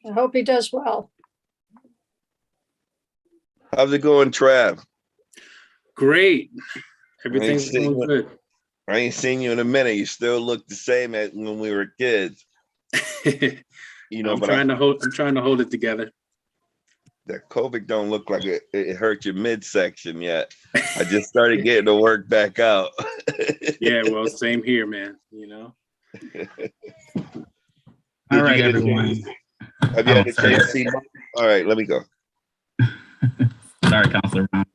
I hope he does well. How's it going, Trav? Great. Everything's going good. I ain't seen you in a minute. You still look the same as when we were kids. You know, I'm trying to hold it together. That COVID don't look like it hurt your midsection yet. I just started getting to work back out. Yeah, well, same here, man. You know. All right, everyone. Have you had a chance to see? All right, let me go. Sorry, Councilor Brown.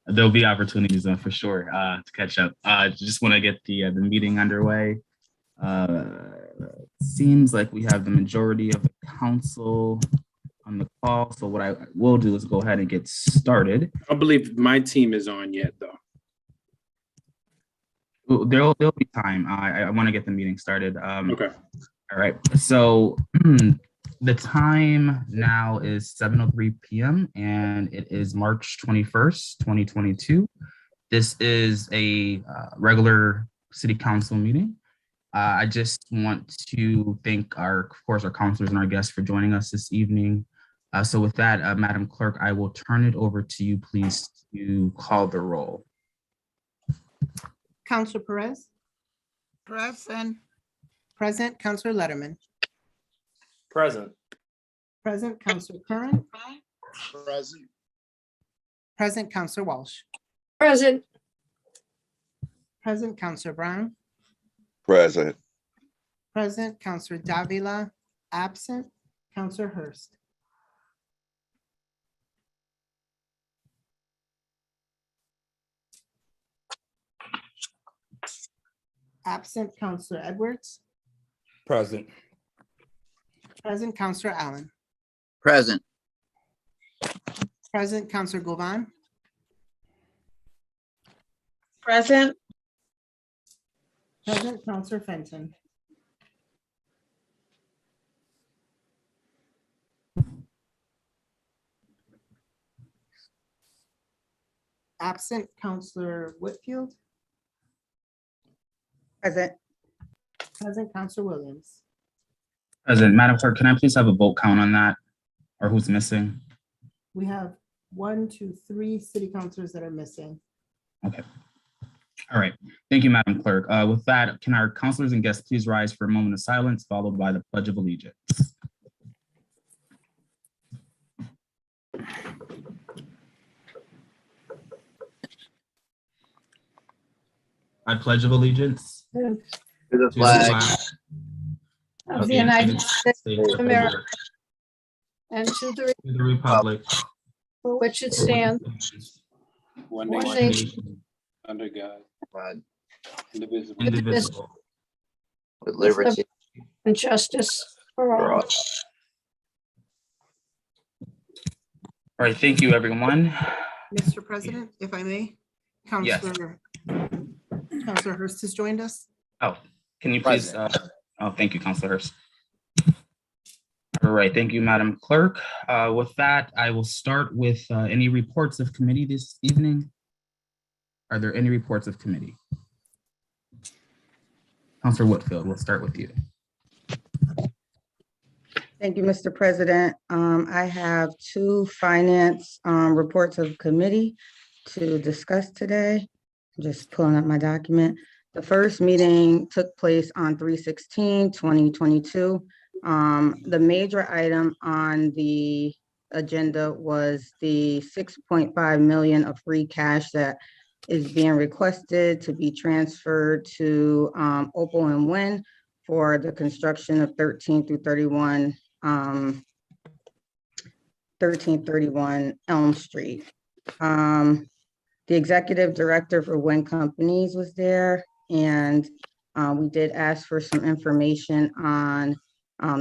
There'll be opportunities for sure to catch up. Just want to get the meeting underway. Seems like we have the majority of the council on the call. So what I will do is go ahead and get started. I believe my team is on yet, though. There'll be time. I want to get the meeting started. Okay. All right. So the time now is 7:03 p.m. and it is March 21st, 2022. This is a regular city council meeting. I just want to thank of course, our councilors and our guests for joining us this evening. So with that, Madam Clerk, I will turn it over to you, please, to call the roll. Councilor Perez? Present. Present. Councilor Letterman? Present. Present. Councilor Curran? Present. Present. Councilor Walsh? Present. Present. Councilor Brown? Present. Present. Councilor Davila? Absent. Councilor Hurst? Absent. Councilor Edwards? Present. Present. Councilor Allen? Present. Present. Councilor Govan? Present. Present. Councilor Fenton? Absent. Councilor Whitfield? Present. Present. Councilor Williams? Present. Madam Clerk, can I please have a vote count on that, or who's missing? We have 1, 2, 3 city councilors that are missing. Okay. All right. Thank you, Madam Clerk. With that, can our councilors and guests please rise for a moment of silence, followed by the Pledge of Allegiance. I pledge of allegiance To To the to the flag flag of the United States of America and to the to the republic for which it stands, One one nation, nation, under God, flag indivisible. indivisible, with liberty and justice for for all. all. All right, thank you, everyone. Mr. President, if I may, Yes. Councilor Hurst has joined us. Oh, can you please, thank you, Councilor Hurst. All right, thank you, Madam Clerk. With that, I will start with any reports of committee this evening. Are there any reports of committee? Councilor Whitfield, we'll start with you. Thank you, Mr. President. I have 2 finance reports of committee to discuss today. Just pulling up my document. The first meeting took place on 3/16/2022. The major item on the agenda was the 6.5 million of free cash that is being requested to be transferred to Opal and Wynn for the construction of 1331 Elm Street. The executive director for Wynn Companies was there, and we did ask for some information on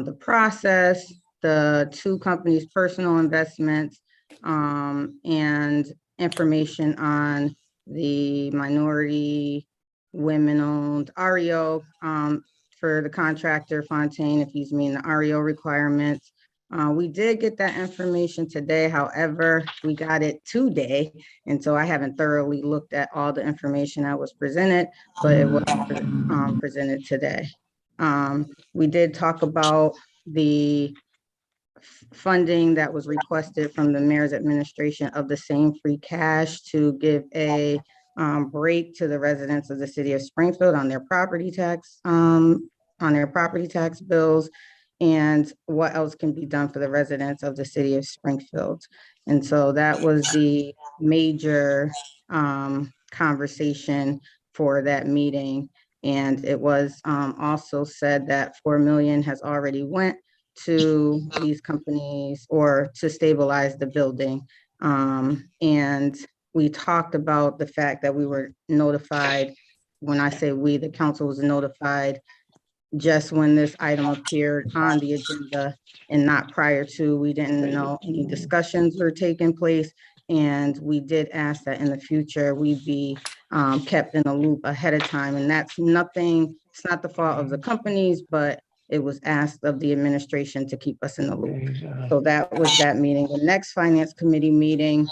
the process, the 2 companies' personal investments, and information on the minority women-owned REO for the contractor Fontaine, if he's meeting the REO requirements. We did get that information today. However, we got it today. And so I haven't thoroughly looked at all the information that was presented, but it was presented today. We did talk about the funding that was requested from the mayor's administration of the same free cash to give a break to the residents of the city of Springfield on their property tax bills, and what else can be done for the residents of the city of Springfield. And so that was the major conversation for that meeting. And it was also said that 4 million has already went to these companies or to stabilize the building. And we talked about the fact that we were notified. When I say we, the council was notified just when this item appeared on the agenda and not prior to. We didn't know any discussions were taking place. And we did ask that in the future we be kept in a loop ahead of time. And that's nothing, it's not the fault of the companies, but it was asked of the administration to keep us in the loop. So that was that meeting. The next finance committee meeting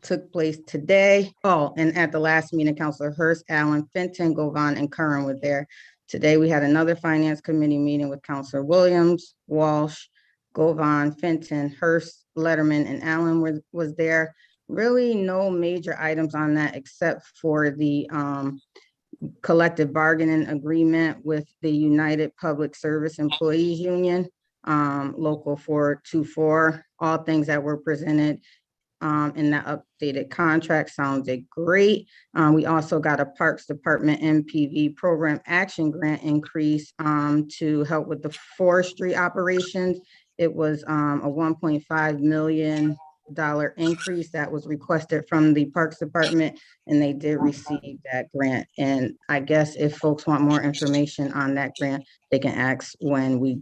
took place today. Oh, and at the last meeting, Councilor Hurst, Allen, Fenton, Govan, and Curran were there. Today, we had another finance committee meeting with Councilor Williams, Walsh, Govan, Fenton, Hurst, Letterman, and Allen was there. Really no major items on that except for the collective bargaining agreement with the United Public Service Employees Union, Local 424, all things that were presented in that updated contract sounded great. We also got a Parks Department MPV program action grant increase to help with the forestry operations. It was a $1.5 million increase that was requested from the Parks Department, and they did receive that grant. And I guess if folks want more information on that grant, they can ask when we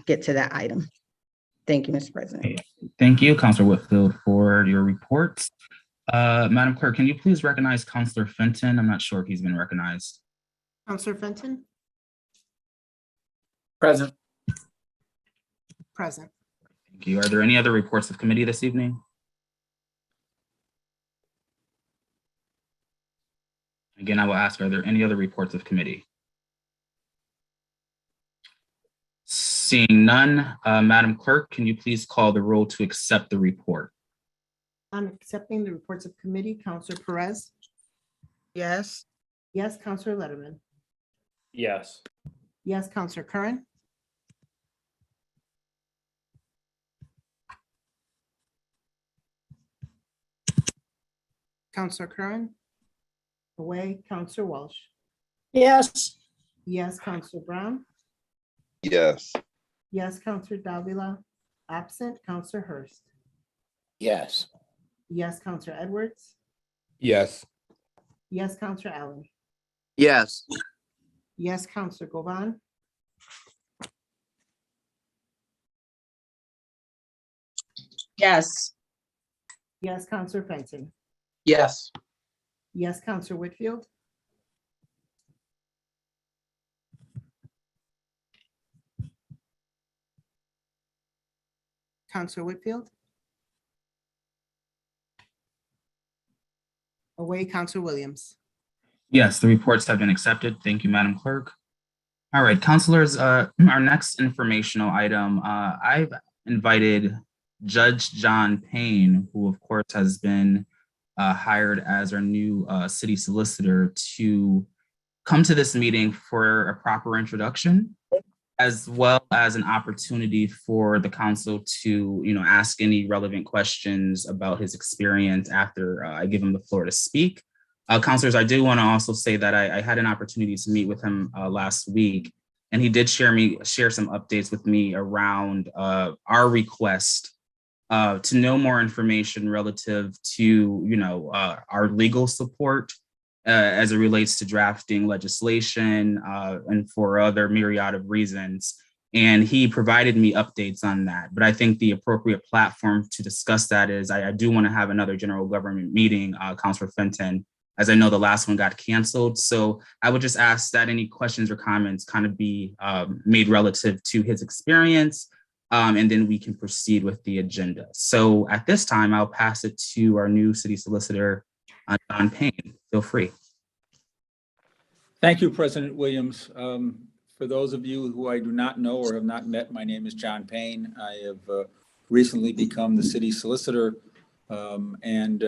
get to that item. Thank you, Mr. President. Thank you, Councilor Whitfield, for your reports. Madam Clerk, can you please recognize Councilor Fenton? I'm not sure if he's been recognized. Councilor Fenton? Present. Present. Thank you. Are there any other reports of committee this evening? Again, I will ask, are there any other reports of committee? Seeing none, Madam Clerk, can you please call the roll to accept the report? On accepting the reports of committee, Councilor Perez? Yes. Yes, Councilor Letterman? Yes. Yes, Councilor Curran? Councilor Curran? Away, Councilor Walsh? Yes. Yes, Councilor Brown? Yes. Yes, Councilor Davila? Absent, Councilor Hurst? Yes. Yes, Councilor Edwards? Yes. Yes, Councilor Allen? Yes. Yes, Councilor Govan? Yes. Yes, Councilor Fenton? Yes. Yes, Councilor Whitfield? Councilor Whitfield? Away, Councilor Williams? Yes, the reports have been accepted. Thank you, Madam Clerk. All right, councilors, our next informational item, I've invited Judge John Payne, who of course has been hired as our new city solicitor, to come to this meeting for a proper introduction, as well as an opportunity for the council to, ask any relevant questions about his experience after I give him the floor to speak. Councilors, I do want to also say that I had an opportunity to meet with him last week, and he did share some updates with me around our request to know more information relative to, our legal support as it relates to drafting legislation and for other myriad of reasons. And he provided me updates on that. But I think the appropriate platform to discuss that is I do want to have another general government meeting, Councilor Fenton, as I know the last one got canceled. So I would just ask that any questions or comments kind of be made relative to his experience, and then we can proceed with the agenda. So at this time, I'll pass it to our new city solicitor, John Payne. Feel free. Thank you, President Williams. For those of you who I do not know or have not met, my name is John Payne. I have recently become the city solicitor and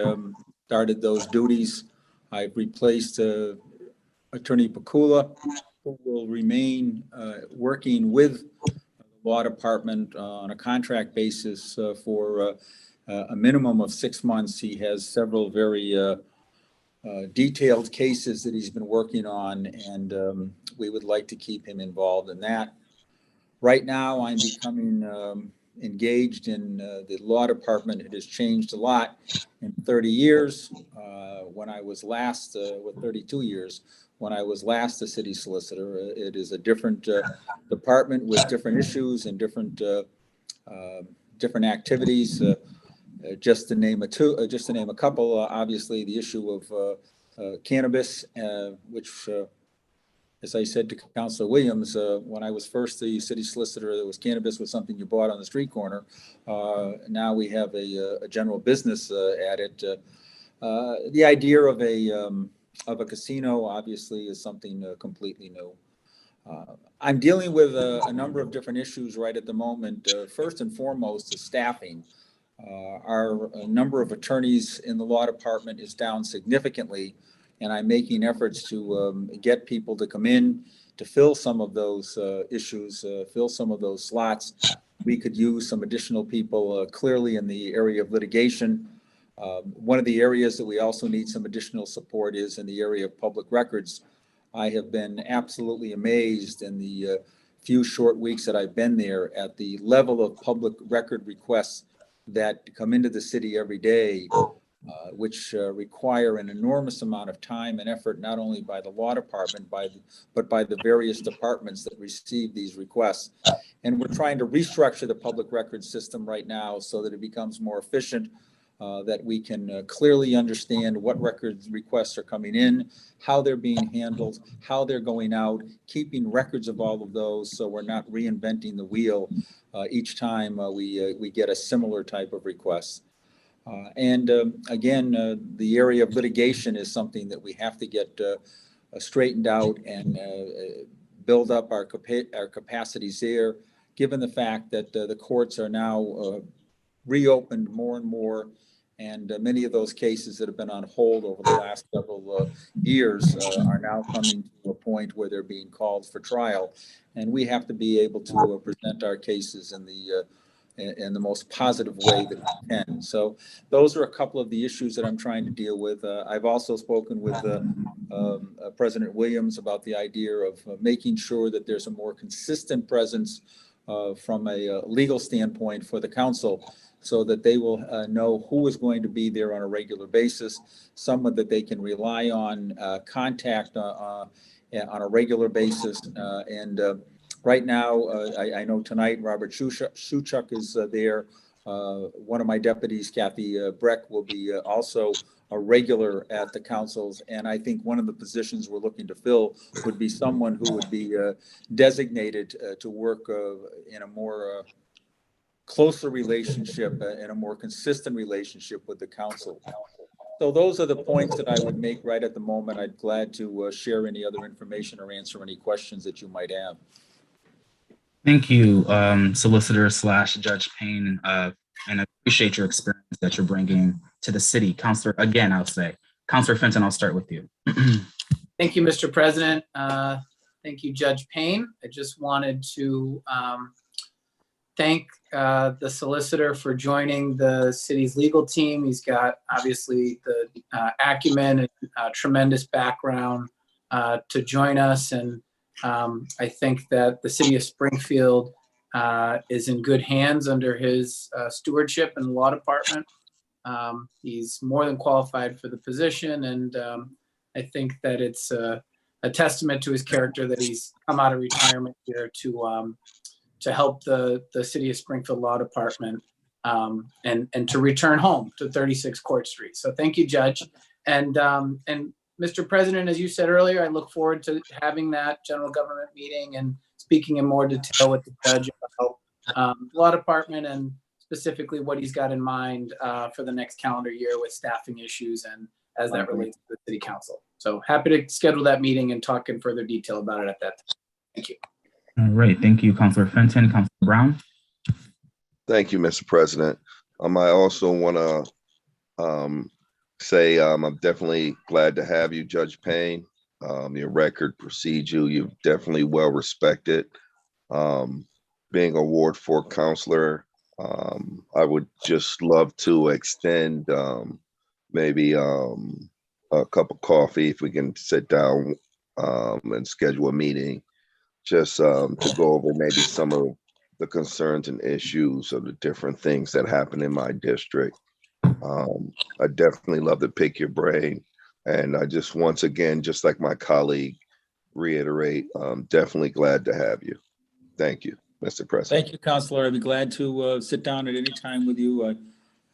started those duties. I've replaced Attorney Pakula, who will remain working with the law department on a contract basis for a minimum of 6 months. He has several very detailed cases that he's been working on, and we would like to keep him involved in that. Right now, I'm becoming engaged in the law department. It has changed a lot in 30 years. When I was last, 32 years, when I was last the city solicitor, it is a different department with different issues and different activities. Just to name a couple, obviously the issue of cannabis, which, as I said to Councilor Williams, when I was first the city solicitor, there was cannabis was something you bought on the street corner. Now we have a general business at it. The idea of a casino obviously is something completely new. I'm dealing with a number of different issues right at the moment. First and foremost is staffing. Our number of attorneys in the law department is down significantly, and I'm making efforts to get people to come in to fill some of those issues, fill some of those slots. We could use some additional people clearly in the area of litigation. One of the areas that we also need some additional support is in the area of public records. I have been absolutely amazed in the few short weeks that I've been there at the level of public record requests that come into the city every day, which require an enormous amount of time and effort, not only by the law department, but by the various departments that receive these requests. And we're trying to restructure the public record system right now so that it becomes more efficient, that we can clearly understand what records requests are coming in, how they're being handled, how they're going out, keeping records of all of those so we're not reinventing the wheel each time we get a similar type of request. Again, the area of litigation is something that we have to get straightened out and build up our capacities there, given the fact that the courts are now reopened more and more, and many of those cases that have been on hold over the last several years are now coming to a point where they're being called for trial, and we have to be able to present our cases in the most positive way that we can. So those are a couple of the issues that I'm trying to deal with. I've also spoken with President Williams about the idea of making sure that there's a more consistent presence from a legal standpoint for the council, so that they will know who is going to be there on a regular basis, someone that they can rely on, contact on a regular basis. Right now, I know tonight Robert Shuchuk is there. One of my deputies, Kathy Breck, will be also a regular at the councils. And I think one of the positions we're looking to fill would be someone who would be designated to work in a more closer relationship and a more consistent relationship with the council. So those are the points that I would make right at the moment. I'd glad to share any other information or answer any questions that you might have. Thank you, Solicitor / Judge Payne, and I appreciate your experience that you're bringing to the city. Counselor, again, I'll say, Counselor Fenton, I'll start with you. Thank you, Mr. President. Thank you, Judge Payne. I just wanted to thank the solicitor for joining the city's legal team. He's got obviously the acumen and tremendous background to join us. And I think that the city of Springfield is in good hands under his stewardship in the law department. He's more than qualified for the position. And I think that it's a testament to his character that he's come out of retirement here to help the city of Springfield Law Department and to return home to 36 Court Street. So thank you, Judge. And Mr. President, as you said earlier, I look forward to having that general government meeting and speaking in more detail with the judge about the law department and specifically what he's got in mind for the next calendar year with staffing issues and as that relates to the city council. So happy to schedule that meeting and talk in further detail about it at that time. Thank you. All right, thank you, Councilor Fenton. Councilor Brown. Thank you, Mr. President. I also want to say I'm definitely glad to have you, Judge Payne. Your record precedes you. You're definitely well respected. Being a Ward 4 counselor, I would just love to extend maybe a cup of coffee if we can sit down and schedule a meeting just to go over maybe some of the concerns and issues of the different things that happen in my district. I definitely love to pick your brain. And I just, once again, just like my colleague, reiterate, I'm definitely glad to have you. Thank you, Mr. President. Thank you, Counselor. I'd be glad to sit down at any time with you.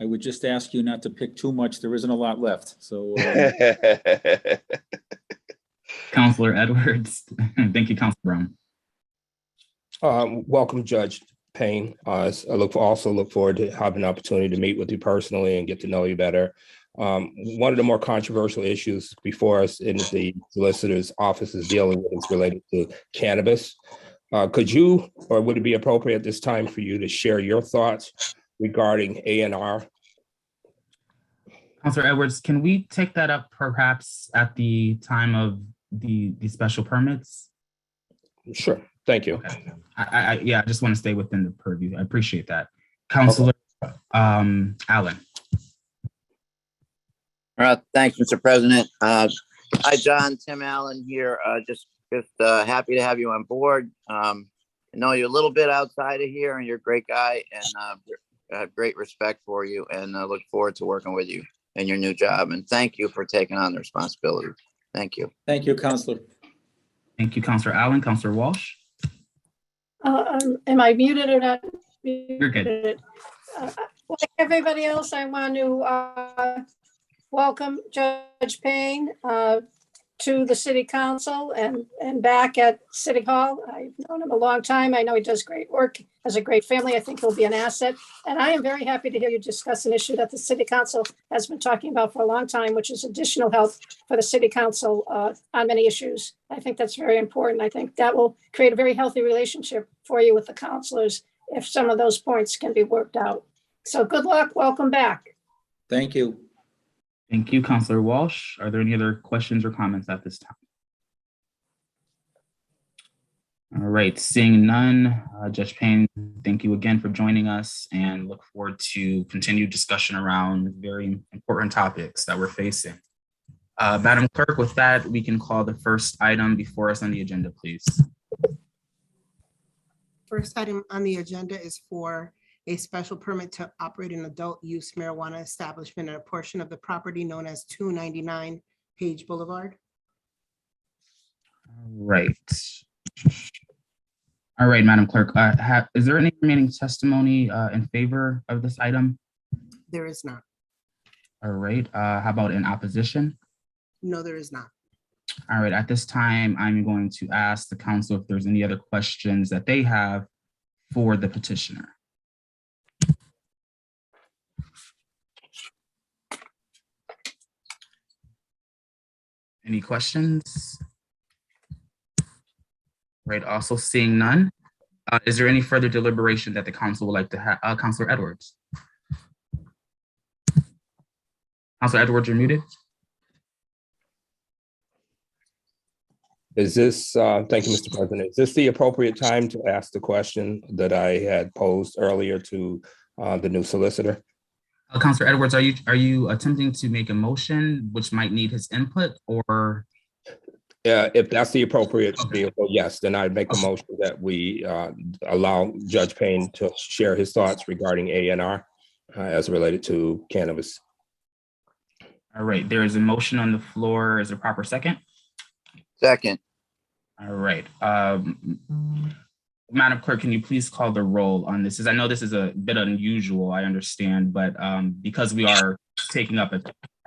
I would just ask you not to pick too much. There isn't a lot left. So, Councilor Edwards. Thank you, Councilor Brown. Welcome, Judge Payne. I also look forward to having an opportunity to meet with you personally and get to know you better. One of the more controversial issues before us in the solicitor's office is dealing with is related to cannabis. Could you, or would it be appropriate at this time for you to share your thoughts regarding A&R? Councilor Edwards, can we take that up perhaps at the time of the special permits? Sure, thank you. Okay. I just want to stay within the purview. I appreciate that. Councilor Allen. Thanks, Mr. President. Hi, John. Tim Allen here. Just happy to have you on board. I know you're a little bit outside of here, and you're a great guy, and I have great respect for you, and I look forward to working with you in your new job. And thank you for taking on the responsibility. Thank you. thank you, Counselor. Thank you, Councilor Allen. Councilor Walsh. Am I muted or not? You're good. Like everybody else, I want to welcome Judge Payne to the City Council and back at City Hall. I've known him a long time. I know he does great work, has a great family. I think he'll be an asset. And I am very happy to hear you discuss an issue that the City Council has been talking about for a long time, which is additional help for the City Council on many issues. I think that's very important. I think that will create a very healthy relationship for you with the councilors if some of those points can be worked out. So good luck. Welcome back. Thank you. Thank you, Councilor Walsh. Are there any other questions or comments at this time? All right, seeing none, Judge Payne, thank you again for joining us and look forward to continued discussion around very important topics that we're facing. Madam Clerk, with that, we can call the first item before us on the agenda, please. First item on the agenda is for a special permit to operate an adult use marijuana establishment in a portion of the property known as 299 Page Boulevard. Right. All right, Madam Clerk, is there any remaining testimony in favor of this item? There is not. All right, how about in opposition? No, there is not. All right, at this time, I'm going to ask the council if there's any other questions that they have for the petitioner. Any questions? Right, also seeing none. Is there any further deliberation that the council would like to have? Councilor Edwards. Councilor Edwards, you're muted. Is this, thank you, Mr. President. Is this the appropriate time to ask the question that I had posed earlier to the new solicitor? Councilor Edwards, are you attempting to make a motion which might need his input, or? If that's the appropriate vehicle, yes, then I'd make a motion that we allow Judge Payne to share his thoughts regarding A&R as related to cannabis. All right, there is a motion on the floor. Is there a proper second? Second. All right. Madam Clerk, can you please call the roll on this? I know this is a bit unusual, I understand, but because we are taking up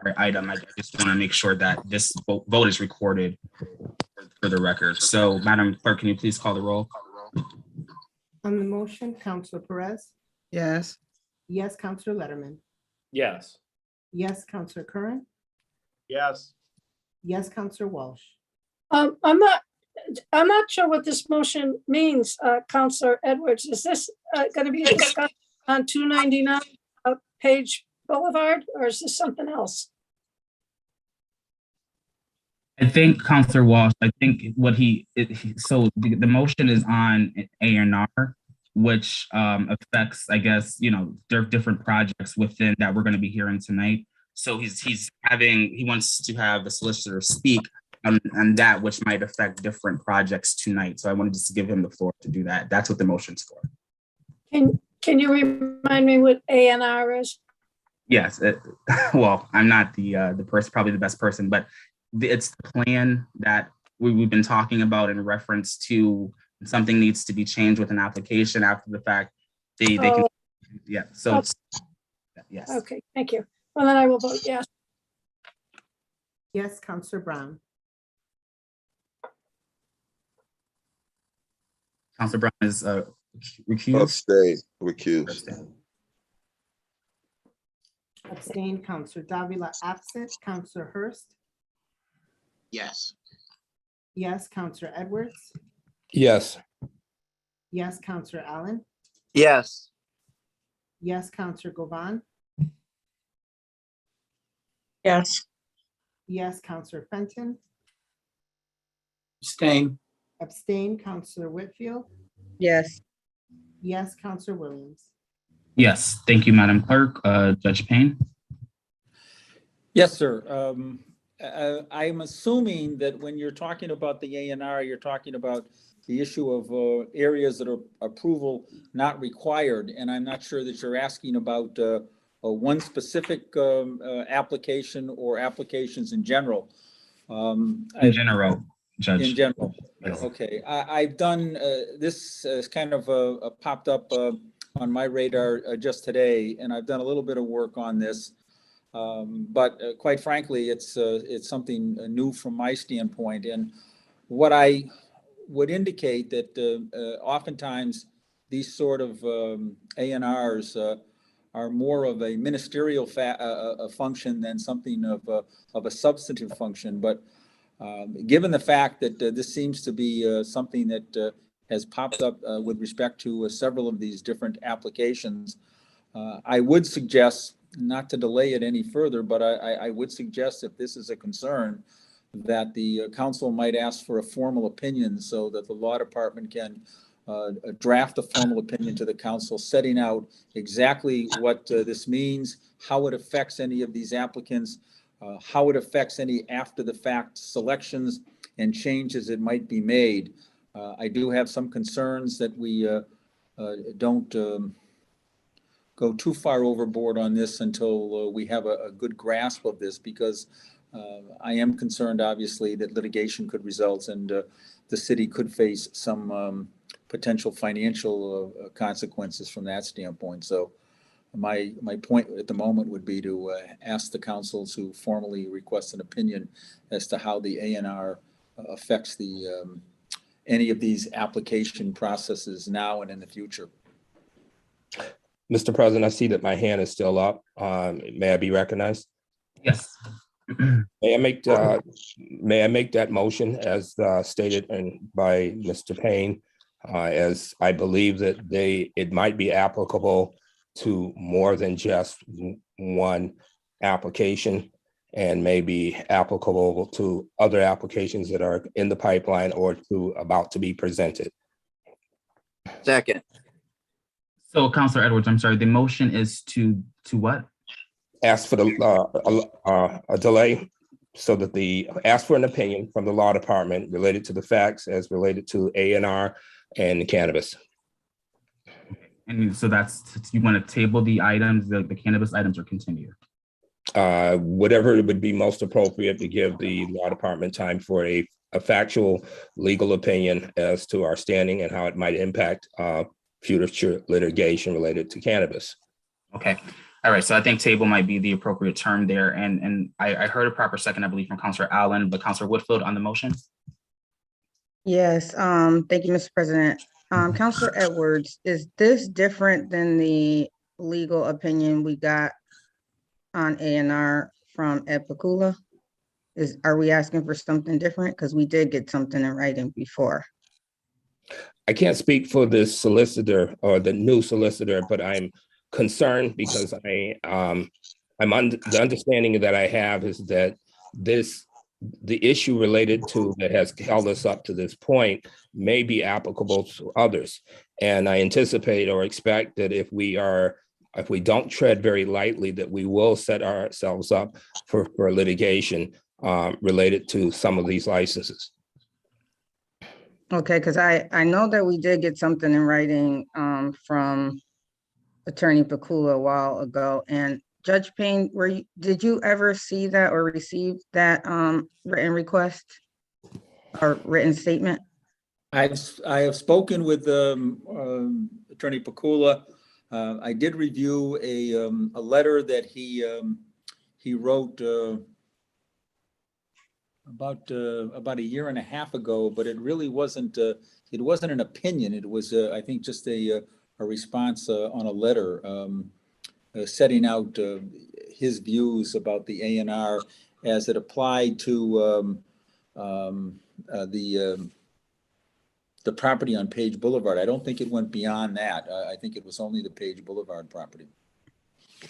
our item, I just want to make sure that this vote is recorded for the record. So, Madam Clerk, can you please call the roll? On the motion, Councilor Perez? Yes. Yes, Councilor Letterman? Yes. Yes, Councilor Curran? Yes. Yes, Councilor Walsh? I'm not I'm not sure what this motion means, Counselor Edwards. Is this going to be discussed on 299 Page Boulevard, or is this something else? I think Counselor Walsh, I think so the motion is on A&R, which affects, I guess, different projects within that we're going to be hearing tonight. So he wants to have the solicitor speak on that, which might affect different projects tonight. So I wanted just to give him the floor to do that. That's what the motion's for. Can you remind me what A&R is? Yes. Well, I'm not the person, probably the best person, but it's the plan that we've been talking about in reference to something needs to be changed with an application after the fact. They can, yeah. So yes. Okay, thank you. Well, then I will vote yes. Yes, Counselor Brown. Counselor Brown is recused. Recused. Abstain, Counselor Davila absent, Counselor Hurst. Yes. Yes, Counselor Edwards. Yes. Yes, Counselor Allen. Yes. Yes, Counselor Govan. Yes. Yes, Counselor Fenton. Abstain. Abstain, Counselor Whitfield. Yes. Yes, Counselor Williams. Yes, thank you, Madam Clerk. Judge Payne. Yes, sir. I'm assuming that when you're talking about the A&R, you're talking about the issue of areas that are approval not required. And I'm not sure that you're asking about one specific application or applications in general. In general, Judge. In general. Yes. Okay. I've done, this is kind of popped up on my radar just today, and I've done a little bit of work on this. But quite frankly, it's something new from my standpoint. And what I would indicate that oftentimes these sort of A&Rs are more of a ministerial function than something of a substantive function. But given the fact that this seems to be something that has popped up with respect to several of these different applications, I would suggest, not to delay it any further, but I would suggest, if this is a concern, that the council might ask for a formal opinion so that the law department can draft a formal opinion to the council, setting out exactly what this means, how it affects any of these applicants, how it affects any after the fact selections and changes that might be made. I do have some concerns that we don't go too far overboard on this until we have a good grasp of this, because I am concerned, obviously, that litigation could result and the city could face some potential financial consequences from that standpoint. So my point at the moment would be to ask the council to formally request an opinion as to how the A&R affects the any of these application processes now and in the future. Mr. President, I see that my hand is still up. May I be recognized? Yes. May I make that motion as stated by Mr. Payne, as I believe that it might be applicable to more than just one application, and may be applicable to other applications that are in the pipeline or about to be presented. Second. So, Councilor Edwards, I'm sorry, the motion is to what? Ask for a delay so that ask for an opinion from the law department related to the facts as related to A&R and cannabis. And so you want to table the items, the cannabis items, or continue? Whatever would be most appropriate to give the law department time for a factual legal opinion as to our standing and how it might impact future litigation related to cannabis. Okay. All right. So I think table might be the appropriate term there. And I heard a proper second, I believe, from Councilor Allen, but Councilor Whitfield on the motion. Yes. Thank you, Mr. President. Councilor Edwards, is this different than the legal opinion we got on A&R from Ed Pakula? Are we asking for something different? Because we did get something in writing before. I can't speak for the solicitor or the new solicitor, but I'm concerned because the understanding that I have is that the issue related to that has held us up to this point may be applicable to others. And I anticipate or expect that if we don't tread very lightly, that we will set ourselves up for litigation related to some of these licenses. Okay, because I know that we did get something in writing from Attorney Pakula a while ago. And Judge Payne, did you ever see that or receive that written request or written statement? I have spoken with Attorney Pakula. I did review a letter that he wrote about a year and a half ago, but it really wasn't an opinion. It was I think just a response on a letter setting out his views about the A&R as it applied to the property on Page Boulevard. I don't think it went beyond that. I think it was only the Page Boulevard property.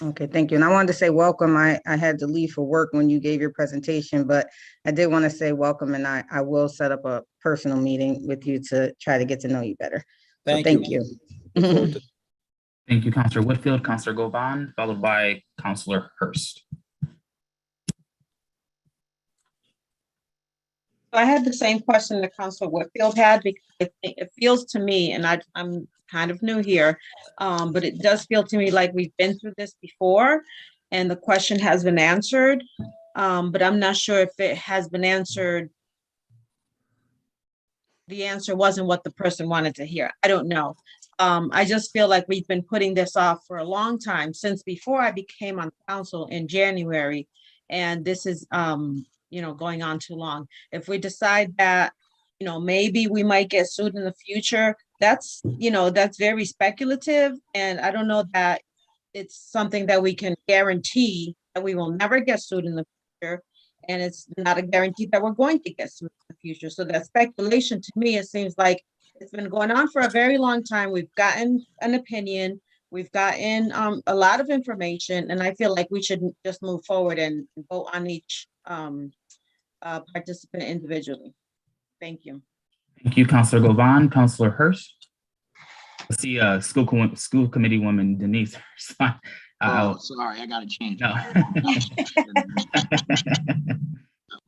Okay, thank you. And I wanted to say welcome. I had to leave for work when you gave your presentation, but I did want to say welcome, and I will set up a personal meeting with you to try to get to know you better. Thank you. Thank you. Thank you, Councilor Whitfield, Councilor Govan, followed by Councilor Hurst. I had the same question that Councilor Whitfield had, because it feels to me, and I'm kind of new here, but it does feel to me like we've been through this before and the question has been answered, but I'm not sure if it has been answered. The answer wasn't what the person wanted to hear. I don't know. I just feel like we've been putting this off for a long time, since before I became on council in January, and this is going on too long. If we decide that, maybe we might get sued in the future, that's very speculative. And I don't know that it's something that we can guarantee that we will never get sued in the future. And it's not a guarantee that we're going to get sued in the future. So that speculation, to me, it seems like it's been going on for a very long time. We've gotten an opinion. We've gotten a lot of information, and I feel like we should just move forward and vote on each participant individually. Thank you. Thank you, Councilor Govan. Councilor Hurst. I see school committee woman Denise. Oh, sorry, I gotta change. No.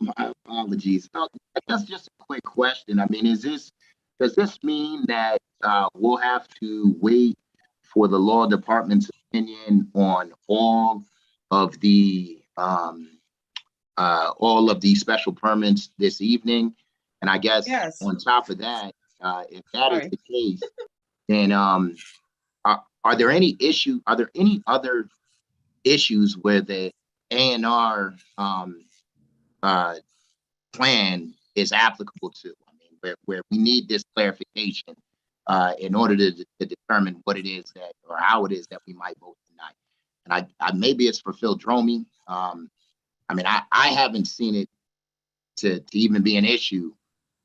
My apologies. I guess just a quick question. I mean, does this mean that we'll have to wait for the law department's opinion on all of the special permits this evening? And I guess yes. On top of that, if that is the case, then are there any other issues where the A&R plan is applicable to? I mean, where we need this clarification in order to determine what it is that, or how it is that we might vote tonight. And I maybe it's for Phil Dromey. I mean, I haven't seen it to even be an issue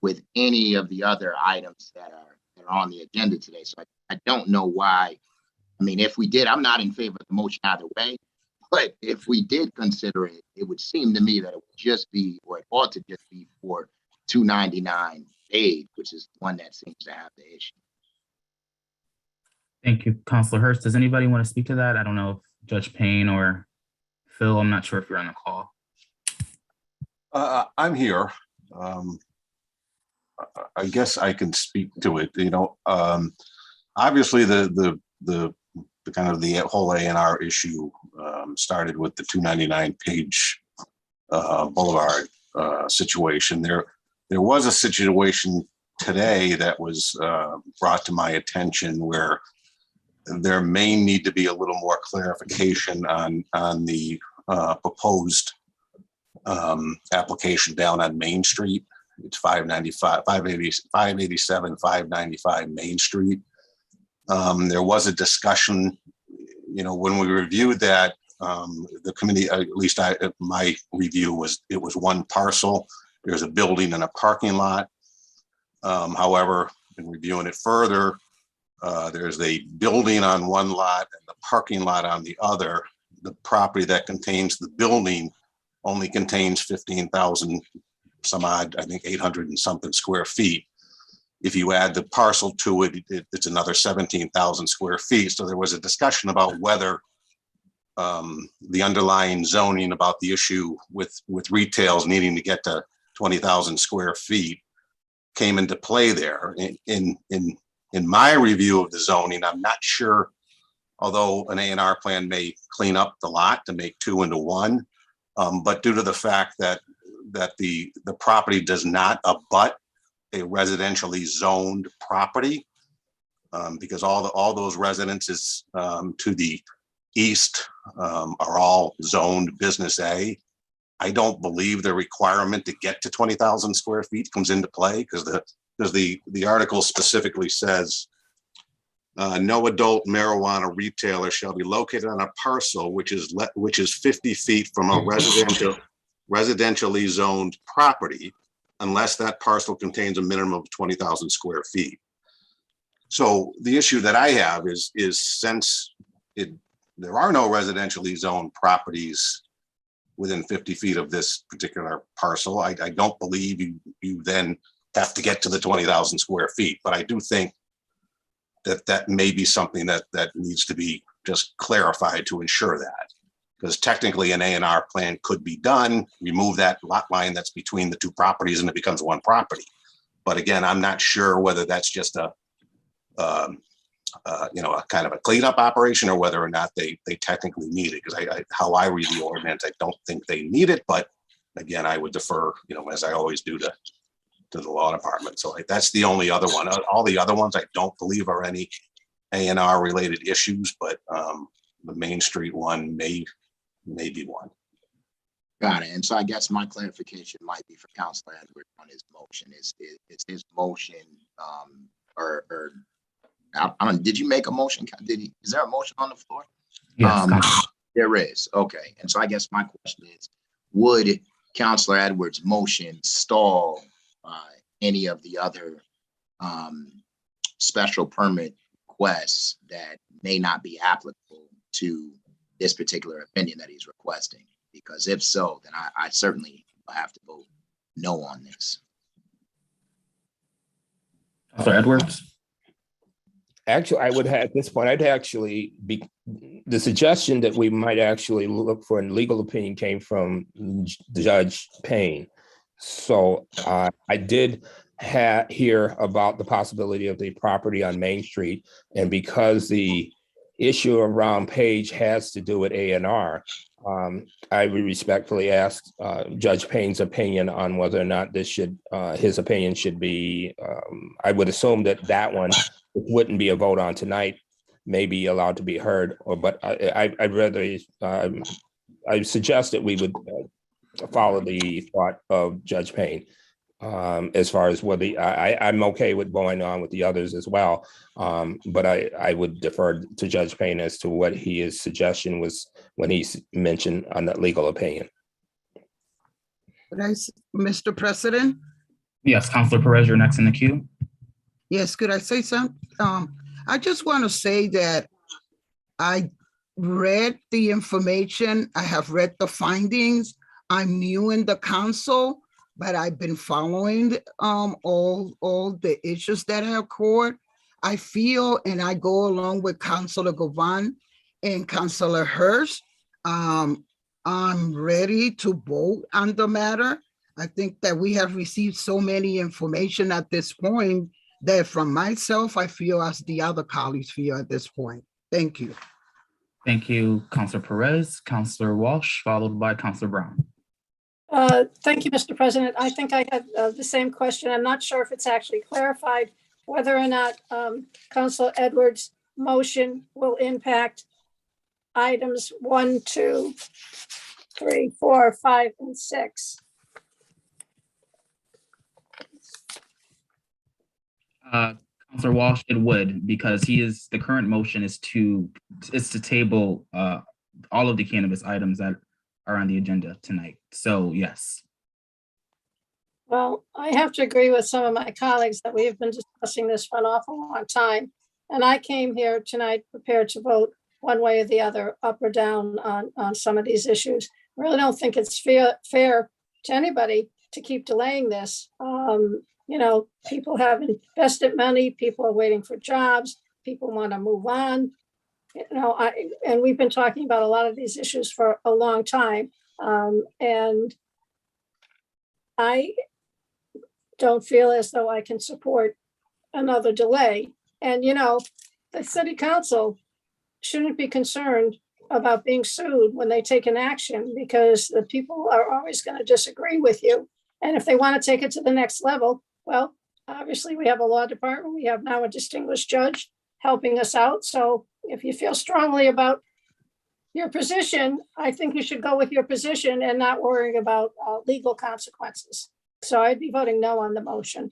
with any of the other items that are on the agenda today. So I don't know why. I mean, if we did, I'm not in favor of the motion either way, but if we did consider it, it would seem to me that it would just be, or it ought to just be for 299 aid, which is the one that seems to have the issue. Thank you, Councilor Hurst. Does anybody want to speak to that? I don't know if Judge Payne or Phil, I'm not sure if you're on the call. I'm here. I guess I can speak to it. Obviously the kind of the whole A&R issue started with the 299 Page Boulevard situation. There was a situation today that was brought to my attention where there may need to be a little more clarification on the proposed application down on Main Street. It's 587, 595 Main Street. There was a discussion, when we reviewed that, The committee, at least my review was, it was one parcel. There's a building and a parking lot. However, in reviewing it further, there's a building on one lot and the parking lot on the other. The property that contains the building only contains 15,000 some odd, I think 800 and something square feet. If you add the parcel to it, it's another 17,000 square feet. So there was a discussion about whether the underlying zoning about the issue with retails needing to get to 20,000 square feet came into play there. In my review of the zoning, I'm not sure, although an A&R plan may clean up the lot to make two into one, but due to the fact that the property does not abut a residentially zoned property, because all those residences to the east are all zoned business A. I don't believe the requirement to get to 20,000 square feet comes into play because the article specifically says no adult marijuana retailer shall be located on a parcel which is 50 feet from a residentially zoned property unless that parcel contains a minimum of 20,000 square feet. So the issue that I have is since there are no residentially zoned properties within 50 feet of this particular parcel, I don't believe you then have to get to the 20,000 square feet. But I do think that may be something that needs to be just clarified to ensure that. Because technically an A&R plan could be done, remove that lot line that's between the two properties and it becomes one property. But again, I'm not sure whether that's just a kind of a cleanup operation or whether or not they technically need it. Because how I read the ordinance, I don't think they need it. But again, I would defer, as I always do to the law department. So that's the only other one. All the other ones I don't believe are any A&R related issues, but the Main Street one may be one. Got it. And so I guess my clarification might be for Councilor Edwards on his motion. Is his motion or I don't, did you make a motion? Is there a motion on the floor? Yes, there is. Okay. And so I guess my question is, would Councilor Edwards' motion stall any of the other special permit requests that may not be applicable to this particular opinion that he's requesting? Because if so, then I certainly will have to vote no on this. Councilor Edwards. Actually, I would have, at this point, I'd actually be, the suggestion that we might actually look for a legal opinion came from Judge Payne. So I did hear about the possibility of the property on Main Street. And because the issue around Page has to do with A&R, I would respectfully ask Judge Payne's opinion on whether or not this should, his opinion should be, I would assume that one wouldn't be a vote on tonight, may be allowed to be heard, but I'd rather, I suggest that we would follow the thought of Judge Payne as far as whether I'm okay with going on with the others as well. But I would defer to Judge Payne as to what his suggestion was when he mentioned on that legal opinion. Mr. President? Yes, Councilor Perez, you're next in the queue. Yes, could I say something? I just want to say that I read the information. I have read the findings. I'm new in the council, but I've been following all the issues that have occurred. I feel, and I go along with Councilor Govan and Councilor Hurst. I'm ready to vote on the matter. I think that we have received so many information at this point that from myself, I feel as the other colleagues feel at this point. Thank you. Thank you, Councilor Perez. Councilor Walsh, followed by Councilor Brown. Thank you, Mr. President. I think I had the same question. I'm not sure if it's actually clarified whether or not Councilor Edwards' motion will impact items 1, 2, 3, 4, 5, and 6. Councilor Walsh, it would, because the current motion is to table all of the cannabis items that are on the agenda tonight. So yes. Well, I have to agree with some of my colleagues that we have been discussing this for an awful long time. And I came here tonight prepared to vote one way or the other, up or down on some of these issues. I really don't think it's fair to anybody to keep delaying this. You know, people have invested money, people are waiting for jobs, people want to move on. You know, and we've been talking about a lot of these issues for a long time. And I don't feel as though I can support another delay. And, you know, the city council shouldn't be concerned about being sued when they take an action, because the people are always going to disagree with you. And if they want to take it to the next level, well, obviously we have a law department. We have now a distinguished judge helping us out. So if you feel strongly about your position, I think you should go with your position and not worrying about legal consequences. So I'd be voting no on the motion.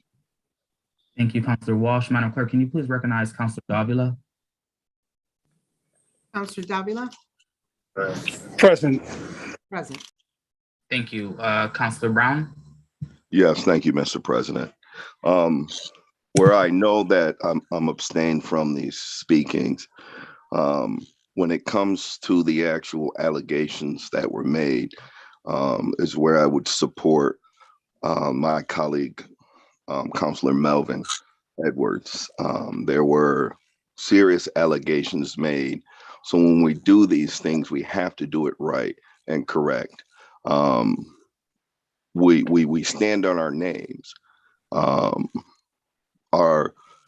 Thank you, Councilor Walsh. Madam Clerk, can you please recognize Councilor Davila? Counselor Davila? Present. Present. Thank you. Councilor Brown? Yes, thank you, Mr. President. Where I know that I'm abstained from these speakings, when it comes to the actual allegations that were made, is where I would support my colleague, Councilor Melvin Edwards. There were serious allegations made. So when we do these things, we have to do it right and correct. We stand on our names.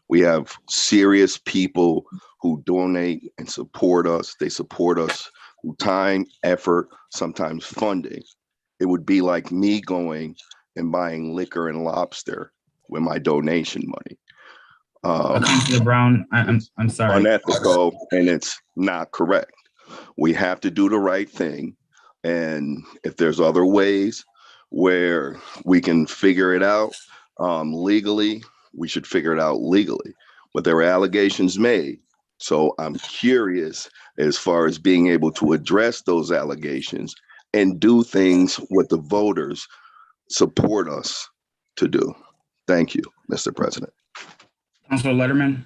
We have serious people who donate and support us. They support us through time, effort, sometimes funding. It would be like me going and buying liquor and lobster with my donation money. Councilor Brown, I'm sorry. Unethical, and it's not correct. We have to do the right thing. And if there's other ways where we can figure it out legally, we should figure it out legally. But there were allegations made. So I'm curious as far as being able to address those allegations and do things what the voters support us to do. Thank you, Mr. President. Councilor Letterman?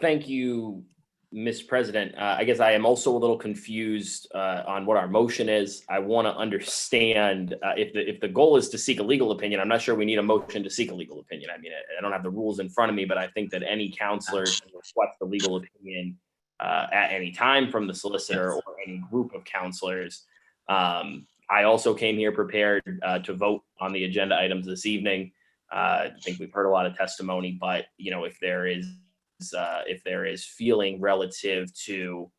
Thank you, Mr. President. I guess I am also a little confused on what our motion is. I want to understand if the goal is to seek a legal opinion. I'm not sure we need a motion to seek a legal opinion. I mean, I don't have the rules in front of me, but I think that any counselor can request a legal opinion at any time from the solicitor or any group of counselors. I also came here prepared to vote on the agenda items this evening. I think we've heard a lot of testimony, but you know, if there is feeling relative to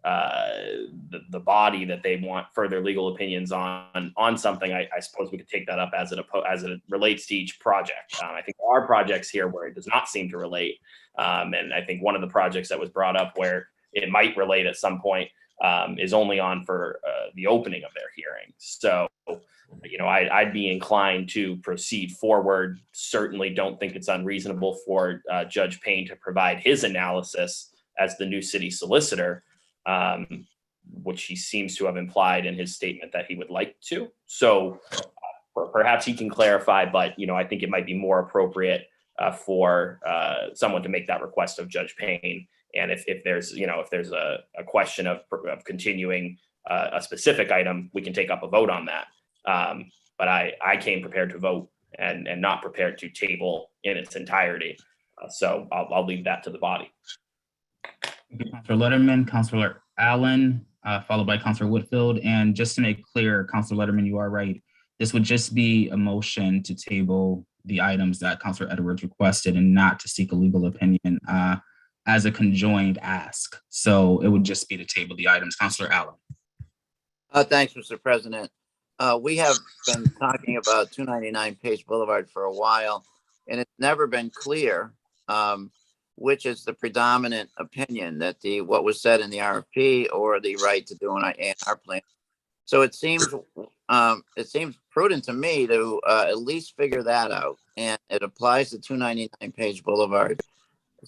the body that they want further legal opinions on something, I suppose we could take that up as it relates to each project. I think there are projects here where it does not seem to relate, and I think one of the projects that was brought up where it might relate at some point is only on for the opening of their hearing. So, you know, I'd be inclined to proceed forward. Certainly don't think it's unreasonable for Judge Payne to provide his analysis as the new city solicitor, which he seems to have implied in his statement that he would like to. So perhaps he can clarify, but, you know, I think it might be more appropriate for someone to make that request of Judge Payne. And if there's a question of continuing a specific item, we can take up a vote on that. But I came prepared to vote and not prepared to table in its entirety. So I'll leave that to the body. Councilor Letterman, Councilor Allen, followed by Councilor Whitfield. And just to make clear, Councilor Letterman, you are right. This would just be a motion to table the items that Councilor Edwards requested and not to seek a legal opinion as a conjoined ask. So it would just be to table the items. Councilor Allen. Thanks, Mr. President. We have been talking about 299 Page Boulevard for a while, and it's never been clear which is the predominant opinion, that what was said in the RFP or the right to do an A&R plan. So it seems prudent to me to at least figure that out, and it applies to 299 Page Boulevard.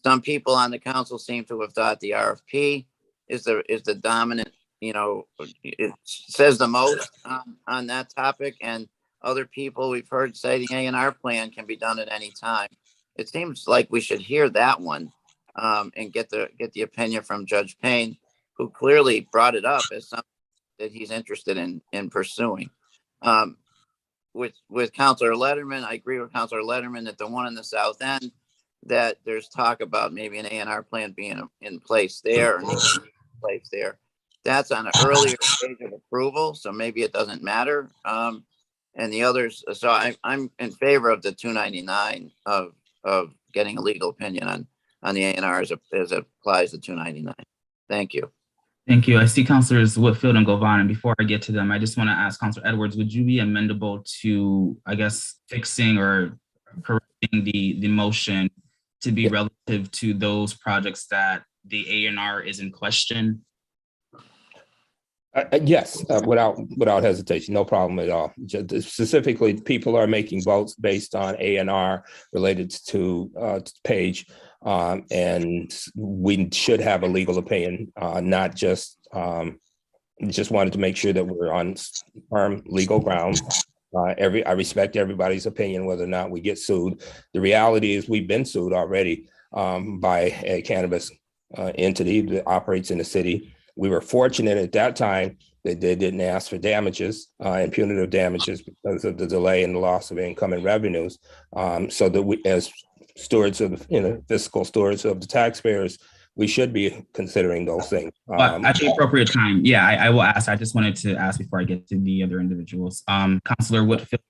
Some people on the council seem to have thought the RFP is the dominant, it says the most on that topic, and other people we've heard say the A&R plan can be done at any time. It seems like we should hear that one and get the opinion from Judge Payne, who clearly brought it up as something that he's interested in pursuing. With Counselor Letterman, I agree with Counselor Letterman that the one in the South End, that there's talk about maybe an A&R plan being in place there, or needs to be in place there. That's on an earlier stage of approval, so maybe it doesn't matter. And the others, so I'm in favor of the 299 of getting a legal opinion on the A&R as it applies to 299. Thank you. Thank you. I see Councilors Whitfield and Govan, and before I get to them, I just want to ask Councilor Edwards, would you be amendable to, I guess, fixing or correcting the motion to be relative to those projects that the A&R is in question? Yes, without hesitation, no problem at all. Specifically, people are making votes based on A&R related to Page, and we should have a legal opinion, not just wanted to make sure that we're on firm legal ground. I respect everybody's opinion, whether or not we get sued. The reality is we've been sued already by a cannabis entity that operates in the city. We were fortunate at that time that they didn't ask for damages and punitive damages because of the delay and the loss of income and revenues. So that we, as stewards of, fiscal stewards of the taxpayers, we should be considering those things. But at the appropriate time, yeah, I will ask. I just wanted to ask before I get to the other individuals. Councilor Whitfield.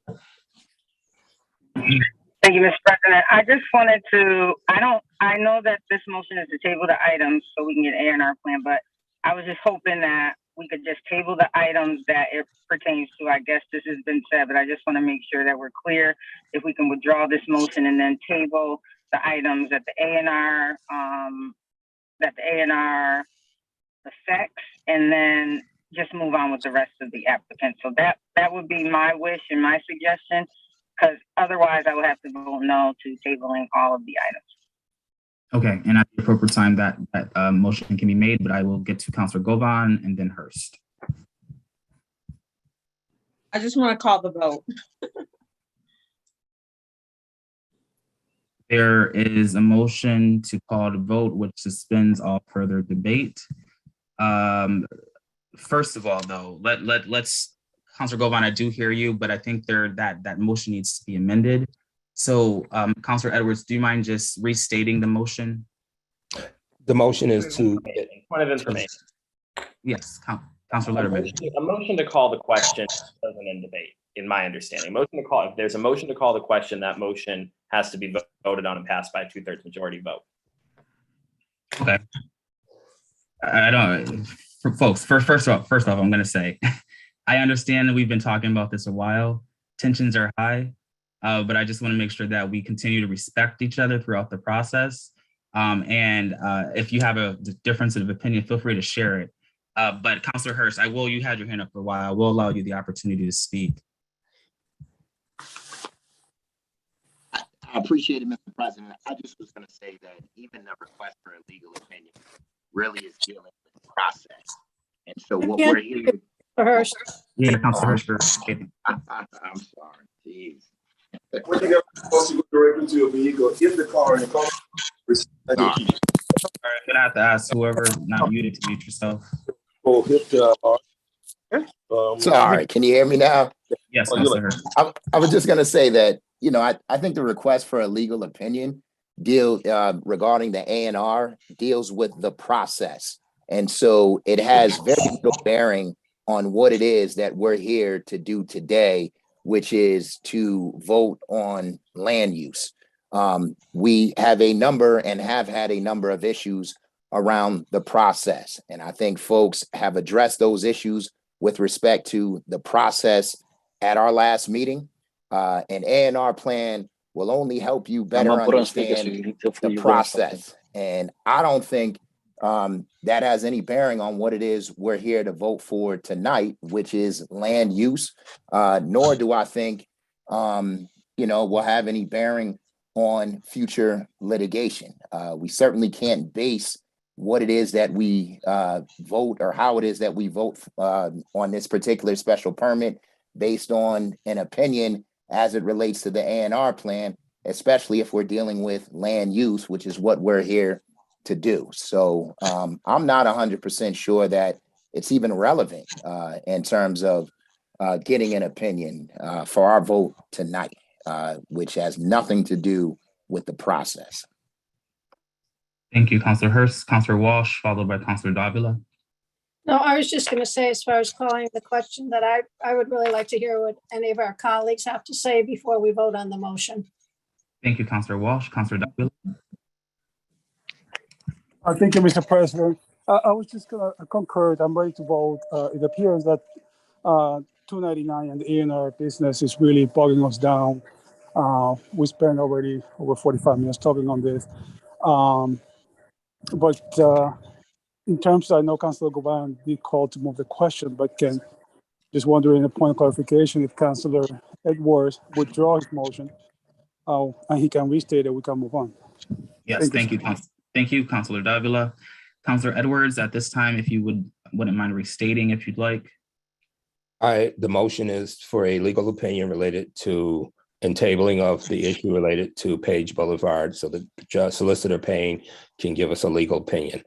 Thank you, Mr. President. I just wanted to, I know that this motion is to table the items so we can get A&R plan, but I was just hoping that we could just table the items that it pertains to. I guess this has been said, but I just want to make sure that we're clear if we can withdraw this motion and then table the items that the A&R affects, and then just move on with the rest of the applicants. So that would be my wish and my suggestion, because otherwise I would have to vote no to tabling all of the items. Okay, and at the appropriate time, that motion can be made, but I will get to Councilor Govan and then Hurst. I just want to call the vote. There is a motion to call the vote, which suspends all further debate. First of all, though, let's, Councilor Govan, I do hear you, but I think that motion needs to be amended. So, Councilor Edwards, do you mind just restating the motion? The motion is to Point of information. Yes, Councilor Letterman. A motion to call the question doesn't end debate, in my understanding. If there's a motion to call the question, that motion has to be voted on and passed by a 2/3 majority vote. Okay. I don't, for folks, first off, I'm going to say, I understand that we've been talking about this a while. Tensions are high. But I just want to make sure that we continue to respect each other throughout the process. And if you have a difference of opinion, feel free to share it. But Councilor Hurst, you had your hand up for a while. I will allow you the opportunity to speak. I appreciate it, Mr. President. I just was going to say that even the request for a legal opinion really is dealing with the process. And so what we're here. Hurst. Yeah, Councilor Hurst. I'm sorry. Jeez. When you get supposed to go directly to your vehicle, if the car and the car. All right, I'm gonna have to ask whoever not muted to mute yourself. Oh, hit the. Sorry, can you hear me now? Yes, I was just gonna say that, I think the request for a legal opinion regarding the A&R deals with the process. And so it has very little bearing on what it is that we're here to do today, which is to vote on land use. We have a number and have had a number of issues around the process. And I think folks have addressed those issues with respect to the process at our last meeting. An A&R plan will only help you better understand the process. And I don't think that has any bearing on what it is we're here to vote for tonight, which is land use, nor do I think, will have any bearing on future litigation. We certainly can't base what it is that we vote, or how it is that we vote on this particular special permit based on an opinion as it relates to the A&R plan, especially if we're dealing with land use, which is what we're here to do. So I'm not 100% sure that it's even relevant in terms of getting an opinion for our vote tonight, which has nothing to do with the process. Thank you, Councilor Hurst. Councilor Walsh, followed by Councilor Davila. No, I was just going to say, as far as calling the question, that I would really like to hear what any of our colleagues have to say before we vote on the motion. Thank you, Councilor Walsh. Councilor Davila. Thank you, Mr. President. I was just going to concur. I'm ready to vote. It appears that 299 and the A&R business is really bogging us down. We spent already over 45 minutes talking on this. But in terms of, I know Councilor Govan did call to move the question, but just wondering a point of clarification, if Councilor Edwards withdraw his motion and he can restate it, we can move on. Yes, thank you, Councilor Davila. Councilor Edwards, at this time, if you wouldn't mind restating if you'd like. The motion is for a legal opinion related to and tabling of the issue related to Page Boulevard, so the Solicitor Payne can give us a legal opinion.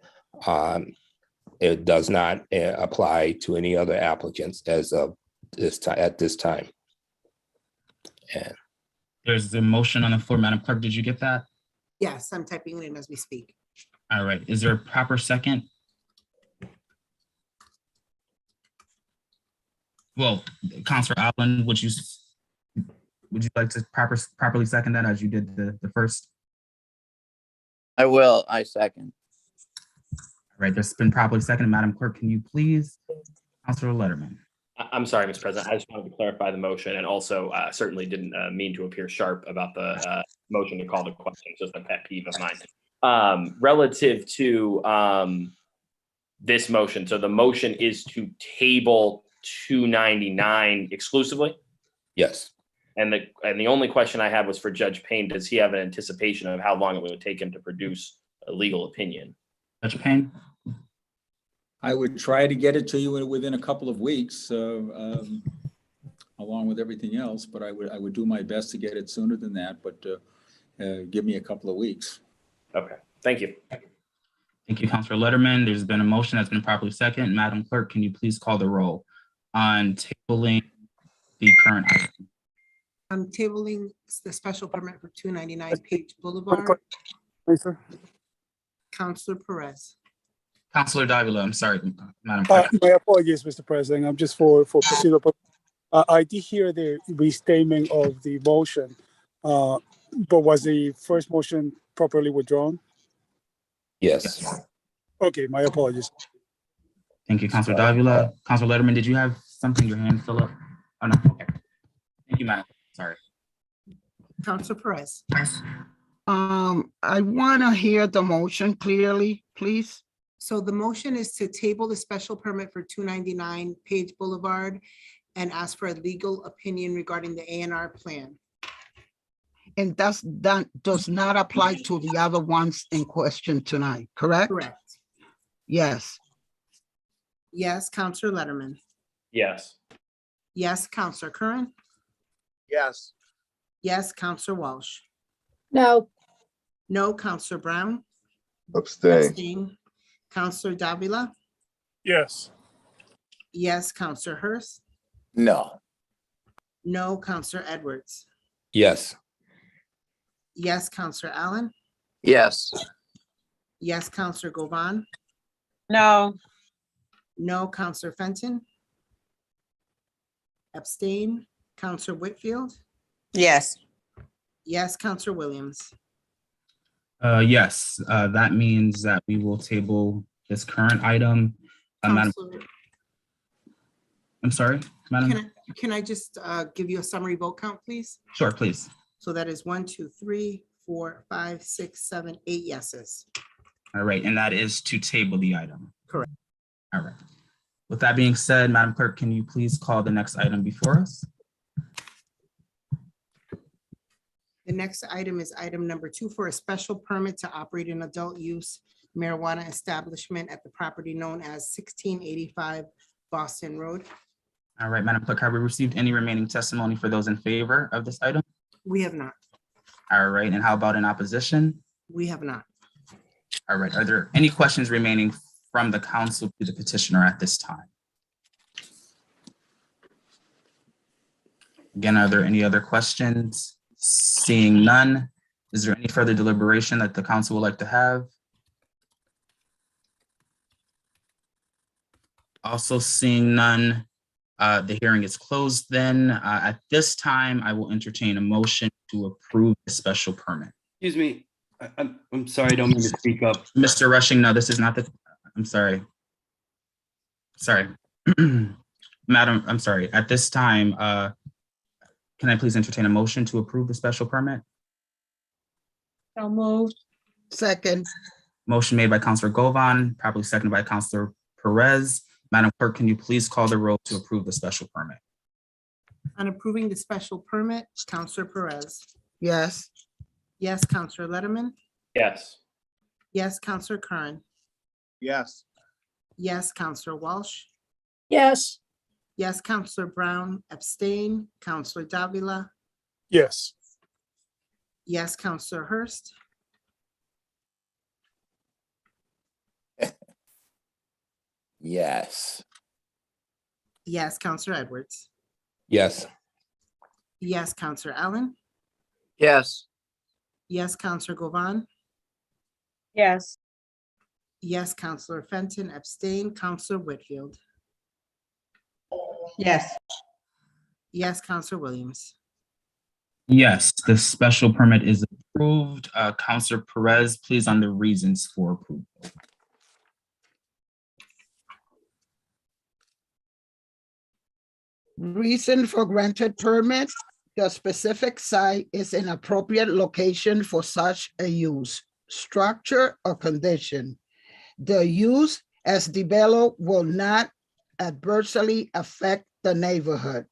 It does not apply to any other applicants as of at this time. And there's a motion on the floor. Madam Clerk, did you get that? Yes, I'm typing it in as we speak. All right. Is there a proper second? Well, Councilor Allen, would you like to properly second that as you did the first? I will. I second. All right. There's been properly seconded. Madam Clerk, can you please, Councilor Letterman? I'm sorry, Mr. President. I just wanted to clarify the motion, and also certainly didn't mean to appear sharp about the motion to call the question. It's just a pet peeve of mine. Relative to this motion, so the motion is to table 299 exclusively? Yes. And the only question I had was for Judge Payne. Does he have an anticipation of how long it would take him to produce a legal opinion? Judge Payne? I would try to get it to you within a couple of weeks, along with everything else, but I would do my best to get it sooner than that, but give me a couple of weeks. Okay, thank you. Thank you, Councilor Letterman. There's been a motion that's been properly seconded. Madam Clerk, can you please call the roll on tabling the current item? I'm tabling the special permit for 299 Page Boulevard. Councilor Perez. Councilor Davila, I'm sorry, Madam Clerk. My apologies, Mr. President. I'm just for procedural. I did hear the restatement of the motion, but was the first motion properly withdrawn? Yes. Okay, my apologies. Thank you, Councilor Davila. Councilor Letterman, did you have something, your hand still up? Oh, no, okay. Thank you, Madam. Sorry. Councilor Perez. I want to hear the motion clearly, please. So the motion is to table the special permit for 299 Page Boulevard and ask for a legal opinion regarding the A&R plan. And that does not apply to the other ones in question tonight, correct? Correct. Yes. Yes, Councilor Letterman. Yes. Yes, Councilor Curran. Yes. Yes, Councilor Walsh. No. No, Councilor Brown. Abstain. Councilor Davila. Yes. Yes, Councilor Hurst. No. No, Councilor Edwards. Yes. Yes, Councilor Allen. Yes. Yes, Councilor Govan. No. No, Councilor Fenton. Abstain, Councilor Whitfield. Yes. Yes, Councilor Williams. Yes, that means that we will table this current item. Madam, I'm sorry, Madam. Can I just give you a summary vote count, please? Sure, please. So that is 1, 2, 3, 4, 5, 6, 7, 8 yeses. All right, and that is to table the item. Correct. All right. With that being said, Madam Clerk, can you please call the next item before us? The next item is item number 2 for a special permit to operate an adult use marijuana establishment at the property known as 1685 Boston Road. All right, Madam Clerk, have we received any remaining testimony for those in favor of this item? We have not. All right, and how about in opposition? We have not. All right, are there any questions remaining from the council to the petitioner at this time? Again, are there any other questions? Seeing none, is there any further deliberation that the council would like to have? Also seeing none, the hearing is closed then. At this time, I will entertain a motion to approve the special permit. Excuse me, I'm sorry, I don't mean to speak up. Mr. Rushing, no, this is not the, I'm sorry. Sorry. Madam, I'm sorry. At this time, can I please entertain a motion to approve the special permit? So moved. Second, Motion made by Councilor Govan, properly seconded by Councilor Perez. Madam Clerk, can you please call the roll to approve the special permit? On approving the special permit, Counselor Perez. yes. Yes, Counselor Letterman. Yes. Yes, Counselor Curran. Yes. Yes, Counselor Walsh. yes, Yes, Counselor Brown. Abstain. Counselor Davila. Yes. Yes, Counselor Hurst. Yes. Yes, Counselor Edwards. Yes. Yes, Counselor Allen. Yes. Yes, Counselor Govan. Yes. Yes, Counselor Fenton. Abstain. Counselor Whitfield. Yes. Yes, Counselor Williams. Yes, the special permit is approved. Councilor Perez, please on the reasons for approval. Reason for granted permit, the specific site is an appropriate location for such a use, structure, or condition. The use as developed will not adversely affect the neighborhood.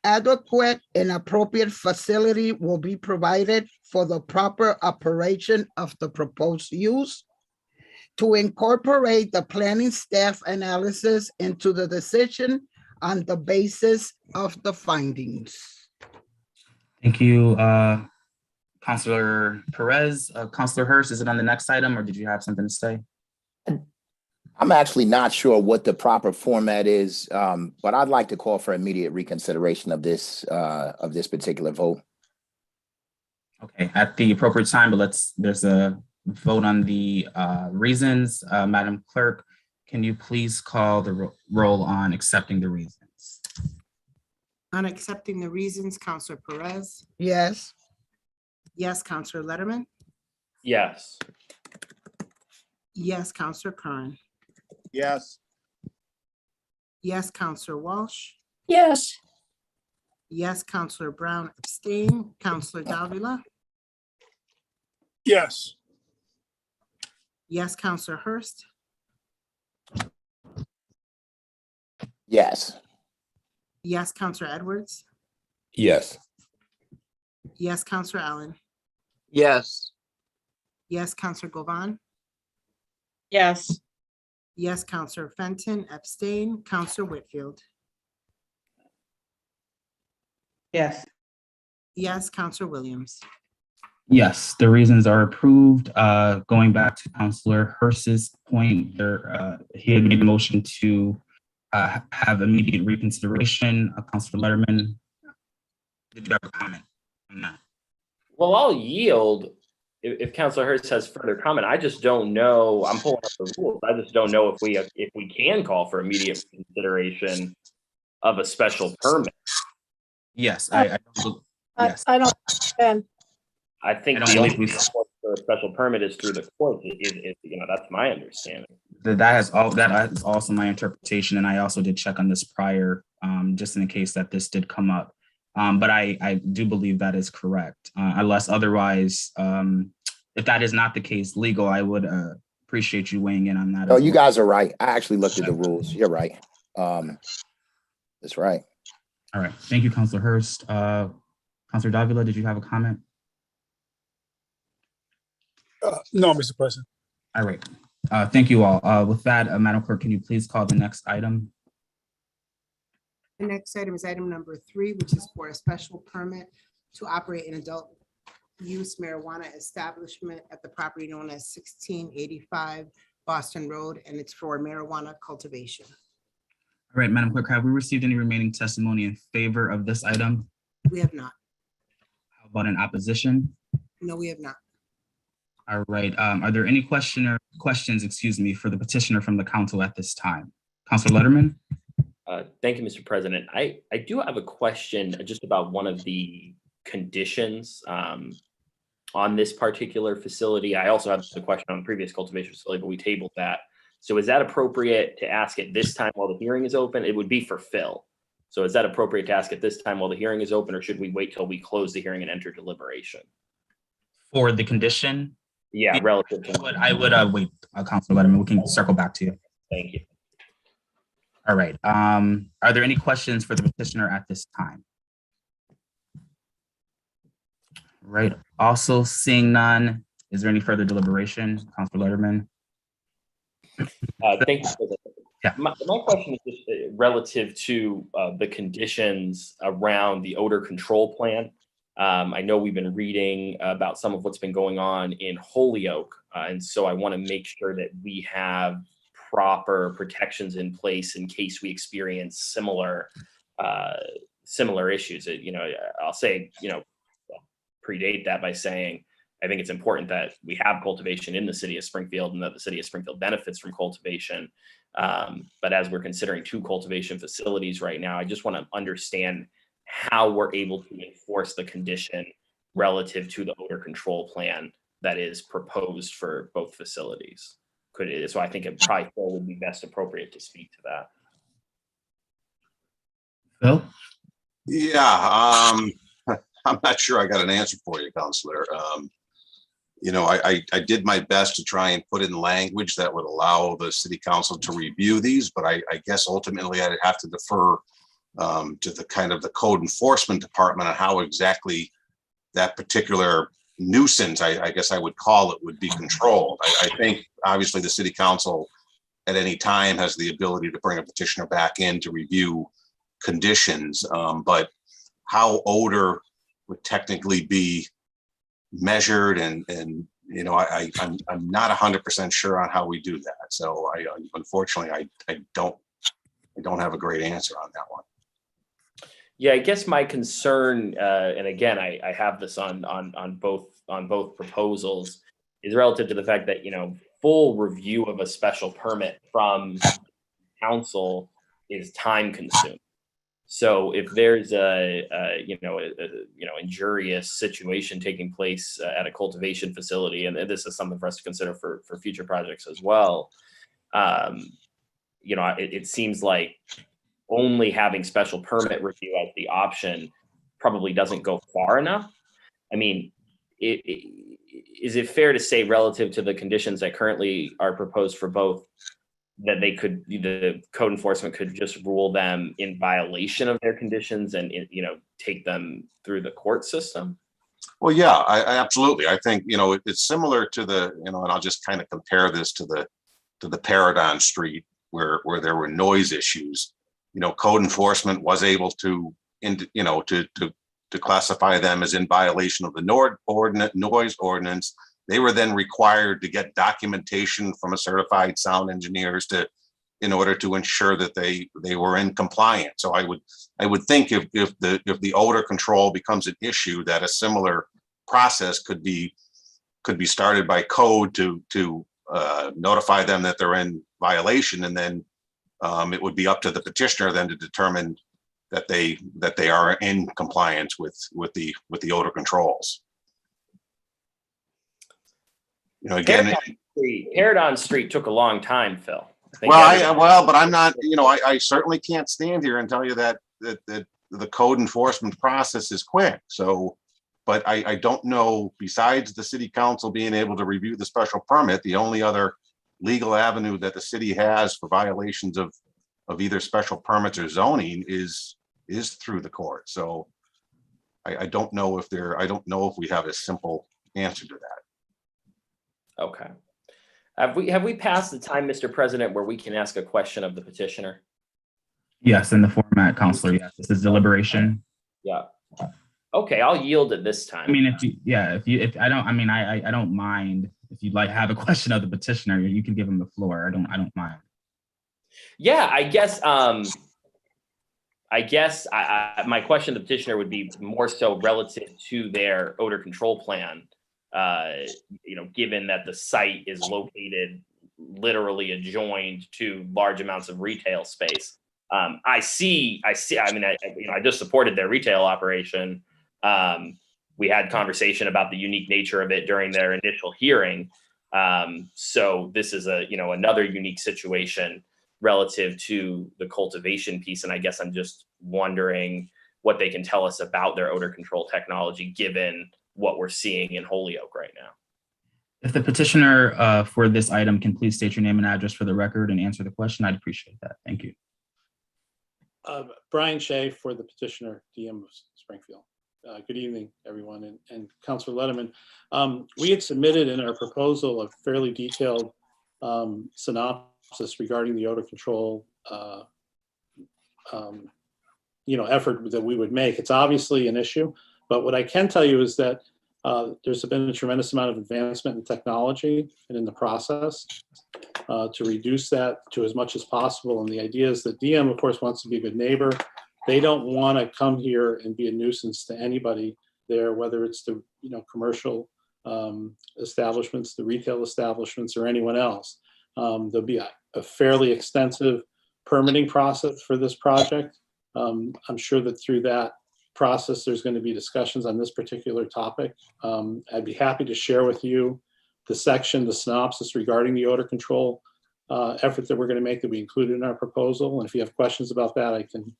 Adequate and appropriate facility will be provided for the proper operation of the proposed use. To incorporate the planning staff analysis into the decision on the basis of the findings. Thank you, Councilor Perez. Councilor Hurst, is it on the next item or did you have something to say? I'm actually not sure what the proper format is, but I'd like to call for immediate reconsideration of this particular vote. Okay, at the appropriate time, but there's a vote on the reasons. Madam Clerk, can you please call the roll on accepting the reasons? On accepting the reasons, Counselor Perez. Yes. Yes, Counselor Letterman. Yes. Yes, Counselor Curran. Yes. Yes, Counselor Walsh. yes, Yes, Counselor Brown. Abstain. Counselor Davila. Yes. Yes, Counselor Hurst. Yes. Yes, Counselor Edwards. Yes. Yes, Counselor Allen. Yes. Yes, Counselor Govan. Yes. Yes, Counselor Fenton. Abstain. Counselor Whitfield. Yes. Yes, Counselor Williams. Yes, the reasons are approved. Going back to Councilor Hurst's point, he had made a motion to have immediate reconsideration. Councilor Letterman, did you have a comment on that? Well, I'll yield if Councilor Hurst has further comment. I just don't know. I'm pulling up the rules. I just don't know if we can call for immediate consideration of a special permit. Yes, yes. I don't understand. I think the only recourse for a special permit is through the court. That's my understanding. That is also my interpretation, and I also did check on this prior, just in the case that this did come up. But I do believe that is correct, unless otherwise, if that is not the case legal, I would appreciate you weighing in on that. Oh, you guys are right. I actually looked at the rules. You're right. That's right. All right. Thank you, Councilor Hurst. Councilor Davila, did you have a comment? No, Mr. President. All right. Thank you all. With that, Madam Clerk, can you please call the next item? The next item is item number 3, which is for a special permit to operate an adult use marijuana establishment at the property known as 1685 Boston Road, and it's for marijuana cultivation. All right, Madam Clerk, have we received any remaining testimony in favor of this item? We have not. How about in opposition? No, we have not. All right, are there any questions, for the petitioner from the council at this time? Councilor Letterman? Thank you, Mr. President. I do have a question just about one of the conditions on this particular facility. I also have a question on the previous cultivation facility, but we tabled that. So is that appropriate to ask at this time while the hearing is open? It would be for Phil. So is that appropriate to ask at this time while the hearing is open, or should we wait till we close the hearing and enter deliberation? For the condition? Yeah, relative to. I would wait, Councilor Letterman, we can circle back to you. Thank you. All right, are there any questions for the petitioner at this time? Right, also seeing none, is there any further deliberation, Councilor Letterman? Thank you for that. Yeah. My question is just relative to the conditions around the odor control plan. I know we've been reading about some of what's been going on in Holyoke, and so I want to make sure that we have proper protections in place in case we experience similar issues. I'll say, predate that by saying, I think it's important that we have cultivation in the city of Springfield and that the city of Springfield benefits from cultivation. But as we're considering 2 cultivation facilities right now, I just want to understand how we're able to enforce the condition relative to the odor control plan that is proposed for both facilities. So I think it probably would be best appropriate to speak to that. Phil? Yeah, I'm not sure I got an answer for you, Counselor. I did my best to try and put in language that would allow the city council to review these, but I guess ultimately I'd have to defer to the code enforcement department on how exactly that particular nuisance, I guess I would call it, would be controlled. I think obviously the city council at any time has the ability to bring a petitioner back in to review conditions, but how odor would technically be measured and I'm not 100% sure on how we do that. So unfortunately I don't have a great answer on that one. Yeah, I guess my concern, and again, I have this on both proposals, is relative to the fact that full review of a special permit from council is time consuming. So if there's a injurious situation taking place at a cultivation facility, and this is something for us to consider for future projects as well, it seems like only having special permit review as the option probably doesn't go far enough. I mean, is it fair to say relative to the conditions that currently are proposed for both, that the code enforcement could just rule them in violation of their conditions and take them through the court system? Well, yeah, I absolutely. I think, it's similar to and I'll just kind of compare this to the Paragon Street where there were noise issues. Code enforcement was able to classify them as in violation of the noise ordinance. They were then required to get documentation from a certified sound engineers in order to ensure that they were in compliance. So I would think if the odor control becomes an issue, that a similar process could be started by code to notify them that they're in violation, and then it would be up to the petitioner then to determine that they are in compliance with the odor controls. Again, Paragon Street took a long time, Phil. But I'm not. I certainly can't stand here and tell you that the code enforcement process is quick. So, but I don't know. Besides the city council being able to review the special permit, the only other legal avenue that the city has for violations of either special permits or zoning is through the court. So, I don't know if we have a simple answer to that. Okay. Have we passed the time, Mr. President, where we can ask a question of the petitioner? Yes, in the format, Counselor. Yes, this is deliberation. Yeah. Okay, I'll yield it this time. I mean, if I don't mind if you'd like have a question of the petitioner, you can give him the floor. I don't mind. Yeah, I guess my question to the petitioner would be more so relative to their odor control plan. Given that the site is located literally adjoined to large amounts of retail space. I just supported their retail operation. We had conversation about the unique nature of it during their initial hearing. So this is another unique situation relative to the cultivation piece. And I guess I'm just wondering what they can tell us about their odor control technology, given what we're seeing in Holyoke right now. If the petitioner for this item can please state your name and address for the record and answer the question, I'd appreciate that. Thank you. Brian Shea for the petitioner, DM of Springfield. Good evening, everyone, and Councilor Letterman. We had submitted in our proposal a fairly detailed synopsis regarding the odor control effort that we would make. It's obviously an issue, but what I can tell you is that there's been a tremendous amount of advancement in technology and in the process to reduce that to as much as possible. And the idea is that DM, of course, wants to be a good neighbor. They don't want to come here and be a nuisance to anybody there, whether it's the commercial establishments, the retail establishments, or anyone else. There'll be a fairly extensive permitting process for this project. I'm sure that through that process, there's going to be discussions on this particular topic. I'd be happy to share with you the synopsis regarding the odor control effort that we're going to make that we included in our proposal. And if you have questions about that, I can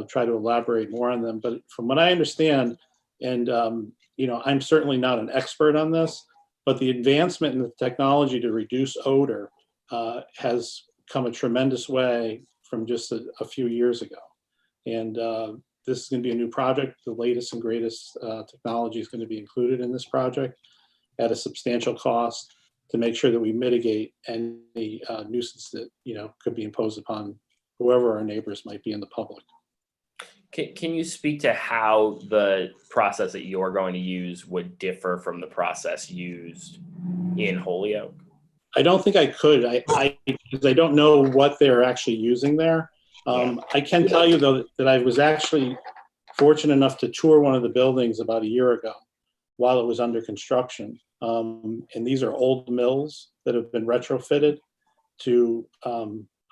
try to elaborate more on them. But from what I understand, and I'm certainly not an expert on this, but the advancement in the technology to reduce odor has come a tremendous way from just a few years ago. And this is going to be a new project. The latest and greatest technology is going to be included in this project at a substantial cost to make sure that we mitigate any nuisance that could be imposed upon whoever our neighbors might be in the public. Can you speak to how the process that you're going to use would differ from the process used in Holyoke? I don't think I could. Because I don't know what they're actually using there. I can tell you, though, that I was actually fortunate enough to tour one of the buildings about a year ago while it was under construction. And these are old mills that have been retrofitted to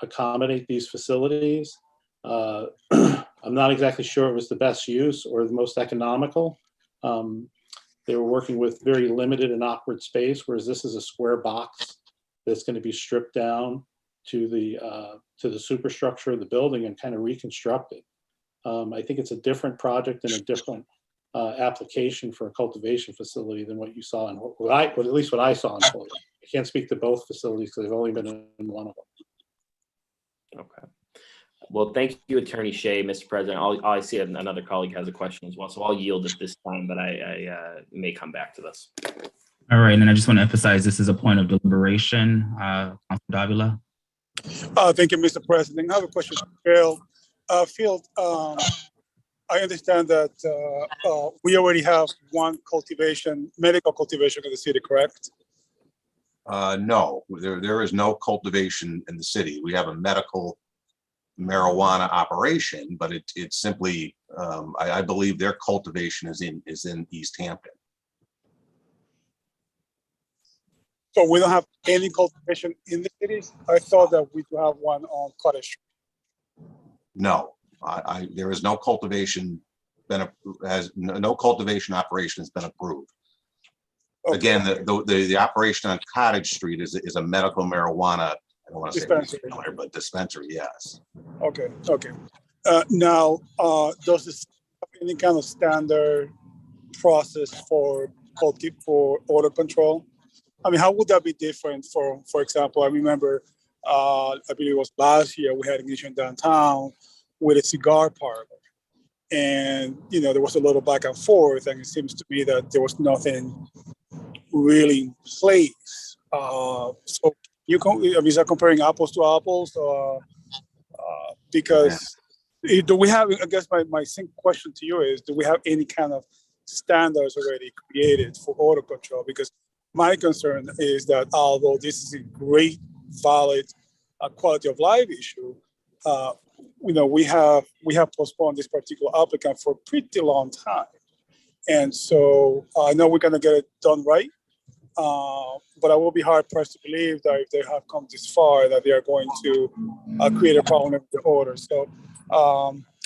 accommodate these facilities. I'm not exactly sure it was the best use or the most economical. They were working with very limited and awkward space, whereas this is a square box that's going to be stripped down to the superstructure of the building and kind of reconstructed. I think it's a different project and a different application for a cultivation facility than what you saw in, at least what I saw in Holyoke. I can't speak to both facilities because I've only been in one of them. Okay. Well, thank you, Attorney Shea, Mr. President. I see another colleague has a question as well, so I'll yield at this time, but I may come back to this. All right, and I just want to emphasize this is a point of deliberation. Councilor Davila. Thank you, Mr. President. I have a question for Phil. Phil, I understand that we already have one medical cultivation in the city, correct? No, there is no cultivation in the city. We have a medical marijuana operation, but it's simply, I believe their cultivation is in East Hampton. So we don't have any cultivation in the cities? I thought that we do have one on Cottage Street. No, there is no cultivation no cultivation operation has been approved. Okay. Again, the operation on Cottage Street is a medical marijuana, I don't want to say retailer, but dispensary, yes. Okay. Now, does this have any kind of standard process for odor control? I mean, how would that be different for example, I remember, I believe it was last year, we had an issue in downtown with a cigar parlor. And, there was a little back and forth, and it seems to me that there was nothing really in place So is that comparing apples to apples? Because do we have, I guess my simple question to you is, do we have any kind of standards already created for odor control? Because my concern is that although this is a great, valid quality of life issue, we have postponed this particular applicant for a pretty long time. And so I know we're gonna get it done right, but I will be hard pressed to believe that if they have come this far, that they are going to create a problem with the order. So,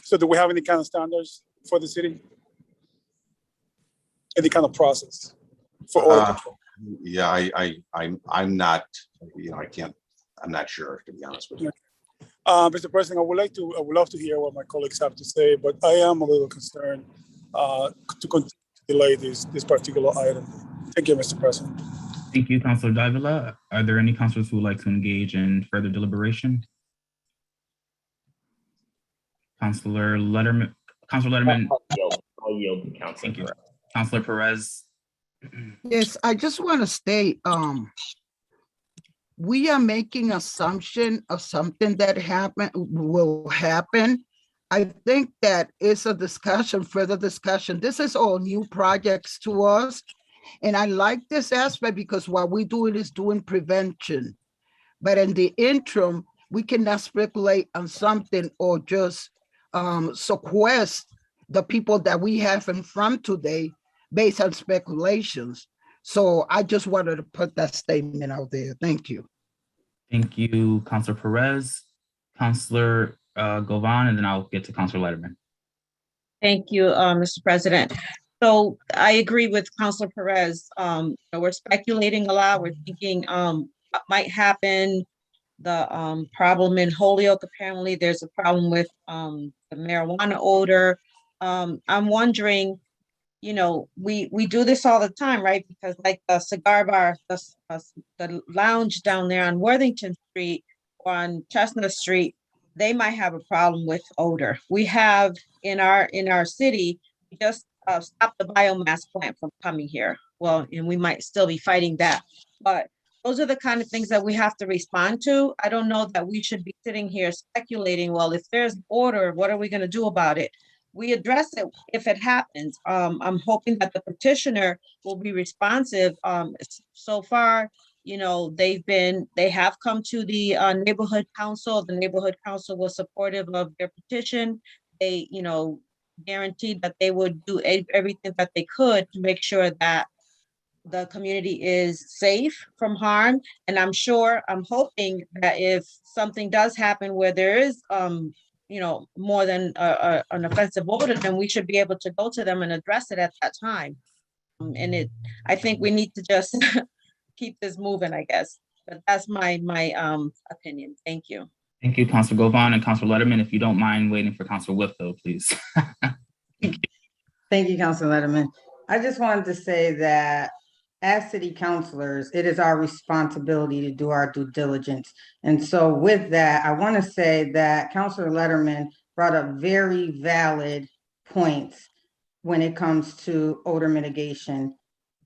so do we have any kind of standards for the city? Any kind of process for order control? Yeah, I'm not, I'm not sure, to be honest with you. Mr. President, I would love to hear what my colleagues have to say, but I am a little concerned to continue to delay this particular item. Thank you, Mr. President. Thank you, Councilor Davila. Are there any councilors who would like to engage in further deliberation? Councilor Letterman. I'll yield to Councilor. Thank you. Councilor Perez. Yes, I just want to state, we are making assumption of something that will happen. I think that it's a discussion, further discussion. This is all new projects to us. And I like this aspect because what we're doing is doing prevention. But in the interim, we cannot speculate on something or just sequester the people that we have in front today based on speculations. So I just wanted to put that statement out there. Thank you. Thank you, Councilor Perez. Councilor Govan, and then I'll get to Councilor Letterman. Thank you, Mr. President. So I agree with Councilor Perez. We're speculating a lot. We're thinking what might happen. The problem in Holyoke, apparently there's a problem with the marijuana odor. I'm wondering, we do this all the time, right? Because like the cigar bar, the lounge down there on Worthington Street or on Chestnut Street, they might have a problem with odor. We have in our city, we just stopped the biomass plant from coming here. Well, and we might still be fighting that, but those are the kind of things that we have to respond to. I don't know that we should be sitting here speculating, well, if there's odor, what are we going to do about it? We address it if it happens. I'm hoping that the petitioner will be responsive. So far, they have come to the neighborhood council. The neighborhood council was supportive of their petition. They, guaranteed that they would do everything that they could to make sure that the community is safe from harm. And I'm hoping that if something does happen where there is, more than an offensive odor, then we should be able to go to them and address it at that time. I think we need to just keep this moving, I guess. But that's my opinion. Thank you. Thank you, Councilor Govan and Councilor Letterman. If you don't mind waiting for Councilor Whip, though, please. Thank you, Councilor Letterman. I just wanted to say that as city councilors, it is our responsibility to do our due diligence. And so with that, I want to say that Councilor Letterman brought up very valid points when it comes to odor mitigation.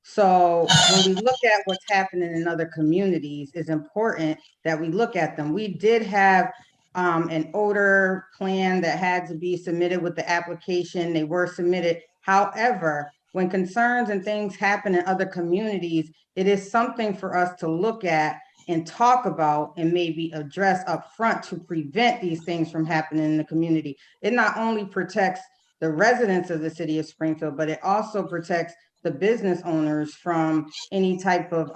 So when we look at what's happening in other communities, it's important that we look at them. We did have an odor plan that had to be submitted with the application. They were submitted. However, when concerns and things happen in other communities, it is something for us to look at and talk about and maybe address up front to prevent these things from happening in the community. It not only protects the residents of the city of Springfield, but it also protects the business owners from any type of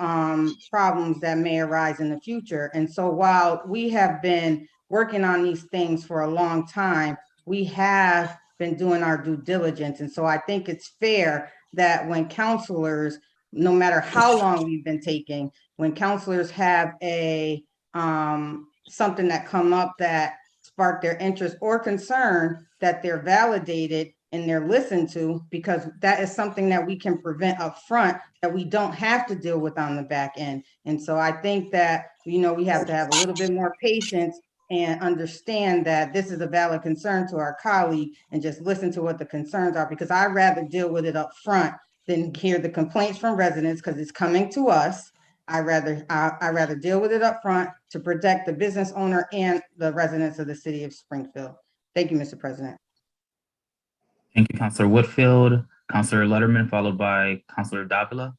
problems that may arise in the future. And so while we have been working on these things for a long time, we have been doing our due diligence. And so I think it's fair that when counselors, no matter how long we've been taking, when counselors have a something that come up that spark their interest or concern, that they're validated and they're listened to, because that is something that we can prevent up front that we don't have to deal with on the back end. And so I think that, we have to have a little bit more patience and understand that this is a valid concern to our colleague and just listen to what the concerns are, because I'd rather deal with it up front than hear the complaints from residents, because it's coming to us. I'd rather deal with it up front to protect the business owner and the residents of the city of Springfield. Thank you, Mr. President. Thank you, Councilor Whitfield, Councilor Letterman, followed by Councilor Davila.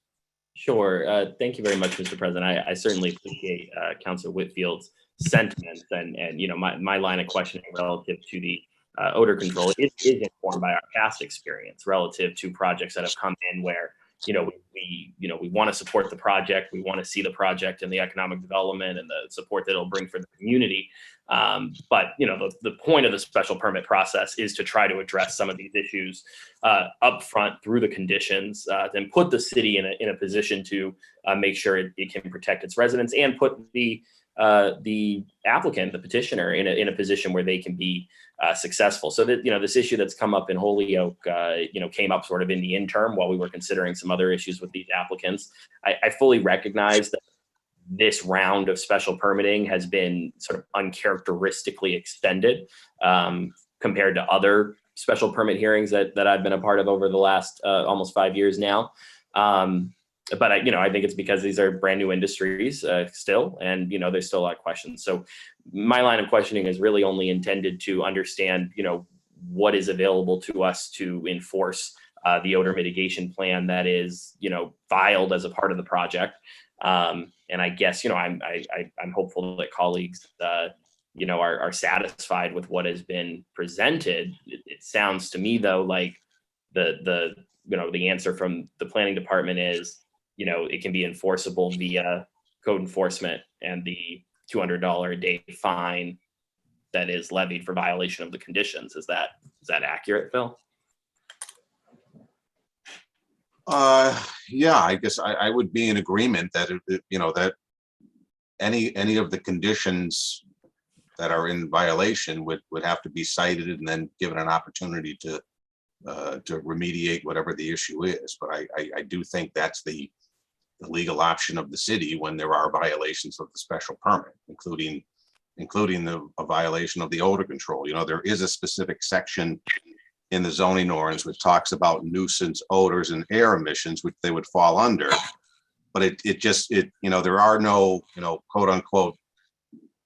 Sure. Thank you very much, Mr. President. I certainly appreciate Councilor Whitfield's sentiments and my line of questioning relative to the odor control is informed by our past experience relative to projects that have come in where we want to support the project, we want to see the project and the economic development and the support that it'll bring for the community. But the point of the special permit process is to try to address some of these issues upfront through the conditions, and put the city in a position to make sure it can protect its residents and put the applicant, the petitioner, in a position where they can be successful. So that this issue that's come up in Holyoke, came up sort of in the interim while we were considering some other issues with these applicants. I fully recognize that this round of special permitting has been sort of uncharacteristically extended compared to other special permit hearings that I've been a part of over the last almost 5 years now. But I think it's because these are brand new industries still, and there's still a lot of questions. So my line of questioning is really only intended to understand, what is available to us to enforce the odor mitigation plan that is, filed as a part of the project. And I guess, I'm hopeful that colleagues, are satisfied with what has been presented. It sounds to me though like the answer from the planning department is, it can be enforceable via code enforcement and the $200 a day fine that is levied for violation of the conditions. Is that accurate, Phil? Yeah, I guess I would be in agreement that that any of the conditions that are in violation would have to be cited and then given an opportunity to remediate whatever the issue is. But I do think that's the legal option of the city when there are violations of the special permit, including a violation of the odor control. There is a specific section in the zoning ordinance which talks about nuisance odors and air emissions, which they would fall under. But there are no, quote unquote,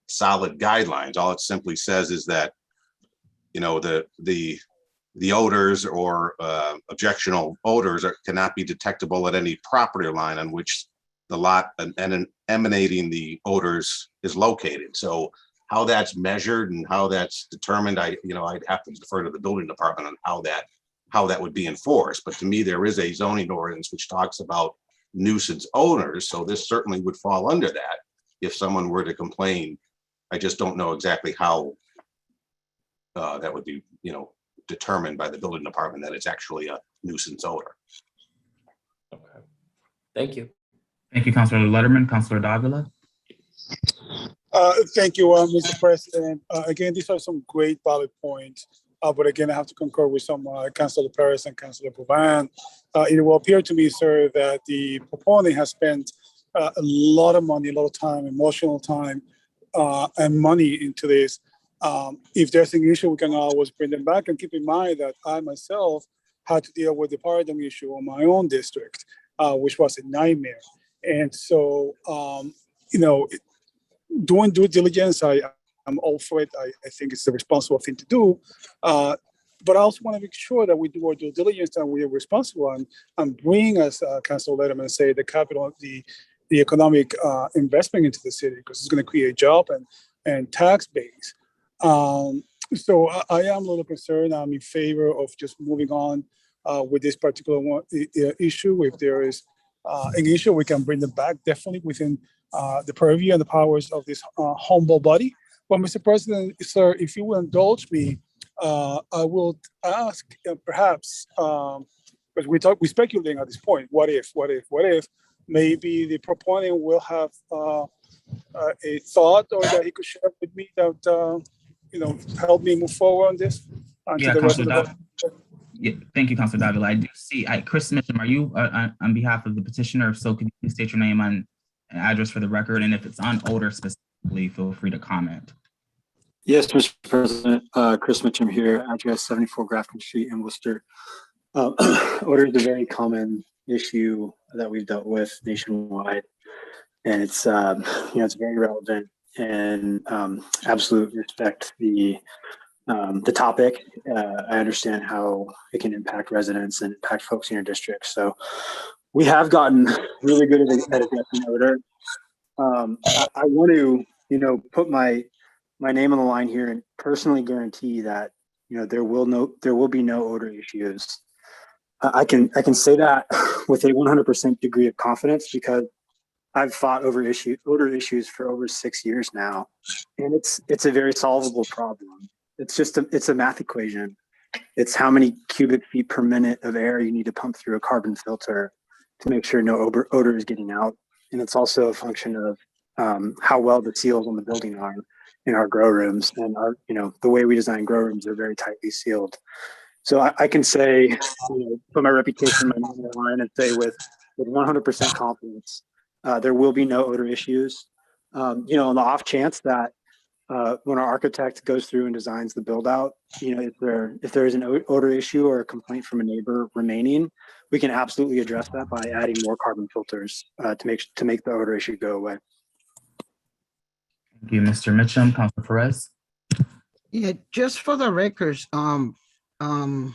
solid guidelines. All it simply says is that, the odors or objectionable odors cannot be detectable at any property line on which the lot and emanating the odors is located. So how that's measured and how that's determined, I'd have to defer to the building department on how that would be enforced. But to me, there is a zoning ordinance which talks about nuisance odors. So this certainly would fall under that if someone were to complain. I just don't know exactly how that would be, determined by the building department that it's actually a nuisance odor. Okay. Thank you. Thank you, Councilor Letterman. Councilor Davila. Thank you, Mr. President. Again, these are some great valid points. But again, I have to concur with some Councilor Perez and Councilor Bovan. It will appear to me, sir, that the proponent has spent a lot of money, a lot of time, emotional time, and money into this. If there's an issue, we can always bring them back, and keep in mind that I myself had to deal with the paradigm issue on my own district, which was a nightmare. And so, doing due diligence, I'm all for it. I think it's the responsible thing to do. But I also want to make sure that we do our due diligence and we are responsible and bring, as Councilor Letterman say, the capital, the economic investment into the city, because it's going to create job and tax base. So I am a little concerned. I'm in favor of just moving on with this particular issue. If there is an issue, we can bring them back definitely within the purview and the powers of this humble body. But Mr. President, sir, if you will indulge me, I will ask perhaps, because we're speculating at this point, what if? Maybe the proponent will have a thought or that he could share with me that help me move forward on this. Yeah, thank you, Councilor Davila. I do see, Chris Mitchum, are you on behalf of the petitioner? If so, could you please state your name and address for the record? And if it's on odor specifically, feel free to comment. Yes, Mr. President, Chris Mitchum here, address 74 Grafton Street in Worcester. Odor is a very common issue that we've dealt with nationwide. and it's it's very relevant, and absolutely respect the topic. I understand how it can impact residents and impact folks in your district. So we have gotten really good at addressing odor. I want to, put my name on the line here and personally guarantee that, there will be no odor issues. I can say that with a 100% degree of confidence because I've fought odor issues for over 6 years now, and it's a very solvable problem. It's a math equation. It's how many cubic feet per minute of air you need to pump through a carbon filter to make sure no odor is getting out. And it's also a function of how well the seals on the building are in our grow rooms. And the way we design grow rooms are very tightly sealed. So I can say, put my reputation on the line and say with 100% confidence, there will be no odor issues. On the off chance that when our architect goes through and designs the build out, if there is an odor issue or a complaint from a neighbor remaining, we can absolutely address that by adding more carbon filters to make the odor issue go away. Thank you, Mr. Mitchum. Councilor Perez. Yeah, just for the records, Councilor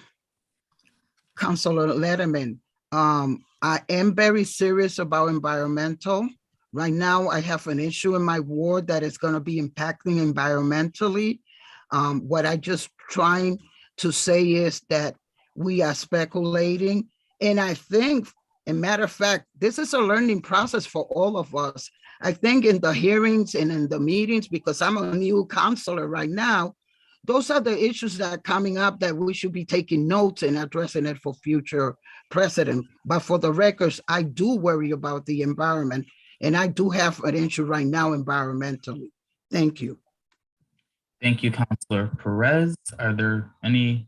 Letterman, I am very serious about environmental. Right now, I have an issue in my ward that is going to be impacting environmentally. What I just trying to say is that we are speculating. And I think, as a matter of fact, this is a learning process for all of us. I think in the hearings and in the meetings, because I'm a new counselor right now, those are the issues that are coming up that we should be taking notes and addressing it for future precedent. But for the records, I do worry about the environment. And I do have an issue right now environmentally. Thank you. Thank you, Councilor Perez. Are there any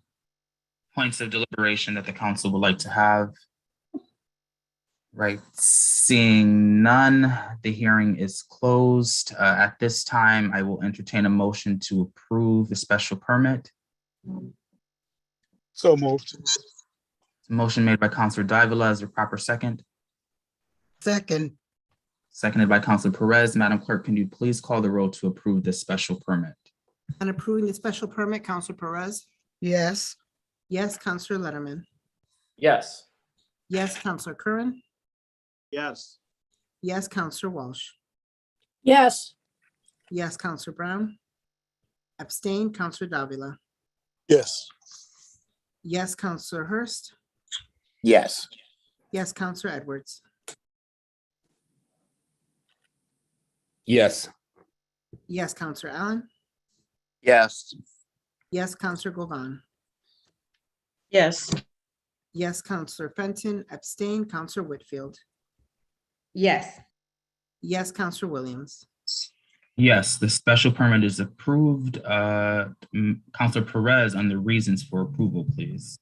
points of deliberation that the council would like to have? Right, seeing none, the hearing is closed. At this time, I will entertain a motion to approve the special permit. So moved. Motion made by Councilor Davila. Is there proper second? Second. Seconded by Councilor Perez. Madam Clerk, can you please call the roll to approve this special permit? On approving the special permit, Councilor Perez? Yes. Yes, Councilor Letterman? Yes. Yes, Councilor Curran? Yes. Yes, Councilor Walsh? Yes. Yes, Councilor Brown? Abstain, Councilor Davila? Yes. Yes, Councilor Hurst? Yes. Yes, Councilor Edwards? Yes. Yes, Councilor Allen? Yes. Yes, Councilor Govan? Yes. Yes, Councilor Fenton? Abstain, Councilor Whitfield? Yes. Yes, Councilor Williams? Yes, the special permit is approved. Councilor Perez, on the reasons for approval, please.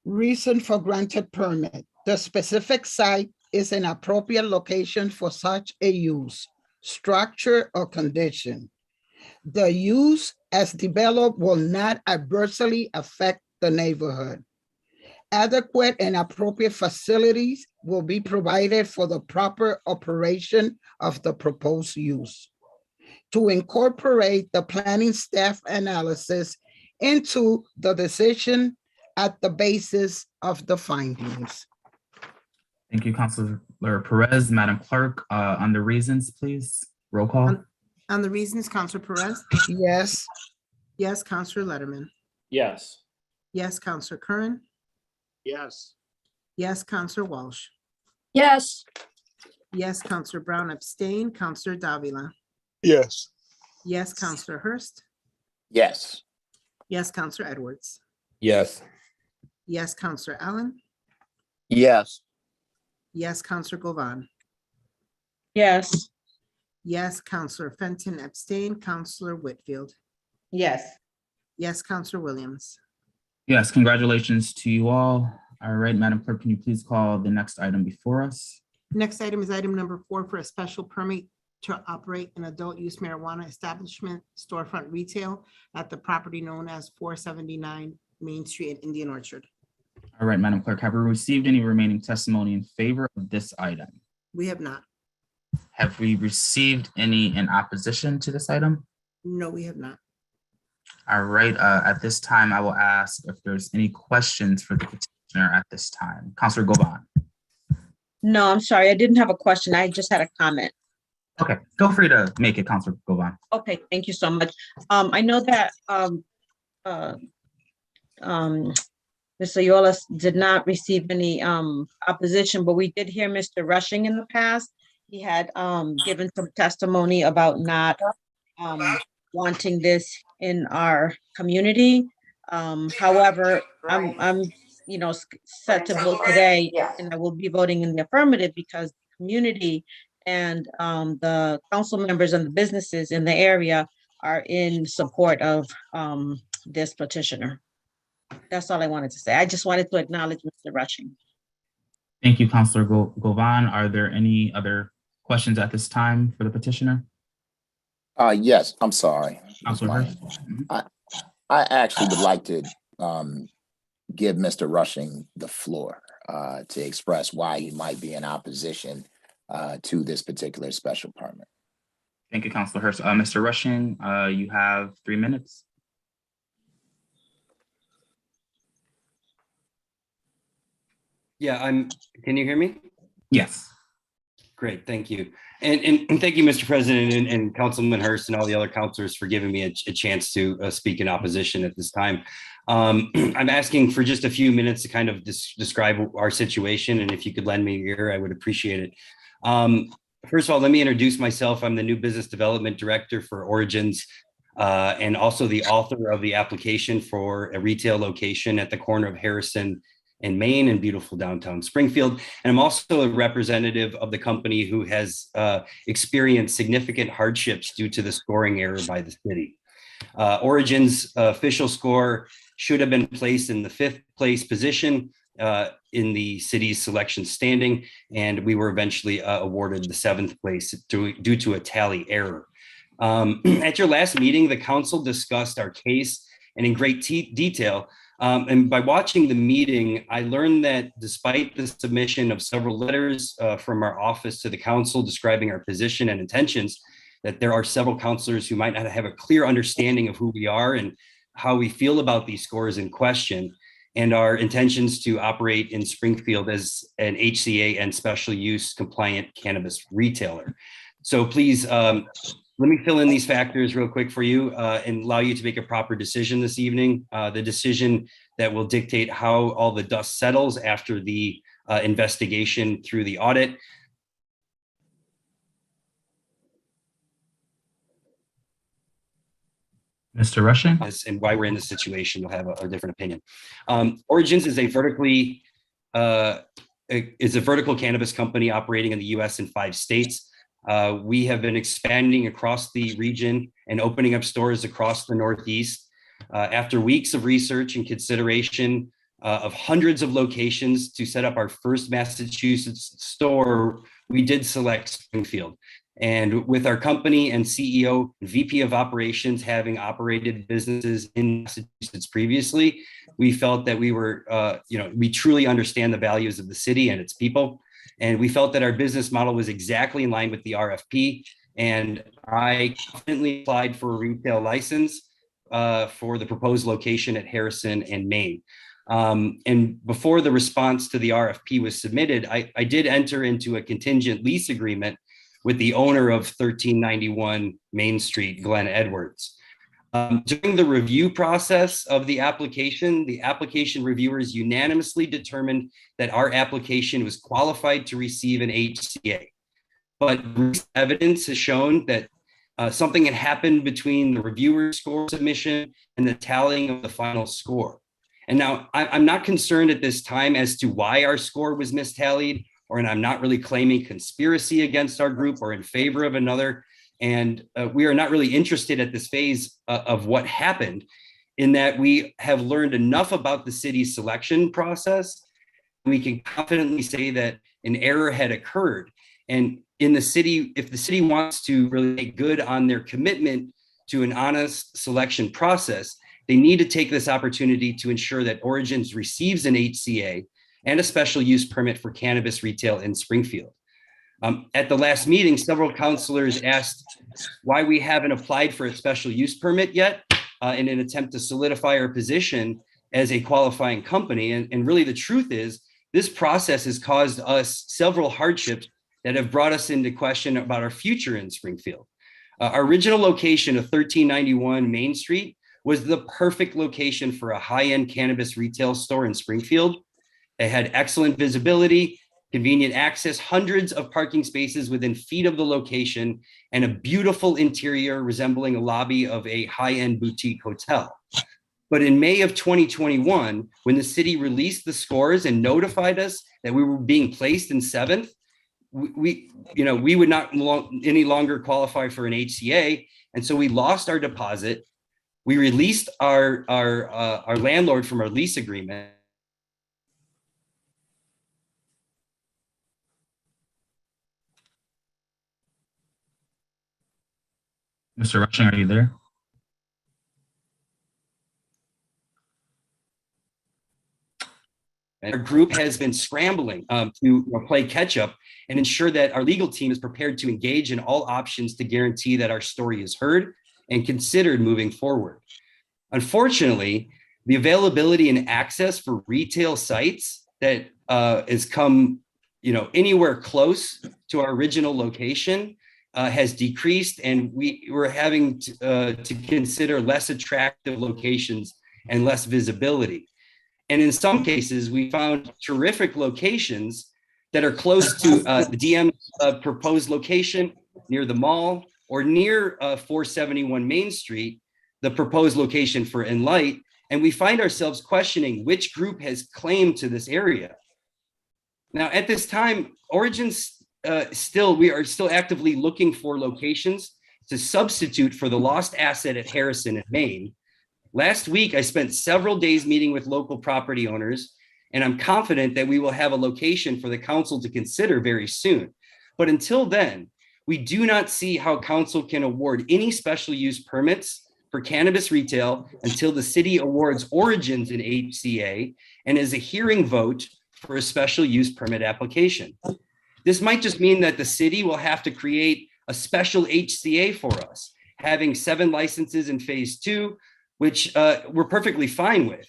Reason for granted permit. The specific site is an appropriate location for such a use, structure, or condition. The use as developed will not adversely affect the neighborhood. Adequate and appropriate facilities will be provided for the proper operation of the proposed use. To incorporate the planning staff analysis into the decision at the basis of the findings. Thank you, Councilor Perez. Madam Clerk, on the reasons, please. Roll call. On the reasons, Councilor Perez? Yes. Yes, Councilor Letterman? Yes. Yes, Councilor Curran? Yes. Yes, Councilor Walsh? Yes. Yes, Councilor Brown. Abstain, Councilor Davila? Yes. Yes, Councilor Hurst? Yes. Yes, Councilor Edwards? Yes. Yes, Councilor Allen? Yes. Yes, Councilor Govan? Yes. Yes, Councilor Fenton. Abstain, Councilor Whitfield? Yes. Yes, Councilor Williams? Yes, congratulations to you all. All right, Madam Clerk, can you please call the next item before us? Next item is item number 4 for a special permit to operate an adult use marijuana establishment, storefront retail at the property known as 479 Main Street in Indian Orchard. All right, Madam Clerk, have we received any remaining testimony in favor of this item? We have not. Have we received any in opposition to this item? No, we have not. All right, at this time, I will ask if there's any questions for the petitioner at this time. Counselor Govan. No, I'm sorry. I didn't have a question. I just had a comment. Okay, feel free to make it, Counselor Govan. Okay, thank you so much. I know that Mr. Yola did not receive any opposition, but we did hear Mr. Rushing in the past. He had given some testimony about not wanting this in our community. However, I'm set to vote today, and I will be voting in the affirmative because the community and the council members and the businesses in the area are in support of this petitioner. That's all I wanted to say. I just wanted to acknowledge Mr. Rushing. Thank you, Counselor Govan. Are there any other questions at this time for the petitioner? Yes, I'm sorry. Counselor Hurst? I actually would like to give Mr. Rushing the floor to express why he might be in opposition to this particular special permit. Thank you, Counselor Hurst. Mr. Rushing, you have 3 minutes. Yeah, can you hear me? Yes. Great, thank you. And thank you, Mr. President and Councilman Hurst and all the other councilors for giving me a chance to speak in opposition at this time. I'm asking for just a few minutes to kind of describe our situation, and if you could lend me your ear, I would appreciate it. First of all, let me introduce myself. I'm the new business development director for Origins and also the author of the application for a retail location at the corner of Harrison in Maine in beautiful downtown Springfield. And I'm also a representative of the company who has experienced significant hardships due to the scoring error by the city. Origin's official score should have been placed in the 5th place position in the city's selection standing, and we were eventually awarded the 7th place due to a tally error. At your last meeting, the council discussed our case and in great detail. And by watching the meeting, I learned that despite the submission of several letters from our office to the council describing our position and intentions, that there are several councilors who might not have a clear understanding of who we are and how we feel about these scores in question and our intentions to operate in Springfield as an HCA and special use compliant cannabis retailer. So please, let me fill in these factors real quick for you and allow you to make a proper decision this evening. The decision that will dictate how all the dust settles after the investigation through the audit. Mr. Rushing? And why we're in this situation, you'll have a different opinion. Origins is a vertical cannabis company operating in the US in 5 states. We have been expanding across the region and opening up stores across the Northeast. After weeks of research and consideration of hundreds of locations to set up our first Massachusetts store, we did select Springfield. And with our company and CEO, VP of operations having operated businesses in Massachusetts previously, we felt that we were, we truly understand the values of the city and its people. And we felt that our business model was exactly in line with the RFP. And I confidently applied for a retail license for the proposed location at Harrison and Maine. And before the response to the RFP was submitted, I did enter into a contingent lease agreement with the owner of 1391 Main Street, Glenn Edwards. During the review process of the application reviewers unanimously determined that our application was qualified to receive an HCA. But evidence has shown that something had happened between the reviewer score submission and the tallying of the final score. And now I'm not concerned at this time as to why our score was mistallied, and I'm not really claiming conspiracy against our group or in favor of another. And we are not really interested at this phase of what happened, in that we have learned enough about the city's selection process. We can confidently say that an error had occurred. And in the city, if the city wants to really make good on their commitment to an honest selection process, they need to take this opportunity to ensure that Origins receives an HCA and a special use permit for cannabis retail in Springfield. At the last meeting, several councilors asked why we haven't applied for a special use permit yet in an attempt to solidify our position as a qualifying company. And really the truth is, this process has caused us several hardships that have brought us into question about our future in Springfield. Our original location of 1391 Main Street was the perfect location for a high-end cannabis retail store in Springfield. It had excellent visibility, convenient access, hundreds of parking spaces within feet of the location, and a beautiful interior resembling a lobby of a high-end boutique hotel. But in May of 2021, when the city released the scores and notified us that we were being placed in 7th, we would not any longer qualify for an HCA. And so we lost our deposit. We released our landlord from our lease agreement. Mr. Rushing, are you there? And our group has been scrambling to play catch up and ensure that our legal team is prepared to engage in all options to guarantee that our story is heard and considered moving forward. Unfortunately, the availability and access for retail sites that has come, anywhere close to our original location has decreased, and we're having to consider less attractive locations and less visibility. And in some cases, we found terrific locations that are close to the DM's proposed location near the mall, or near 471 Main Street, the proposed location for Enlight. And we find ourselves questioning which group has claim to this area. Now, at this time, Origins we are still actively looking for locations to substitute for the lost asset at Harrison and Maine. Last week, I spent several days meeting with local property owners, and I'm confident that we will have a location for the council to consider very soon. But until then, we do not see how council can award any special use permits for cannabis retail until the city awards Origins an HCA and is a hearing vote for a special use permit application. This might just mean that the city will have to create a special HCA for us, having 7 licenses in phase 2, which we're perfectly fine with.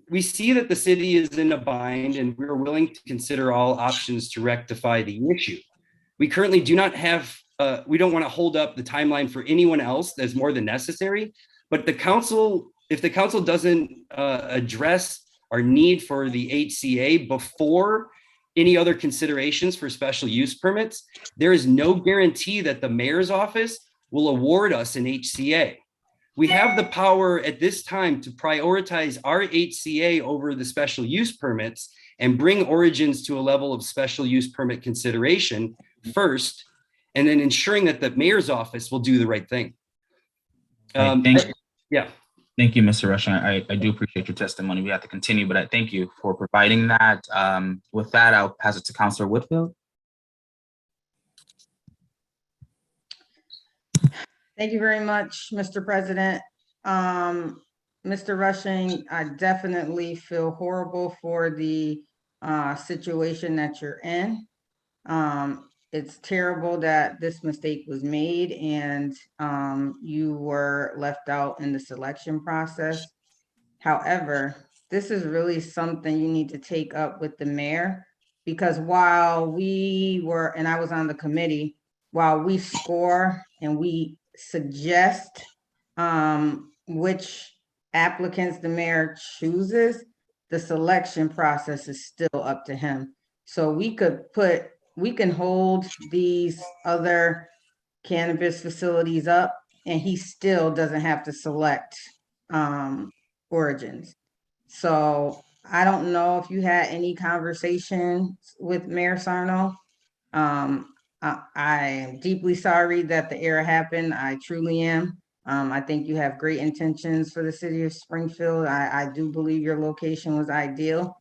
We see that the city is in a bind, and we're willing to consider all options to rectify the issue. We currently do not have, we don't want to hold up the timeline for anyone else that's more than necessary, but if the council doesn't address our need for the HCA before any other considerations for special use permits, there is no guarantee that the mayor's office will award us an HCA. We have the power at this time to prioritize our HCA over the special use permits and bring Origins to a level of special use permit consideration first, and then ensuring that the mayor's office will do the right thing. Yeah. Thank you, Mr. Rushing. I do appreciate your testimony. We have to continue, but I thank you for providing that. With that, I'll pass it to Councilor Whitfield. Thank you very much, Mr. President. Mr. Rushing, I definitely feel horrible for the situation that you're in. It's terrible that this mistake was made and you were left out in the selection process. However, this is really something you need to take up with the mayor, because while we were, and I was on the committee, while we score and we suggest which applicants the mayor chooses, the selection process is still up to him. So we can hold these other cannabis facilities up and he still doesn't have to select Origins. So I don't know if you had any conversations with Mayor Sarno. I am deeply sorry that the error happened. I truly am. I think you have great intentions for the city of Springfield. I do believe your location was ideal,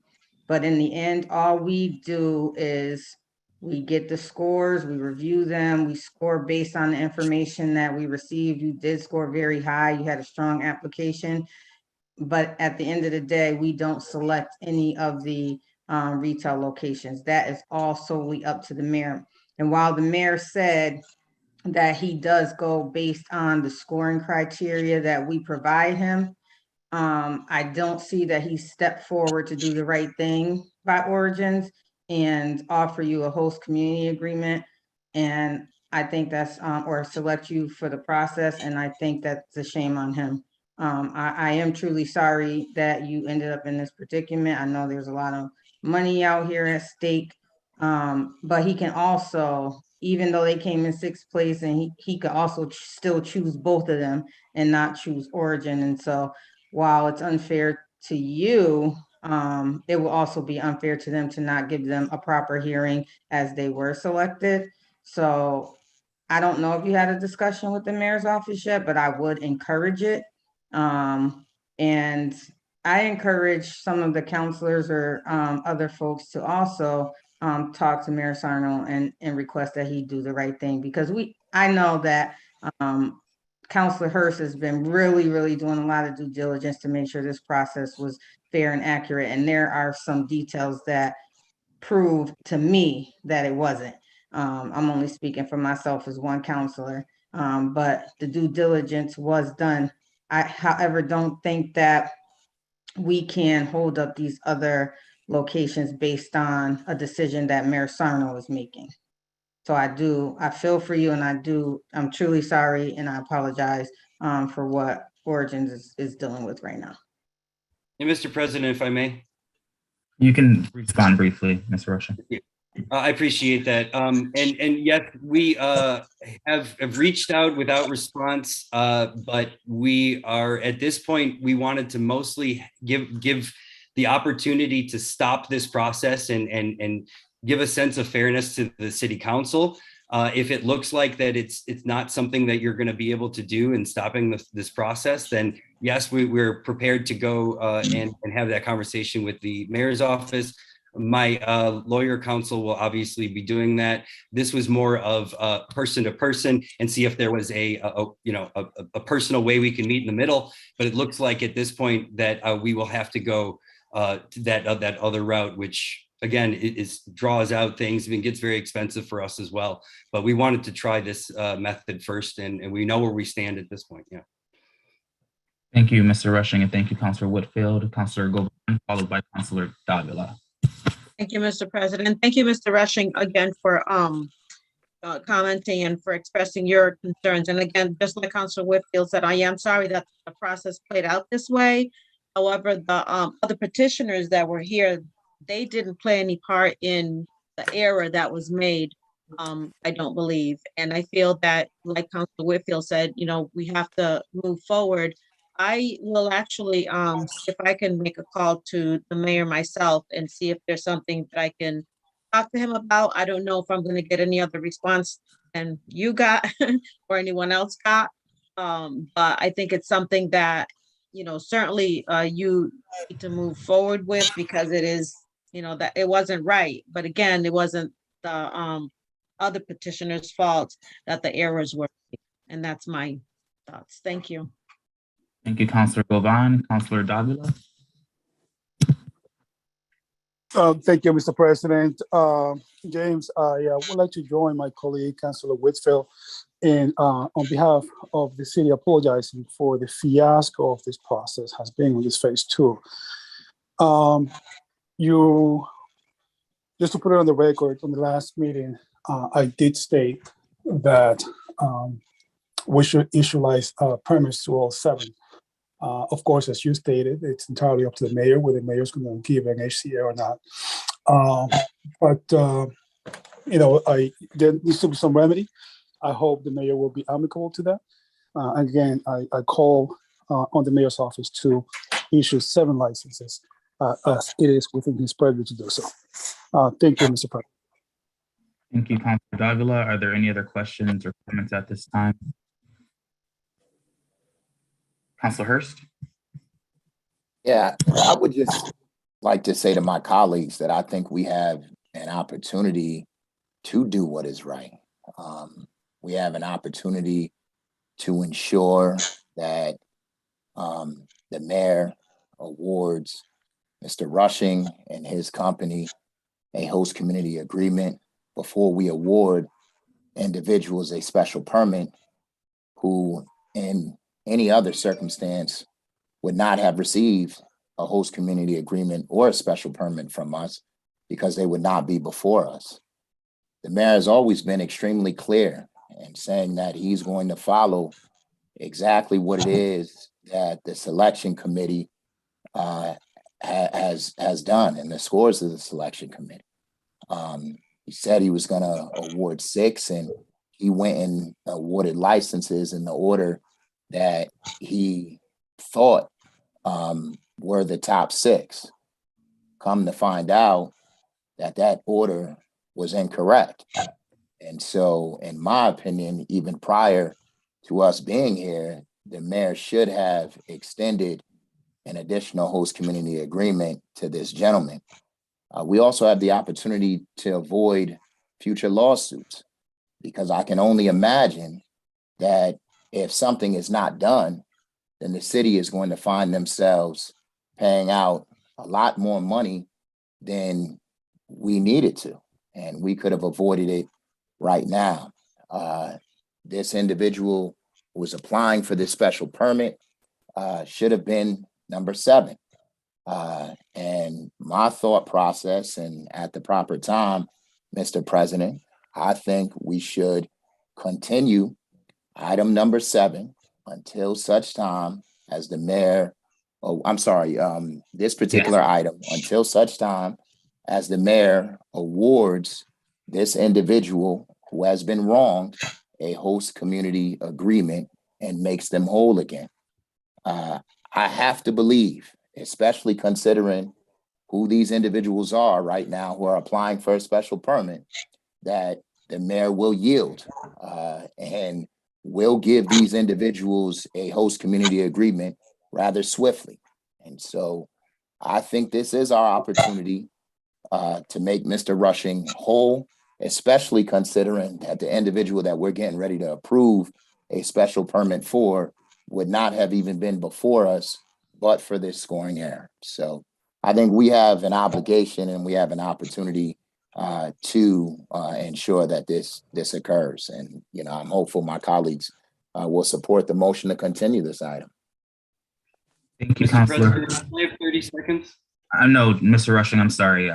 but in the end, all we do is We get the scores, we review them, we score based on the information that we received. You did score very high. You had a strong application. But at the end of the day, we don't select any of the retail locations. That is all solely up to the mayor. And while the mayor said that he does go based on the scoring criteria that we provide him, I don't see that he stepped forward to do the right thing by Origins and offer you a host community agreement. And I think that's, or select you for the process. And I think that's a shame on him. I am truly sorry that you ended up in this predicament. I know there's a lot of money out here at stake. But he can also, even though they came in sixth place, and he could also still choose both of them and not choose Origin. And so while it's unfair to you, it will also be unfair to them to not give them a proper hearing as they were selected. So I don't know if you had a discussion with the mayor's office yet, but I would encourage it. And I encourage some of the counselors or other folks to also talk to Mayor Sarno and request that he do the right thing, because I know that Counselor Hurst has been really doing a lot of due diligence to make sure this process was fair and accurate. And there are some details that prove to me that it wasn't. I'm only speaking for myself as one counselor, but the due diligence was done. I, however, don't think that we can hold up these other locations based on a decision that Mayor Sarno is making. So I feel for you, and I'm truly sorry, and I apologize for what Origins is dealing with right now. And Mr. President, if I may. You can respond briefly, Mr. Rushing. I appreciate that. And yes, we have reached out without response, but we are at this point, we wanted to mostly give the opportunity to stop this process and give a sense of fairness to the city council. If it looks like that it's not something that you're going to be able to do in stopping this process, then yes, we're prepared to go and have that conversation with the mayor's office. My lawyer counsel will obviously be doing that. This was more of person to person and see if there was a personal way we can meet in the middle. But it looks like at this point that we will have to go to that other route, which again draws out things and gets very expensive for us as well. But we wanted to try this method first, and we know where we stand at this point. Yeah. Thank you, Mr. Rushing, and thank you, Councilor Whitfield, Councilor Govan, followed by Councilor Davila. Thank you, Mr. President. Thank you, Mr. Rushing, again for commenting and for expressing your concerns. And again, just like Councilor Whitfield said, I am sorry that the process played out this way. However, the other petitioners that were here, they didn't play any part in the error that was made, I don't believe. And I feel that, like Councilor Whitfield said, we have to move forward. I will actually, if I can make a call to the mayor myself and see if there's something that I can talk to him about. I don't know if I'm going to get any other response than you got or anyone else got. But I think it's something that, certainly you need to move forward with, because it is, that it wasn't right. But again, it wasn't the other petitioner's fault that the errors were made. And that's my thoughts. Thank you. Thank you, Councilor Govan. Councilor Davila. Thank you, Mr. President. James, I would like to join my colleague, Councilor Whitfield, in on behalf of the city apologizing for the fiasco of this process has been on this phase 2. Just to put it on the record, on the last meeting, I did state that we should issue permits to all 7. Of course, as you stated, it's entirely up to the mayor whether the mayor is going to give an HCA or not. There needs to be some remedy. I hope the mayor will be amicable to that. Again, I call on the mayor's office to issue 7 licenses as it is within his purview to do so. Thank you, Mr. President. Thank you, Councilor Davila. Are there any other questions or comments at this time? Councilor Hurst? Yeah, I would just like to say to my colleagues that I think we have an opportunity to do what is right. We have an opportunity to ensure that the mayor awards Mr. Rushing and his company a host community agreement before we award individuals a special permit who in any other circumstance would not have received a host community agreement or a special permit from us because they would not be before us. The mayor has always been extremely clear in saying that he's going to follow exactly what it is that the selection committee has done and the scores of the selection committee. He said he was going to award 6, and he went and awarded licenses in the order that he thought were the top 6. Come to find out that order was incorrect. And so, in my opinion, even prior to us being here, the mayor should have extended an additional host community agreement to this gentleman. We also have the opportunity to avoid future lawsuits, because I can only imagine that if something is not done, then the city is going to find themselves paying out a lot more money than we needed to, and we could have avoided it right now. This individual who was applying for this special permit should have been number 7. And my thought process, and at the proper time, Mr. President, I think we should continue item number 7 until such time as the mayor, this particular item, until such time as the mayor awards this individual who has been wronged a host community agreement and makes them whole again. I have to believe, especially considering who these individuals are right now who are applying for a special permit, that the mayor will yield and will give these individuals a host community agreement rather swiftly. And so I think this is our opportunity to make Mr. Rushing whole, especially considering that the individual that we're getting ready to approve a special permit for would not have even been before us but for this scoring error. So I think we have an obligation and we have an opportunity to ensure that this occurs. And, I'm hopeful my colleagues will support the motion to continue this item. Thank you, Mr. Councilor. President, I have 30 seconds. No, Mr. Rushing, I'm sorry.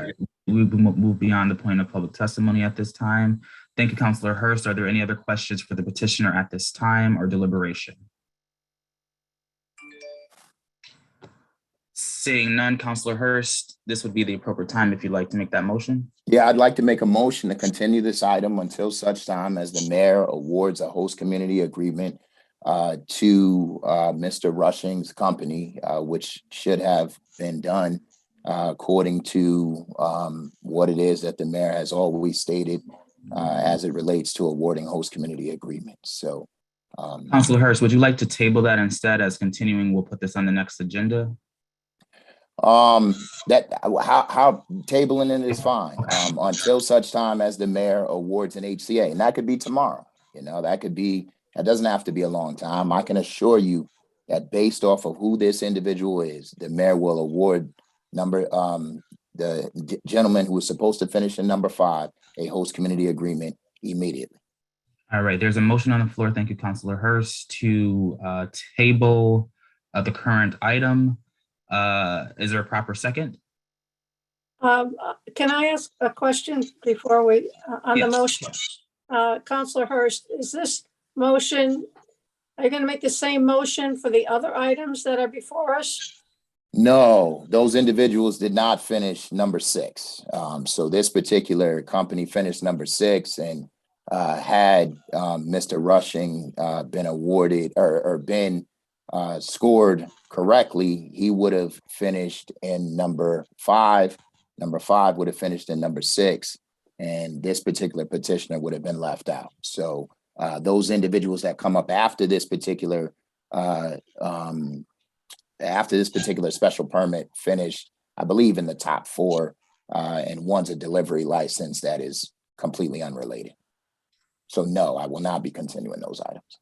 We've moved beyond the point of public testimony at this time. Thank you, Councilor Hurst. Are there any other questions for the petitioner at this time or deliberation? Seeing none, Councilor Hurst, this would be the appropriate time if you'd like to make that motion. Yeah, I'd like to make a motion to continue this item until such time as the mayor awards a host community agreement to Mr. Rushing's company, which should have been done according to what it is that the mayor has always stated as it relates to awarding host community agreements. So, Councilor Hurst, would you like to table that instead as continuing? We'll put this on the next agenda. how tabling it is fine until such time as the mayor awards an HCA, and that could be tomorrow. That doesn't have to be a long time. I can assure you that based off of who this individual is, the mayor will award the gentleman who was supposed to finish in number 5 a host community agreement immediately. All right, there's a motion on the floor. Thank you, Councilor Hurst, to table the current item. Is there a proper second? Can I ask a question before we, on the motion? Councilor Hurst, is this motion, are you going to make the same motion for the other items that are before us? No, those individuals did not finish number 6. So this particular company finished number 6, and had Mr. Rushing been awarded or been scored correctly, he would have finished in number 5. Number 5 would have finished in number 6, and this particular petitioner would have been left out. So those individuals that come up after this particular special permit finished, I believe, in the top 4, and one's a delivery license that is completely unrelated. So no, I will not be continuing those items.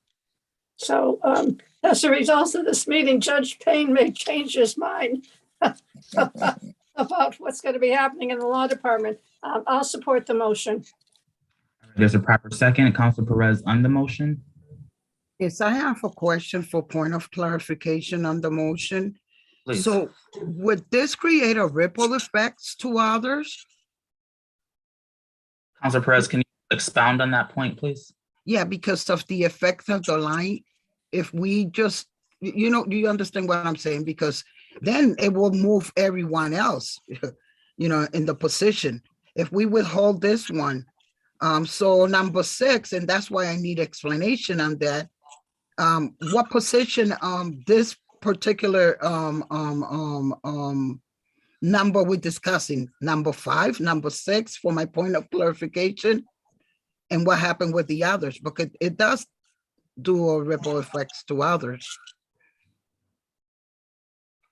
So as a result of this meeting, Judge Payne may change his mind about what's going to be happening in the law department. I'll support the motion. There's a proper second. Council Perez on the motion. Yes, I have a question for point of clarification on the motion. Please. So would this create a ripple effects to others? Council Perez, can you expound on that point, please? Yeah, because of the effect of the line. If we just, you know, do you understand what I'm saying? Because then it will move everyone else, you know, in the position. If we withhold this one, so number 6, and that's why I need explanation on that. What position this particular number we're discussing? Number 5, number 6, for my point of clarification, and what happened with the others, because it does do a ripple effects to others.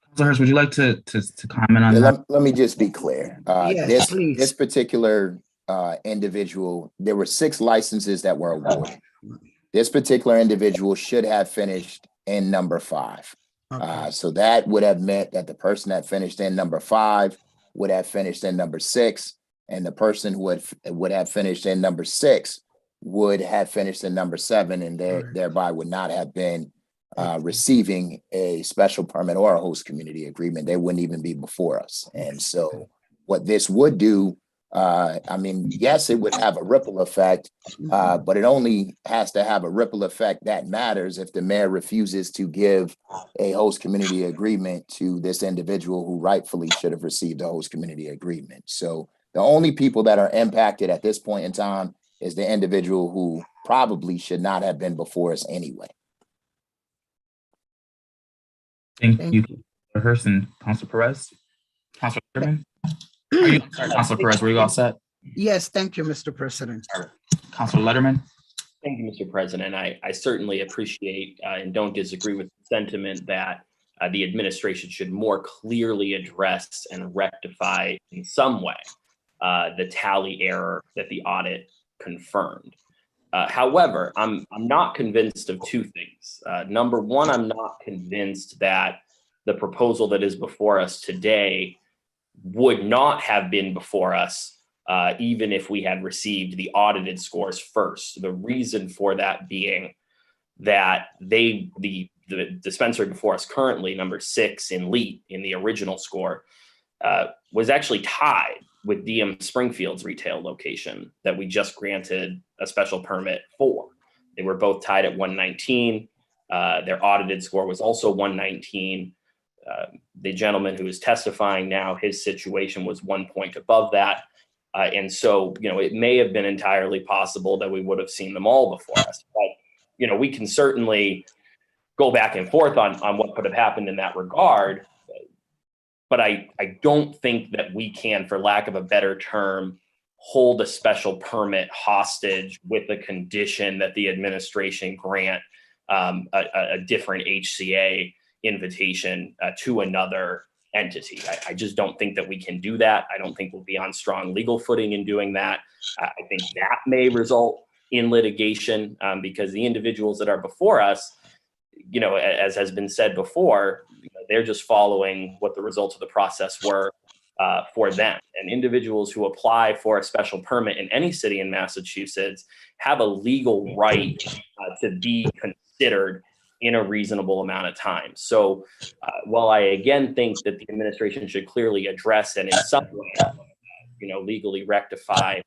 Councilor Hurst, would you like to comment on that? Let me just be clear. Yes, please. This particular individual, there were 6 licenses that were awarded. This particular individual should have finished in number 5. Okay. So that would have meant that the person that finished in number 5 would have finished in number 6, and the person who would have finished in number 6 would have finished in number 7, and thereby would not have been receiving a special permit or a host community agreement. They wouldn't even be before us. And so what this would do, I mean, yes, it would have a ripple effect, but it only has to have a ripple effect that matters if the mayor refuses to give a host community agreement to this individual who rightfully should have received a host community agreement. So the only people that are impacted at this point in time is the individual who probably should not have been before us anyway. Thank you, Councilor Hurst and Councilor Perez. Councilor Letterman? Sorry, Councilor Perez, were you all set? Yes, thank you, Mr. President. Councilor Letterman? Thank you, Mr. President. I certainly appreciate and don't disagree with the sentiment that the administration should more clearly address and rectify in some way the tally error that the audit confirmed. However, I'm not convinced of 2 things. Number 1, I'm not convinced that the proposal that is before us today would not have been before us even if we had received the audited scores first. The reason for that being that the dispensary before us currently, number 6 in LEAT in the original score, was actually tied with DM Springfield's retail location that we just granted a special permit for. They were both tied at 119. Their audited score was also 119. The gentleman who is testifying now, his situation was 1 point above that. And so, you know, it may have been entirely possible that we would have seen them all before us. But, you know, we can certainly go back and forth on what could have happened in that regard. But I don't think that we can, for lack of a better term, hold a special permit hostage with the condition that the administration grant a different HCA invitation to another entity. I just don't think that we can do that. I don't think we'll be on strong legal footing in doing that. I think that may result in litigation because the individuals that are before us, you know, as has been said before, you know, they're just following what the results of the process were for them. And individuals who apply for a special permit in any city in Massachusetts have a legal right to be considered in a reasonable amount of time. So while I again think that the administration should clearly address and in some way, you know, legally rectify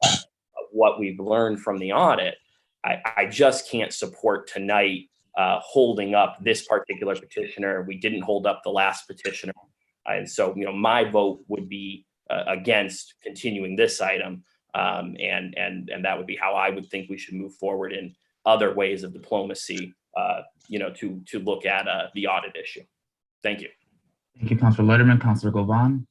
what we've learned from the audit, I just can't support tonight holding up this particular petitioner. We didn't hold up the last petitioner. And so, you know, my vote would be against continuing this item. And that would be how I would think we should move forward in other ways of diplomacy, you know, to look at the audit issue. Thank you. Thank you, Councilor Letterman. Councilor Govan?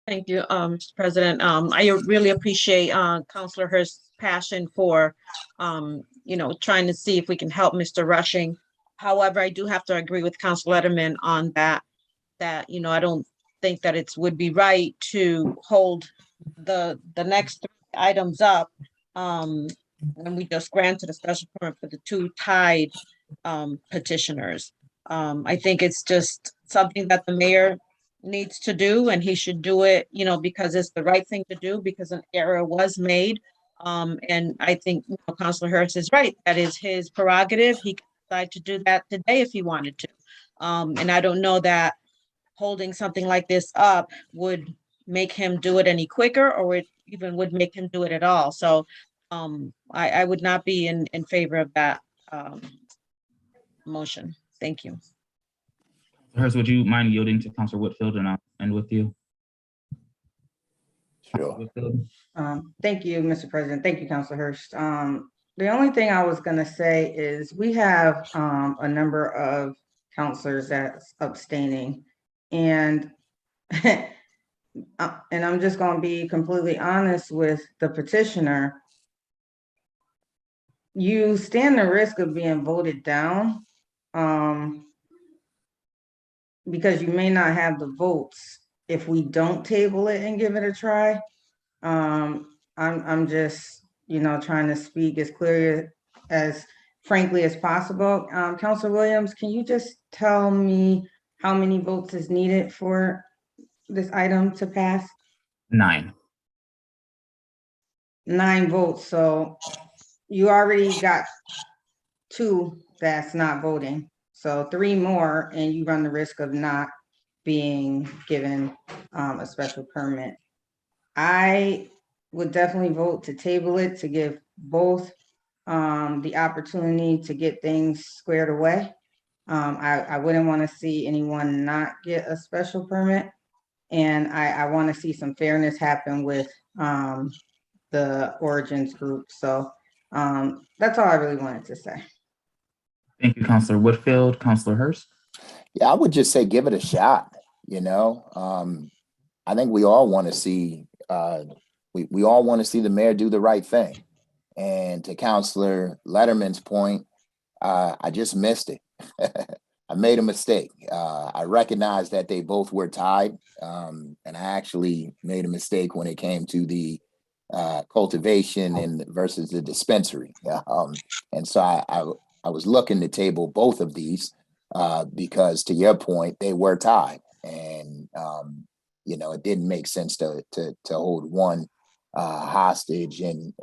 Thank you, Mr. President. I really appreciate Councilor Hurst's passion for, you know, trying to see if we can help Mr. Rushing. However, I do have to agree with Councilor Letterman on that, you know, I don't think that it would be right to hold the next 3 items up. And we just granted a special permit for the two tied petitioners. I think it's just something that the mayor needs to do, and he should do it, because it's the right thing to do, because an error was made. And I think Councilor Hurst is right. That is his prerogative. He can decide to do that today if he wanted to. And I don't know that holding something like this up would make him do it any quicker, or it even would make him do it at all. So I would not be in favor of that motion. Thank you. Hers, would you mind yielding to Councilor Whitfield, and I'll end with you? Sure. Thank you, Mr. President. Thank you, Councilor Hurst. The only thing I was gonna say is we have a number of councilors that's abstaining, and and I'm just gonna be completely honest with the petitioner. You stand the risk of being voted down because you may not have the votes if we don't table it and give it a try. I'm just, trying to speak as clear as frankly as possible. Councilor Williams, can you just tell me how many votes is needed for this item to pass? 9. 9 votes. So you already got 2 that's not voting. So 3 more, and you run the risk of not being given a special permit. I would definitely vote to table it to give both the opportunity to get things squared away. I wouldn't want to see anyone not get a special permit. And I want to see some fairness happen with the Origins group. So that's all I really wanted to say. Thank you, Councilor Whitfield. Councilor Hurst? Yeah, I would just say give it a shot, I think we all want to see we all want to see the mayor do the right thing. And to Councilor Letterman's point, I just missed it. I made a mistake. I recognized that they both were tied, and I actually made a mistake when it came to the cultivation and versus the dispensary. And so I was looking to table both of these because, to your point, they were tied, and it didn't make sense to hold one hostage and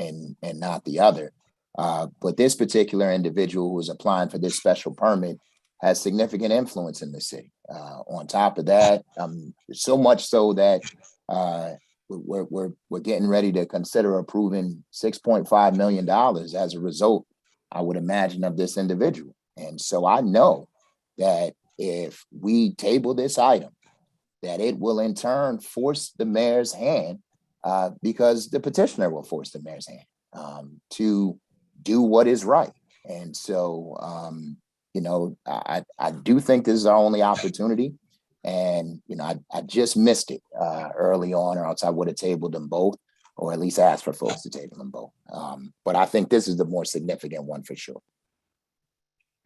not the other. But this particular individual who was applying for this special permit has significant influence in the city. On top of that, so much so that we're getting ready to consider approving $6.5 million as a result, I would imagine, of this individual. And so I know that if we table this item, that it will in turn force the mayor's hand, because the petitioner will force the mayor's hand to do what is right. And so, I do think this is our only opportunity. And, I just missed it early on, or else I would have tabled them both, or at least asked for folks to table them both. But I think this is the more significant one for sure.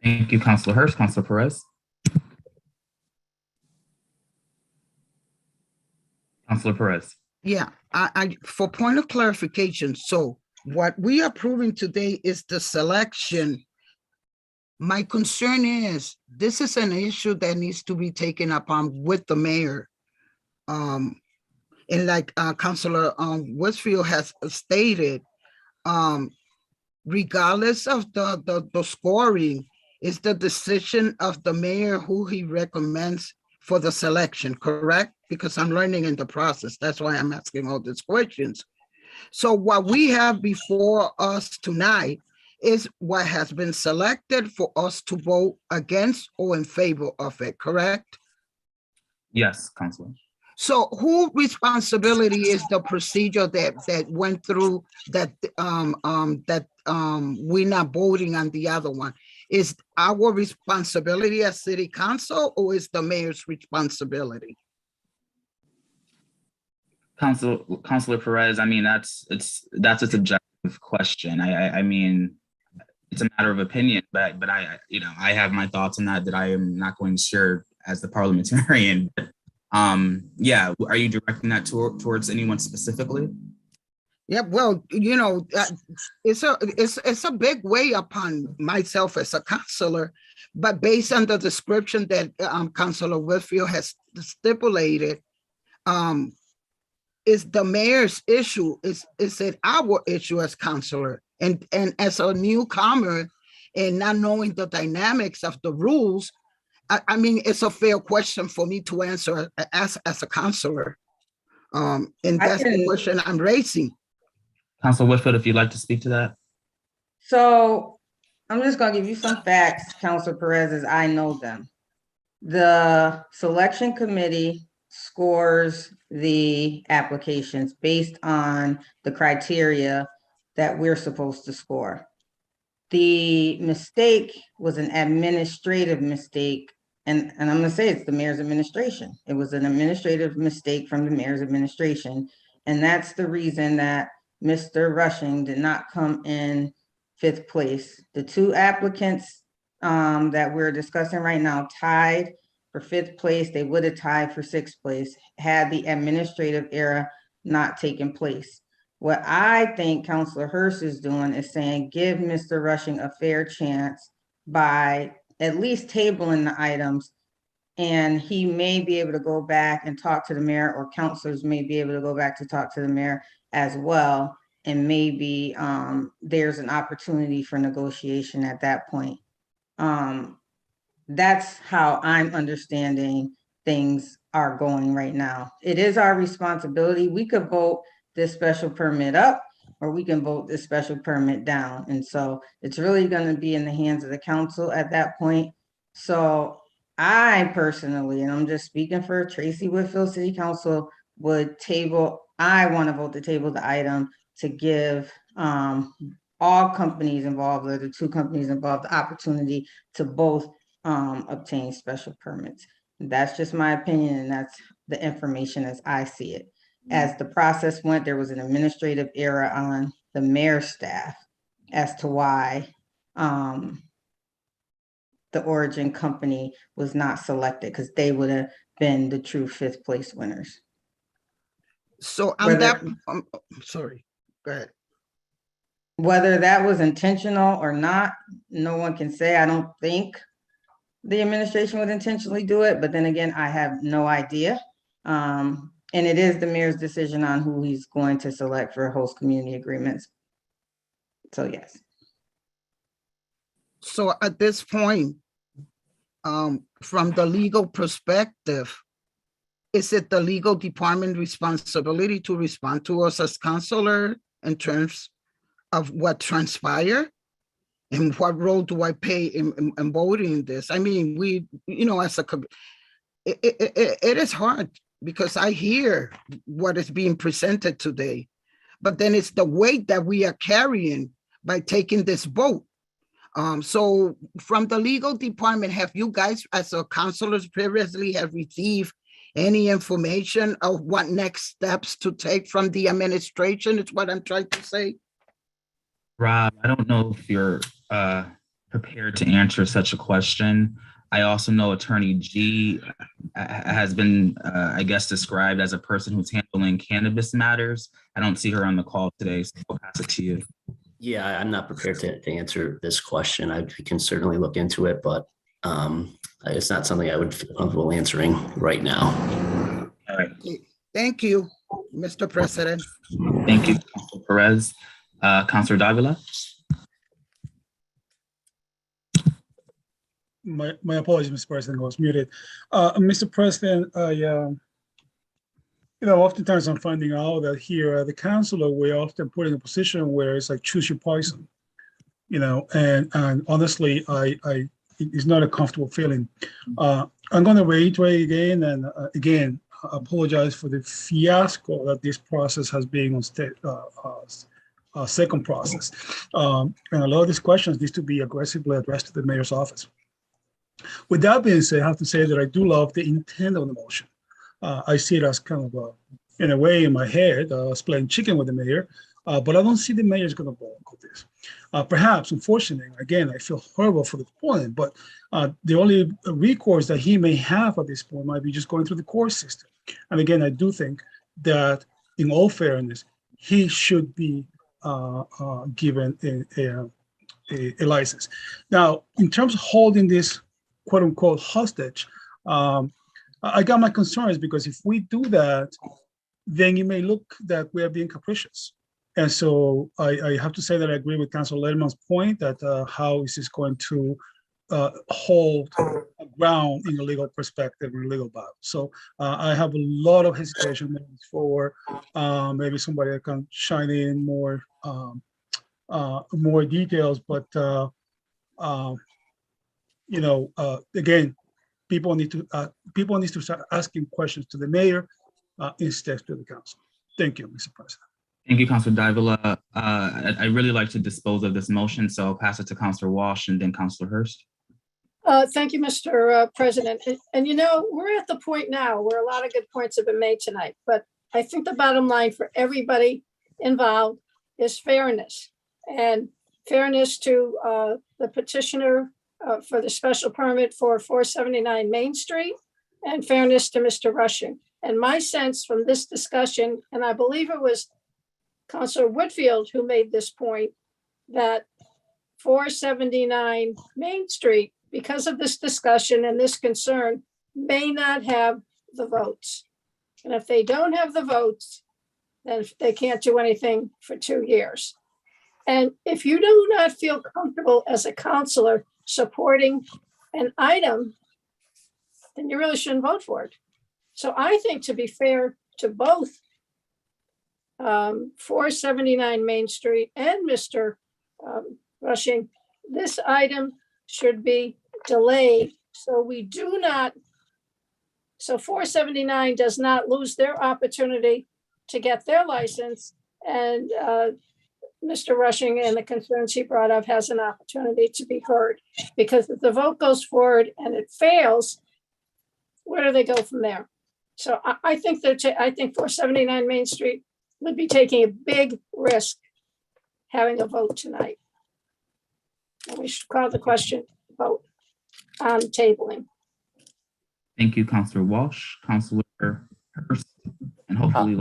Thank you, Councilor Hurst. Councilor Perez? Councilor Perez? Yeah, I for point of clarification, so what we are approving today is the selection. My concern is this is an issue that needs to be taken up with the mayor. And like Councilor Westfield has stated, regardless of the scoring, is the decision of the mayor who he recommends for the selection, correct? Because I'm learning in the process. That's why I'm asking all these questions. So what we have before us tonight is what has been selected for us to vote against or in favor of it, correct? Yes, Councilor. So whose responsibility is the procedure that went through that we're not voting on the other one? Is our responsibility as city council, or is the mayor's responsibility? Councilor Perez, I mean, that's a subjective question. I mean, it's a matter of opinion, but I have my thoughts on that I am not going to share as the parliamentarian. Yeah, are you directing that towards anyone specifically? Yeah, well, it's a big weight upon myself as a counselor, but based on the description that Councilor Whitfield has stipulated, is the mayor's issue, is it our issue as counselor? And as a newcomer and not knowing the dynamics of the rules, I mean, it's a fair question for me to answer as a counselor. And that's the question I'm raising. Councilor Whitfield, if you'd like to speak to that. So I'm just gonna give you some facts, Councilor Perez, as I know them. The selection committee scores the applications based on the criteria that we're supposed to score. The mistake was an administrative mistake, and I'm gonna say it's the mayor's administration. It was an administrative mistake from the mayor's administration, and that's the reason that Mr. Rushing did not come in 5th place. The two applicants that we're discussing right now tied for 5th place. They would have tied for 6th place had the administrative error not taken place. What I think Councilor Hurst is doing is saying, give Mr. Rushing a fair chance by at least tabling the items, and he may be able to go back and talk to the mayor, or councilors may be able to go back to talk to the mayor as well. And maybe there's an opportunity for negotiation at that point. That's how I'm understanding things are going right now. It is our responsibility. We could vote this special permit up, or we can vote this special permit down. And so it's really going to be in the hands of the council at that point. So I personally, and I'm just speaking for Tracy Whitfield City Council, would table, I want to vote to table the item to give all companies involved, or the two companies involved, the opportunity to both obtain special permits. That's just my opinion, and that's the information as I see it. As the process went, there was an administrative error on the mayor's staff as to why the Origin company was not selected, because they would have been the true 5th place winners. So I'm sorry, go ahead. Whether that was intentional or not, no one can say. I don't think the administration would intentionally do it, but then again, I have no idea. And it is the mayor's decision on who he's going to select for host community agreements. So yes. So at this point, from the legal perspective, is it the legal department responsibility to respond to us as counselor in terms of what transpired? And what role do I play in voting this? I mean, we, as a, it is hard because I hear what is being presented today, but then it's the weight that we are carrying by taking this vote. So from the legal department, have you guys as a counselors previously have received any information of what next steps to take from the administration? Is what I'm trying to say. Rob, I don't know if you're prepared to answer such a question. I also know Attorney G has been, I guess, described as a person who's handling cannabis matters. I don't see her on the call today, so I'll pass it to you. Yeah, I'm not prepared to answer this question. I can certainly look into it, but it's not something I would feel comfortable answering right now. All right. Thank you, Mr. President. Thank you, Councilor Perez. Councilor Davila. My apologies, Mr. President, I was muted. Mr. President, oftentimes I'm finding out that here the councilor, we're often put in a position where it's like choose your poison, and honestly, it's not a comfortable feeling. I'm going to reiterate again, and again, apologize for the fiasco that this process has been on second process. And a lot of these questions need to be aggressively addressed to the mayor's office. With that being said, I have to say that I do love the intent of the motion. I see it as kind of, in a way, in my head, playing chicken with the mayor, but I don't see the mayor's going to vote with this. Perhaps, unfortunately, again, I feel horrible for the opponent, but the only recourse that he may have at this point might be just going through the court system. And again, I do think that, in all fairness, he should be given a license. Now, in terms of holding this quote unquote hostage, I got my concerns because if we do that, then it may look that we are being capricious. And so I have to say that I agree with Councilor Letterman's point that how is this going to hold ground in a legal perspective, in a legal battle. So I have a lot of hesitation moving forward. Maybe somebody that can shine in more details, but again, people need to start asking questions to the mayor instead to the council. Thank you, Mr. President. Thank you, Councilor Davila. I really like to dispose of this motion, so I'll pass it to Councilor Walsh and then Councilor Hurst. Thank you, Mr. President. And we're at the point now where a lot of good points have been made tonight, but I think the bottom line for everybody involved is fairness, and fairness to the petitioner for the special permit for 479 Main Street, and fairness to Mr. Rushing. And my sense from this discussion, and I believe it was Councilor Whitfield who made this point, that 479 Main Street, because of this discussion and this concern, may not have the votes. And if they don't have the votes, then they can't do anything for 2 years. And if you do not feel comfortable as a counselor supporting an item, then you really shouldn't vote for it. So I think, to be fair to both 479 Main Street and Mr. Rushing, this item should be delayed so 479 does not lose their opportunity to get their license, and Mr. Rushing and the concerns he brought up has an opportunity to be heard. Because if the vote goes forward and it fails, where do they go from there? So I think 479 Main Street would be taking a big risk having a vote tonight. And we should call the question vote on tabling. Thank you, Councilor Walsh. Councilor Hurst, and hopefully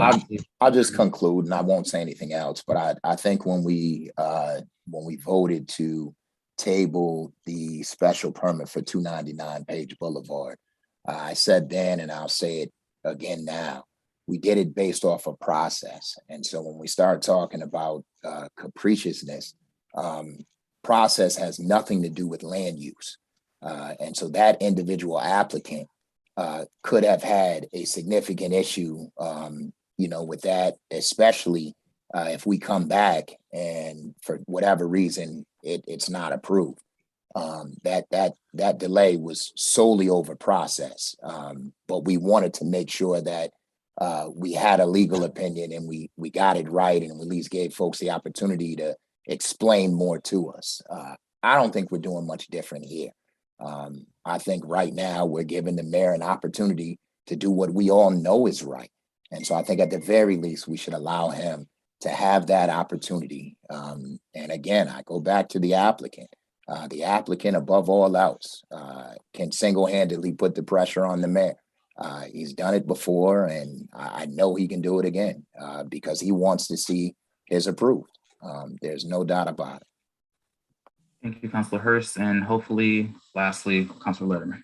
I'll just conclude, and I won't say anything else. But I think when we voted to table the special permit for 299 Page Boulevard, I said then, and I'll say it again now, we did it based off of process. And so when we start talking about capriciousness, process has nothing to do with land use. And so that individual applicant could have had a significant issue, with that, especially if we come back and for whatever reason, it's not approved. That delay was solely over process. But we wanted to make sure that we had a legal opinion and we got it right, and we at least gave folks the opportunity to explain more to us. I don't think we're doing much different here. I think right now we're giving the mayor an opportunity to do what we all know is right. And so I think at the very least, we should allow him to have that opportunity. And again, I go back to the applicant. The applicant, above all else, can single-handedly put the pressure on the mayor. He's done it before, and I know he can do it again because he wants to see his approved. There's no doubt about it. Thank you, Councilor Hurst, and hopefully, lastly, Councilor Letterman.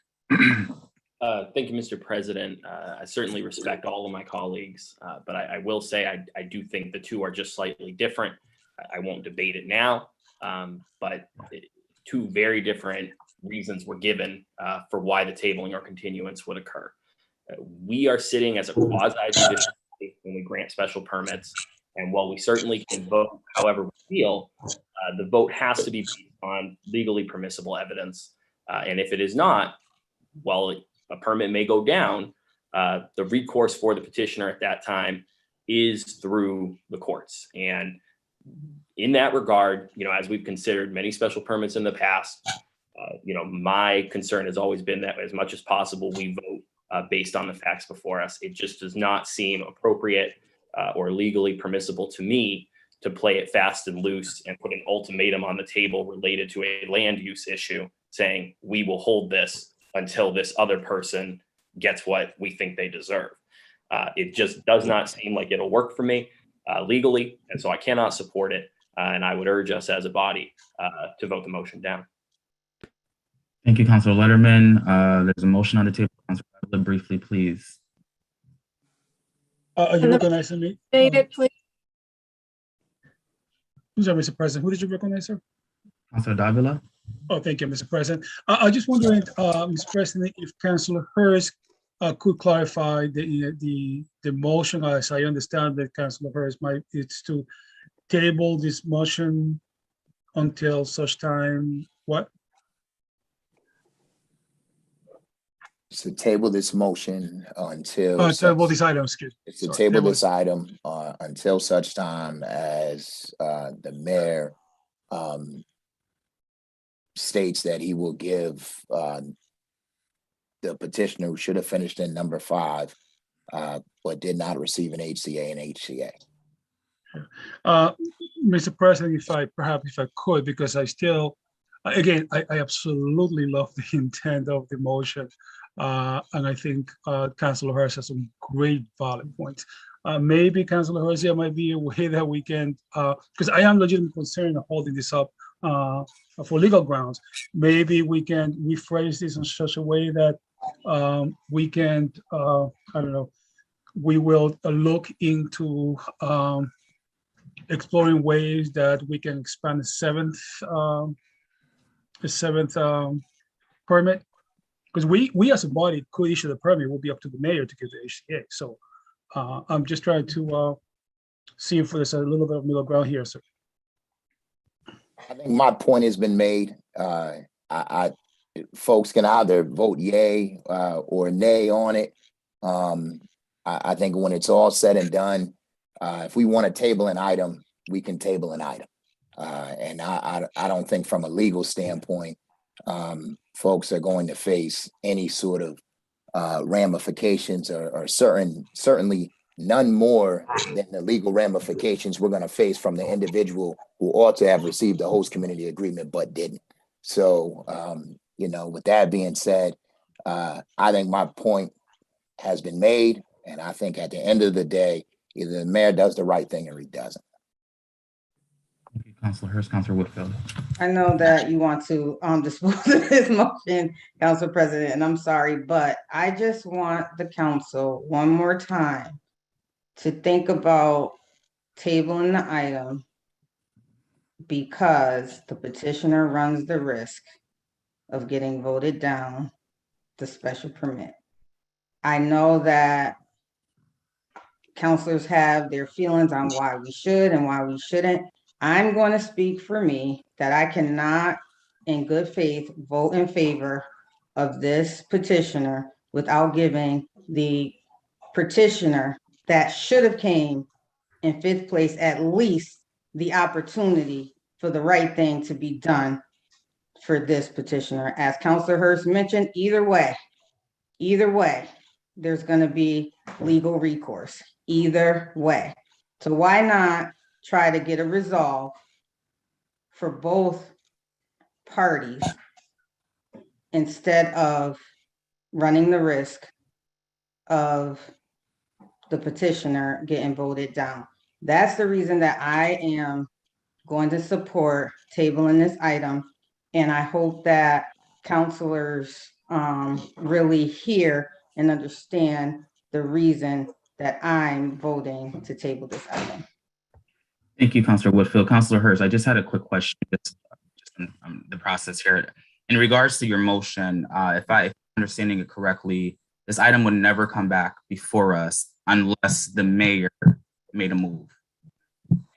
Thank you, Mr. President. I certainly respect all of my colleagues, but I will say I do think the two are just slightly different. I won't debate it now, but two very different reasons were given for why the tabling or continuance would occur. We are sitting as a quasi-judicial body when we grant special permits, and while we certainly can vote however we feel, the vote has to be based on legally permissible evidence. And if it is not, while a permit may go down, the recourse for the petitioner at that time is through the courts. And in that regard, as we've considered many special permits in the past, my concern has always been that as much as possible, we vote based on the facts before us. It just does not seem appropriate or legally permissible to me to play it fast and loose and put an ultimatum on the table related to a land use issue saying we will hold this until this other person gets what we think they deserve. It just does not seem like it'll work for me. legally, and so I cannot support it. And I would urge us as a body to vote the motion down. Thank you, Councilor Letterman. There's a motion on the table. Councilor Davila, briefly, please. Are you recognizing me? State it, please. Who's that, Mr. President? Who did you recognize, sir? Councilor Davila. Oh, thank you, Mr. President. I just wondering, Mr. President, if Councilor Hurst could clarify the motion, as I understand that Councilor Hurst it's to table this motion until such time, what? To table this motion until. Table this item, excuse me. It's to table this item until such time as the mayor states that he will give the petitioner who should have finished in number 5, but did not receive an HCA and HCA. Mr. President, if I could, because I still, again, I absolutely love the intent of the motion. And I think Councilor Hurst has some great valid points. Maybe Councilor Hurst, there might be a way that we can, because I am legitimately concerned of holding this up for legal grounds. Maybe we can rephrase this in such a way that we can, I don't know, we will look into exploring ways that we can expand the seventh permit. Because we as a body could issue the permit, it will be up to the mayor to give the HCA. So I'm just trying to see if there's a little bit of middle ground here, sir. I think my point has been made. Folks can either vote yay or nay on it. I think when it's all said and done, if we want to table an item, we can table an item. And I don't think from a legal standpoint, folks are going to face any sort of ramifications or certainly none more than the legal ramifications we're going to face from the individual who ought to have received the host community agreement but didn't. So, with that being said, I think my point has been made, and I think at the end of the day, either the mayor does the right thing or he doesn't. Thank you, Councilor Hurst. Councilor Whitfield. I know that you want to dispose of this motion, Council President, and I'm sorry, but I just want the council one more time to think about tabling the item because the petitioner runs the risk of getting voted down the special permit. I know that councilors have their feelings on why we should and why we shouldn't. I'm going to speak for me that I cannot, in good faith, vote in favor of this petitioner without giving the petitioner that should have came in 5th place at least the opportunity for the right thing to be done for this petitioner. As Councilor Hurst mentioned, either way, there's going to be legal recourse, either way. So why not try to get a resolve for both parties instead of running the risk of the petitioner getting voted down? That's the reason that I am going to support tabling this item. And I hope that councilors really hear and understand the reason that I'm voting to table this item. Thank you, Councilor Whitfield. Councilor Hurst, I just had a quick question, just the process here. In regards to your motion, if I'm understanding it correctly, this item would never come back before us unless the mayor made a move.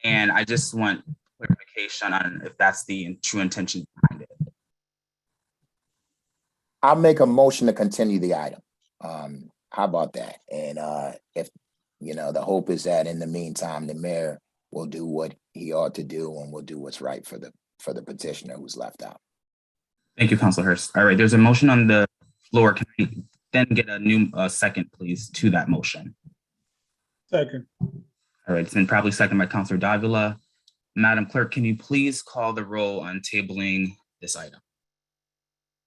And I just want clarification on if that's the true intention behind it. I'll make a motion to continue the item. How about that? And if, the hope is that in the meantime, the mayor will do what he ought to do and will do what's right for the petitioner who's left out. Thank you, Councilor Hurst. All right, there's a motion on the floor. Can I then get a new second, please, to that motion? Second. All right, it's been probably seconded by Councilor Davila. Madam Clerk, can you please call the roll on tabling this item?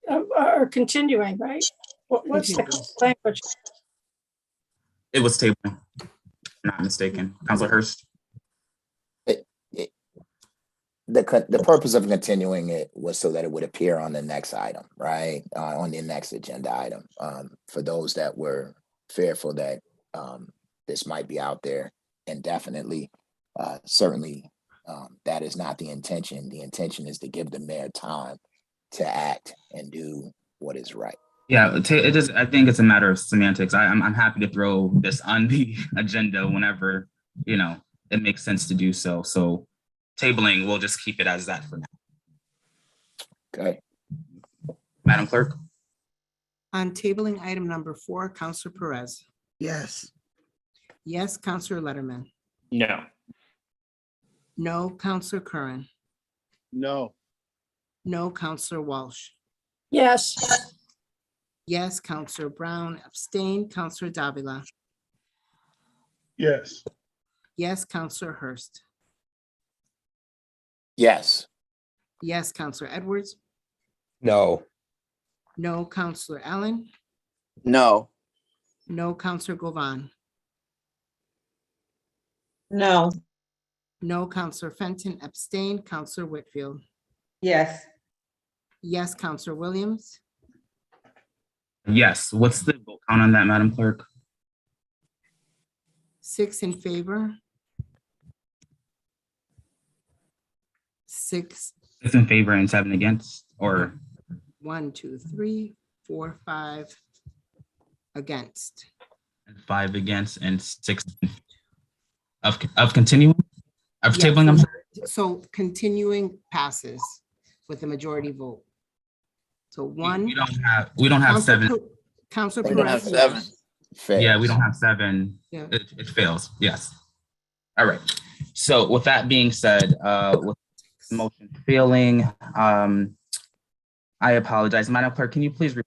Or continuing, right? What's the language? It was tabled, if I'm not mistaken. Councilor Hurst? the purpose of continuing it was so that it would appear on the next item, right? On the next agenda item. For those that were fearful that this might be out there indefinitely, certainly that is not the intention. The intention is to give the mayor time to act and do what is right. Yeah, it is. I think it's a matter of semantics. I'm happy to throw this on the agenda whenever, it makes sense to do so. So tabling, we'll just keep it as that for now. Okay. Madam Clerk? On tabling item number 4, Counselor Perez. Yes. Yes, Counselor Letterman. No. No, Counselor Curran. No. No, Counselor Walsh. Yes. Yes, Counselor Brown. Abstain, Counselor Davila. Yes. Yes, Counselor Hurst. Yes. Yes, Counselor Edwards. No. No, Counselor Allen. No. No, Counselor Govan. No. No, Counselor Fenton. Abstain, Counselor Whitfield. Yes. Yes, Counselor Williams. Yes. What's the vote count on that, Madam Clerk? 6 in favor. 6. 6 in favor and 7 against, or? 1, 2, 3, 4, 5 against. 5 against and 6 of continuing? Of Yeah, tabling, I'm sorry. So continuing passes with a majority vote. So 1. We don't have 7. Counselor We don't have Perez. 7. Yeah, we don't have 7. Yeah. It fails, yes. All right. So with that being said, with motion failing, I apologize. Madam Clerk, can you please repeat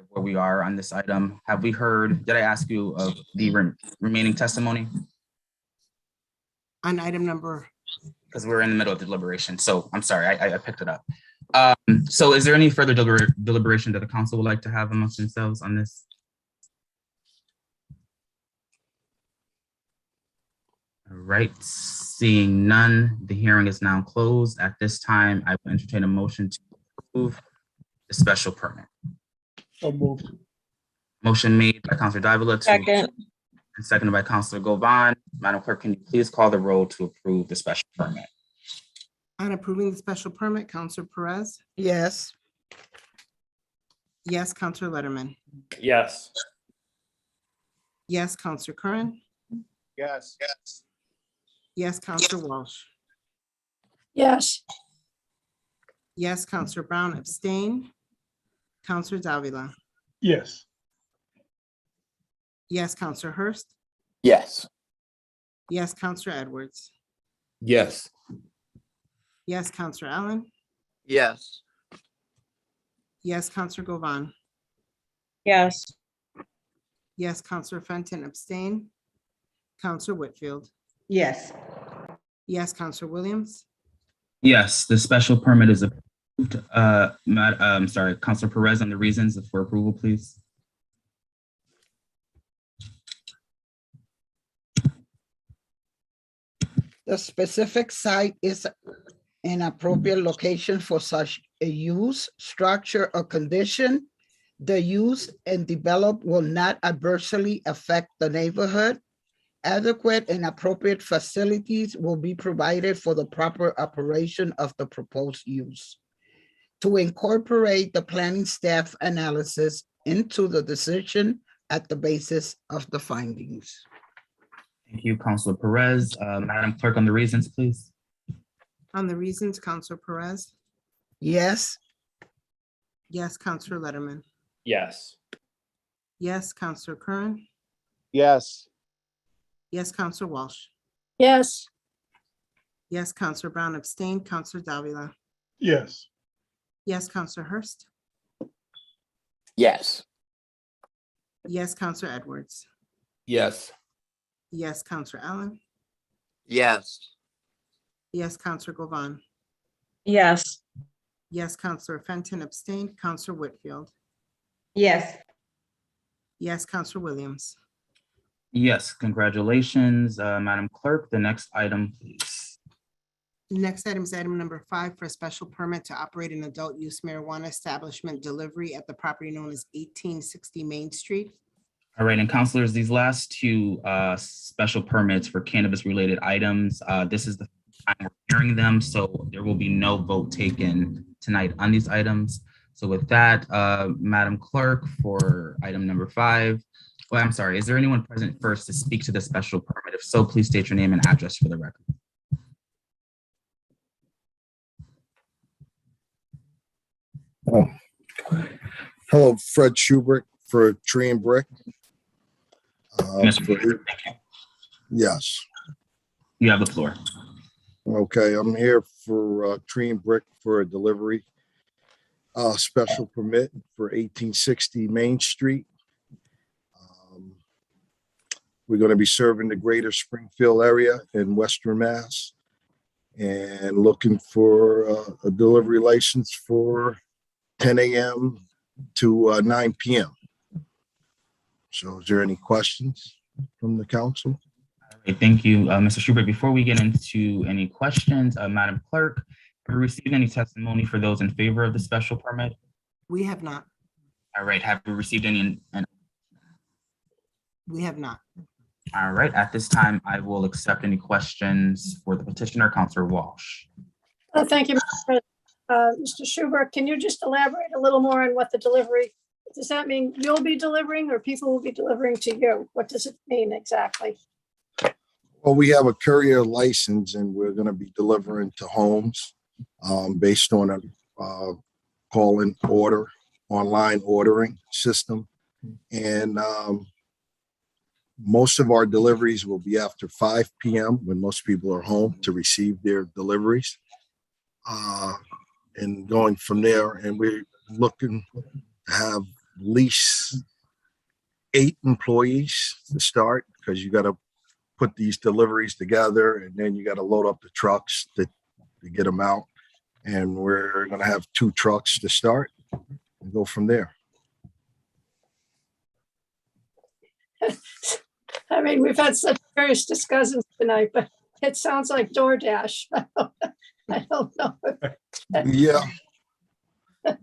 where we are on this item? Have we heard, did I ask you of the remaining testimony? On item number. Because we're in the middle of deliberation, so I'm sorry, I picked it up. So is there any further deliberation that the council would like to have amongst themselves on this? All right, seeing none, the hearing is now closed. At this time, I will entertain a motion to approve the special permit. So moved. Motion made by Councilor Davila Second. and seconded by Councilor Govan. Madam Clerk, can you please call the roll to approve the special permit? On approving the special permit, Counselor Perez. Yes. Yes, Counselor Letterman. Yes. Yes, Counselor Curran. Yes. Yes, Counselor Walsh. Yes. Yes, Counselor Brown. Abstain. Counselor Davila. Yes. Yes, Counselor Hurst. Yes. Yes, Counselor Edwards. Yes. Yes, Counselor Allen. Yes. Yes, Counselor Govan. Yes. Yes, Counselor Fenton. Abstain. Counselor Whitfield. Yes. Yes, Counselor Williams. Yes, the special permit is approved. Sorry, Councilor Perez, on the reasons for approval, please. The specific site is an appropriate location for such a use, structure, or condition. The use and develop will not adversely affect the neighborhood. Adequate and appropriate facilities will be provided for the proper operation of the proposed use. To incorporate the planning staff analysis into the decision at the basis of the findings. Thank you, Councilor Perez. Madam Clerk, on the reasons, please. On the reasons, Counselor Perez. Yes. Yes, Counselor Letterman. Yes. Yes, Counselor Curran. Yes. Yes, Counselor Walsh. Yes. Yes, Counselor Brown. Abstain. Counselor Davila. Yes. Yes, Counselor Hurst. Yes. Yes, Counselor Edwards. Yes. Yes, Counselor Allen. Yes. Yes, Counselor Govan. Yes. Yes, Counselor Fenton. Abstain. Counselor Whitfield. Yes. Yes, Counselor Williams. Yes, congratulations, Madam Clerk. The next item, please. Next item is item number 5 for a special permit to operate an adult use marijuana establishment delivery at the property known as 1860 Main Street. All right, and counselors, these last two special permits for cannabis-related items, this is the time we're hearing them, so there will be no vote taken tonight on these items. So with that, Madam Clerk, for item number 5, well, I'm sorry, is there anyone present first to speak to the special permit? If so, please state your name and address for the record. Hello, Fred Schubert for Tree and Brick. Yes. You have the floor. Okay, I'm here for Tree and Brick for a delivery special permit for 1860 Main Street. We're going to be serving the greater Springfield area in Western Mass and looking for a delivery license for 10 a.m. to 9 p.m. So is there any questions from the council? All right, thank you, Mr. Schubert. Before we get into any questions, Madam Clerk, have we received any testimony for those in favor of the special permit? We have not. All right, have we received any? We have not. All right, at this time, I will accept any questions for the petitioner, Councilor Walsh. Thank you, Mr. President. Mr. Schubert, can you just elaborate a little more on what the delivery, does that mean you'll be delivering or people will be delivering to you? What does it mean exactly? Well, we have a courier license and we're going to be delivering to homes based on a call-in order, online ordering system. And most of our deliveries will be after 5 p.m. when most people are home to receive their deliveries. And going from there, and we're looking to have at least 8 employees to start, because you got to put these deliveries together and then you got to load up the trucks to get them out. And we're going to have 2 trucks to start and go from there. I mean, we've had such various discussions tonight, but it sounds like DoorDash. I don't know. Yeah.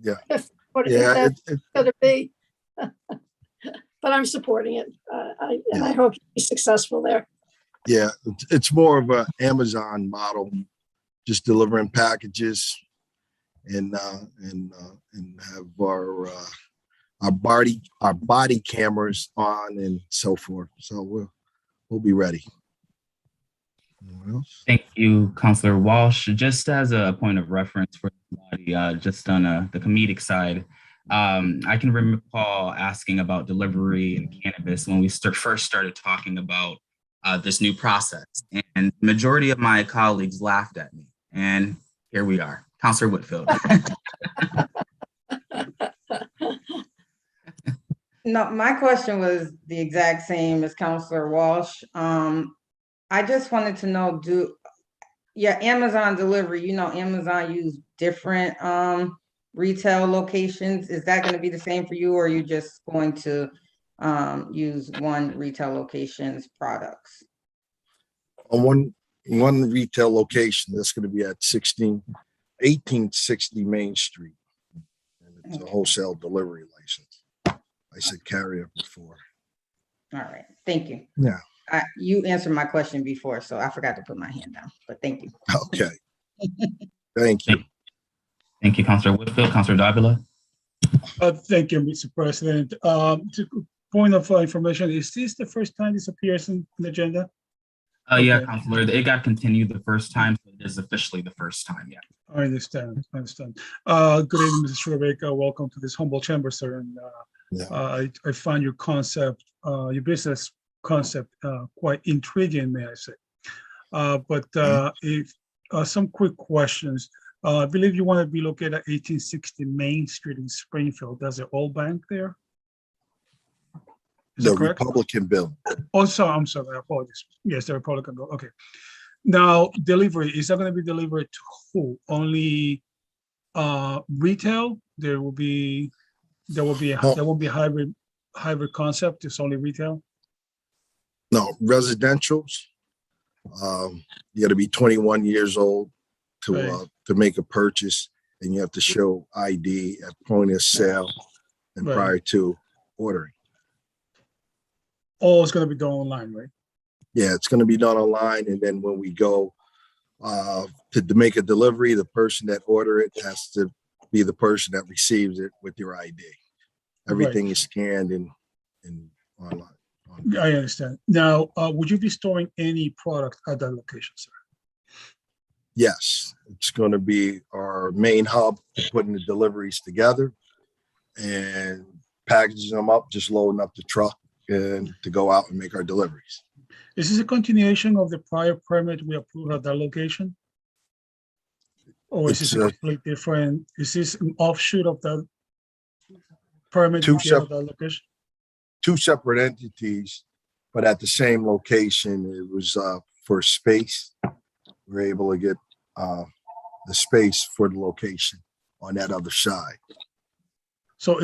Yeah. What Yeah, it's going to be. But I'm supporting it. And I hope you're successful there. Yeah, it's more of an Amazon model, just delivering packages and have our body cameras on and so forth. So we'll be ready. Anyone else? Thank you, Councilor Walsh. Just as a point of reference for the body, just on the comedic side, I can recall asking about delivery and cannabis when we first started talking about this new process, and the majority of my colleagues laughed at me, and here we are. Councilor Whitfield. No, my question was the exact same as Councilor Walsh. I just wanted to know, Amazon delivery, Amazon use different retail locations. Is that going to be the same for you, or are you just going to use one retail location's products? On one retail location, that's going to be at 1860 Main Street. And it's a wholesale delivery license. I said carrier before. All right, thank you. Yeah. You answered my question before, so I forgot to put my hand down, but thank you. Okay. Thank you. Thank you, Councilor Whitfield. Councilor Davila. Thank you, Mr. President. To point of information, is this the first time this appears in the agenda? Yeah, Okay. Councilor, it got continued the first time, so it is officially the first time, yeah. I understand. Good evening, Mr. Schubert. Welcome to this humble chamber, sir. And I find your concept, your business concept, quite intriguing, may I say. If some quick questions. I believe you want to be located at 1860 Main Street in Springfield. There's an old bank there. Is The that correct? Republican bill. Oh, sorry, I'm sorry. I apologize. Yes, the Republican bill. Okay. Now, delivery, is that going to be delivered to who? Only retail? There will be a hybrid concept. It's only retail. No, residentials. You got to be 21 years old to make a purchase, and you have to show ID at point of sale and Right. prior to ordering. All is gonna be done online, right? Yeah, it's going to be done online, and then when we go to make a delivery, the person that order it has to be the person that receives it with your ID. Everything is scanned and online. I understand. Now, would you be storing any product at that location, sir? Yes, it's going to be our main hub, putting the deliveries together and packaging them up, just loading up the truck and to go out and make our deliveries. Is this a continuation of the prior permit we approved at that location? Or is this a completely different, is this an offshoot of that permit we gave at that location? Two separate entities, but at the same location. It was for space. We were able to get the space for the location on that other side. So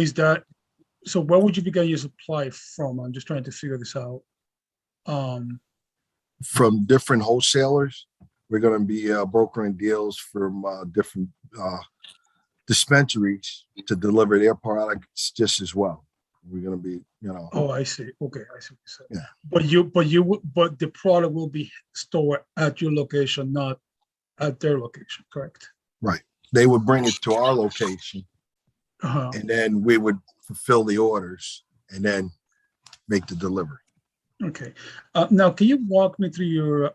so where would you be getting your supply from? I'm just trying to figure this out. From different wholesalers. We're going to be brokering deals from different dispensaries to deliver their products just as well. We're going to be, Oh, I see. Okay, I see what you said. Yeah. But the product will be stored at your location, not at their location, correct? Right. They would bring it to our location, and then we would fulfill the orders and then make the delivery. Okay. Now, can you walk me through your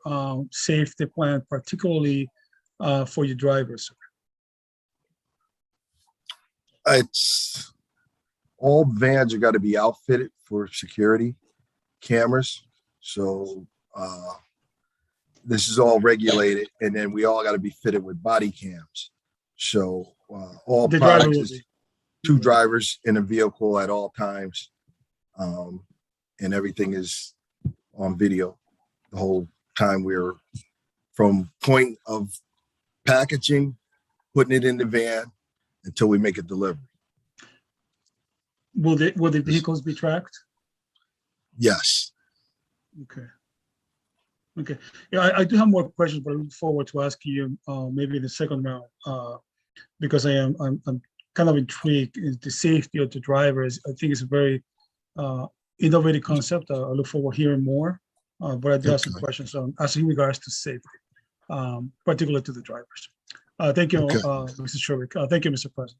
safety plan, particularly for your drivers? It's all vans are got to be outfitted for security cameras. So this is all regulated, and then we all got to be fitted with body cams. So all The products driver will is be. 2 drivers in a vehicle at all times. And everything is on video the whole time. We're from point of packaging, putting it in the van until we make a delivery. Will the vehicles be tracked? Yes. Okay. Okay. Yeah, I do have more questions, but I look forward to asking you maybe in the second round because I'm kind of intrigued in the safety of the drivers. I think it's a very innovative concept. I look forward to hearing more, but I do have some questions as in regards to safety, particularly to the drivers. Thank you, Mr. Sherwick. Thank you, Mr. President.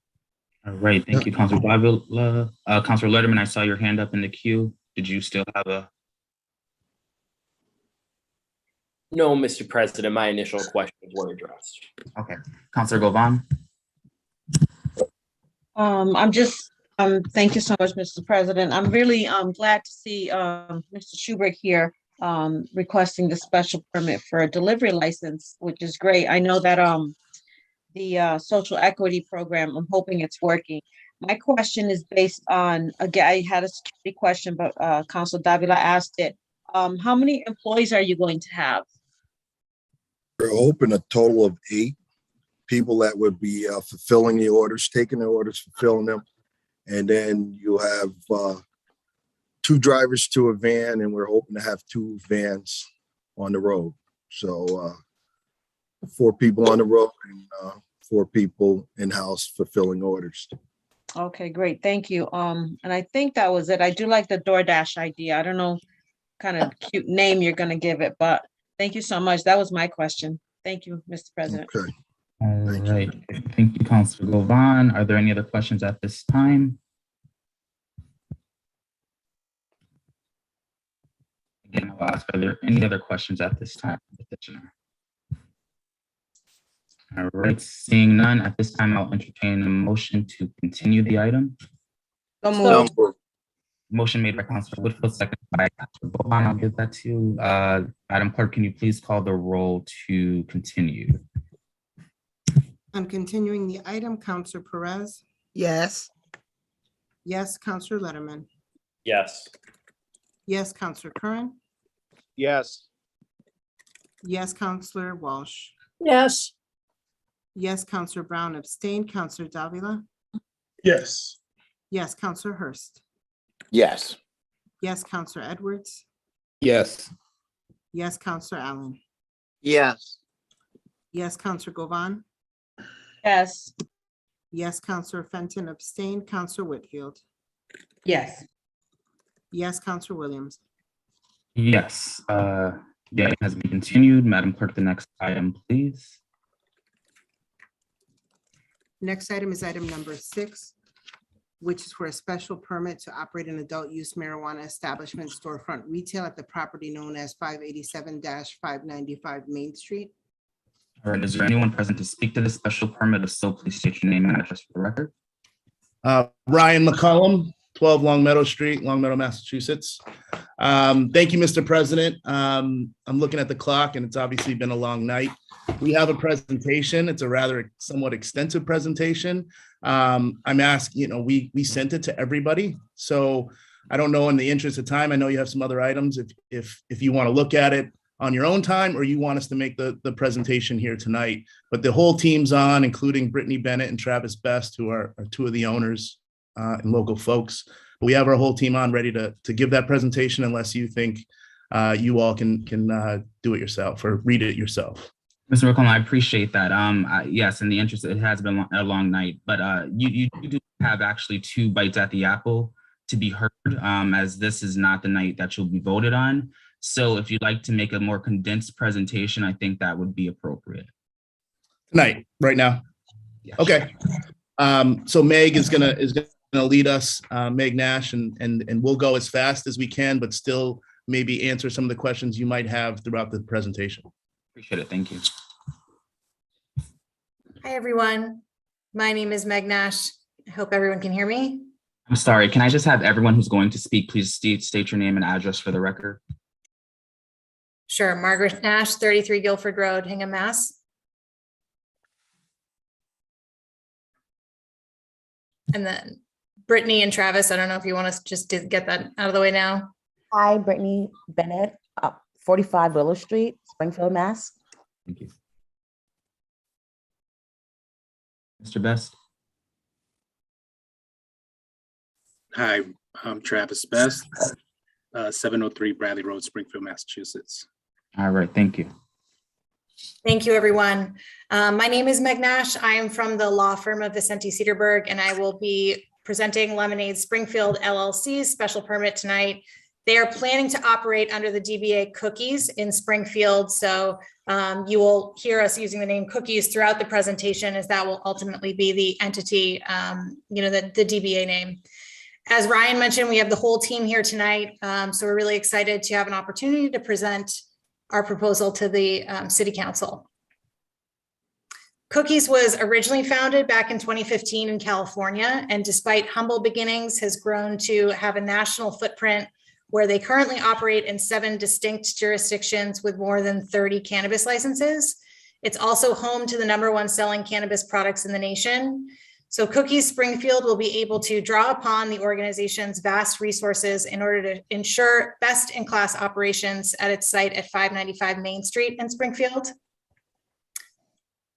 All right, thank you, Councilor Davila. Councilor Letterman, I saw your hand up in the queue. Did you still have a? No, Mr. President, my initial questions were addressed. Okay, Councilor Govan. Thank you so much, Mr. President. I'm really glad to see Mr. Schuberg here requesting the special permit for a delivery license, which is great. I know that the social equity program, I'm hoping it's working. My question is based on, again, I had a security question, but Councilor Davila asked it. How many employees are you going to have? We're hoping a total of 8 people that would be fulfilling the orders, taking the orders, fulfilling them. And then you have 2 drivers to a van, and we're hoping to have 2 vans on the road. So 4 people on the road and 4 people in-house fulfilling orders. Okay, great. Thank you. And I think that was it. I do like the DoorDash idea. I don't know kind of cute name you're going to give it, but thank you so much. That was my question. Thank you, Mr. President. Okay. All right. Thank you, Councilor Govan. Are there any other questions at this time? Again, I'll ask, are there any other questions at this time, Petitioner? All right, seeing none, at this time, I'll entertain a motion to continue the item. So moved. Motion made by Councilor Whitfield, seconded by Councilor Govan. I'll give that to you. Madam Clerk, can you please call the roll to continue? On continuing the item, Councilor Perez? Yes. Yes, Councilor Letterman? Yes. Yes, Councilor Curran? Yes. Yes, Councilor Walsh? Yes. Yes, Councilor Brown abstained. Councilor Davila? Yes. Yes, Councilor Hurst? Yes. Yes, Councilor Edwards? Yes. Yes, Councilor Allen? Yes. Yes, Counselor Govan. Yes. Yes, Counselor Fenton abstained. Counselor Whitfield. Yes. Yes, Counselor Williams. Yes, yeah, it has been continued. Madam Clerk, the next item, please. Next item is item number 6, which is for a special permit to operate an adult use marijuana establishment storefront retail at the property known as 587-595 Main Street. All right, is there anyone present to speak to this special permit? If so, please state your name and address for the record. Ryan McCollum, 12 Long Meadow Street, Long Meadow, Massachusetts. Thank you, Mr. President. I'm looking at the clock and it's obviously been a long night. We have a presentation. It's a rather somewhat extensive presentation. I'm asking, we sent it to everybody. So I don't know, in the interest of time, I know you have some other items. If you want to look at it on your own time, or you want us to make the presentation here tonight, but the whole team's on, including Brittany Bennett and Travis Best, who are two of the owners and local folks. But we have our whole team on ready to give that presentation, unless you think you all can do it yourself or read it yourself. Mr. McCollum, I appreciate that. Yes, in the interest, it has been a long night, but you do have actually 2 bites at the apple to be heard, as this is not the night that you'll be voted on. So if you'd like to make a more condensed presentation, I think that would be appropriate. Tonight, right now? Yes. Okay. So Meg is gonna lead us, Meg Nash, and we'll go as fast as we can, but still maybe answer some of the questions you might have throughout the presentation. Appreciate it. Thank you. Hi, everyone. My name is Meg Nash. I hope everyone can hear me. I'm sorry. Can I just have everyone who's going to speak, please state your name and address for the record? Sure. Margaret Nash, 33 Guilford Road, Hingham, Mass. And then Brittany and Travis, I don't know if you want us just to get that out of the way now. Hi, Brittany Bennett, 45 Willow Street, Springfield, Mass. Thank you. Mr. Best. Hi, I'm Travis Best, 703 Bradley Road, Springfield, Massachusetts. All right, thank you. Thank you, everyone. My name is Meg Nash. I am from the law firm of Vicente Cedarberg, and I will be presenting Lemonade Springfield LLC's special permit tonight. They are planning to operate under the DBA Cookies in Springfield. So you will hear us using the name Cookies throughout the presentation, as that will ultimately be the entity, the DBA name. As Ryan mentioned, we have the whole team here tonight. So we're really excited to have an opportunity to present our proposal to the City Council. Cookies was originally founded back in 2015 in California, and despite humble beginnings, has grown to have a national footprint where they currently operate in 7 distinct jurisdictions with more than 30 cannabis licenses. It's also home to the #1 selling cannabis products in the nation. So Cookies Springfield will be able to draw upon the organization's vast resources in order to ensure best-in-class operations at its site at 595 Main Street in Springfield.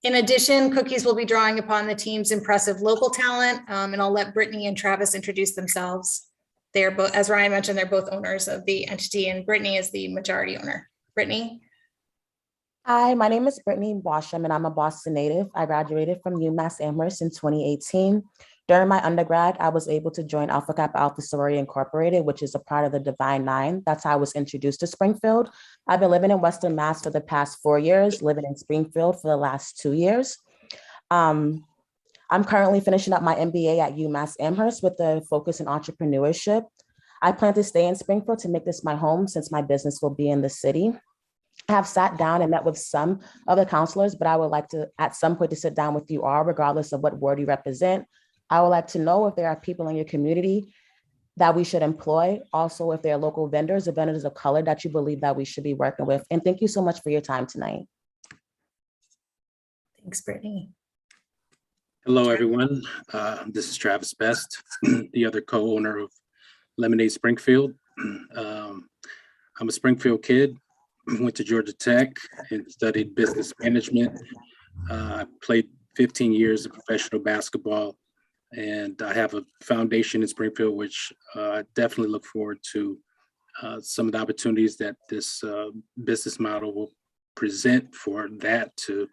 In addition, Cookies will be drawing upon the team's impressive local talent, and I'll let Brittany and Travis introduce themselves. They are both, as Ryan mentioned, they're both owners of the entity, and Brittany is the majority owner. Brittany? Hi, my name is Brittany Washam, and I'm a Boston native. I graduated from UMass Amherst in 2018. During my undergrad, I was able to join Alpha Kappa Alpha Sorority Incorporated, which is a part of the Divine Nine. That's how I was introduced to Springfield. I've been living in Western Mass for the past 4 years, living in Springfield for the last 2 years. I'm currently finishing up my MBA at UMass Amherst with a focus in entrepreneurship. I plan to stay in Springfield to make this my home, since my business will be in the city. I have sat down and met with some of the counselors, but I would like to, at some point, to sit down with you all, regardless of what ward you represent. I would like to know if there are people in your community that we should employ. Also, if there are local vendors or vendors of color that you believe that we should be working with. And thank you so much for your time tonight. Thanks, Brittany. Hello, everyone. This is Travis Best, the other co-owner of Lemonade Springfield. I'm a Springfield kid. Went to Georgia Tech and studied business management. Played 15 years of professional basketball, and I have a foundation in Springfield, which I definitely look forward to some of the opportunities that this business model will present for that to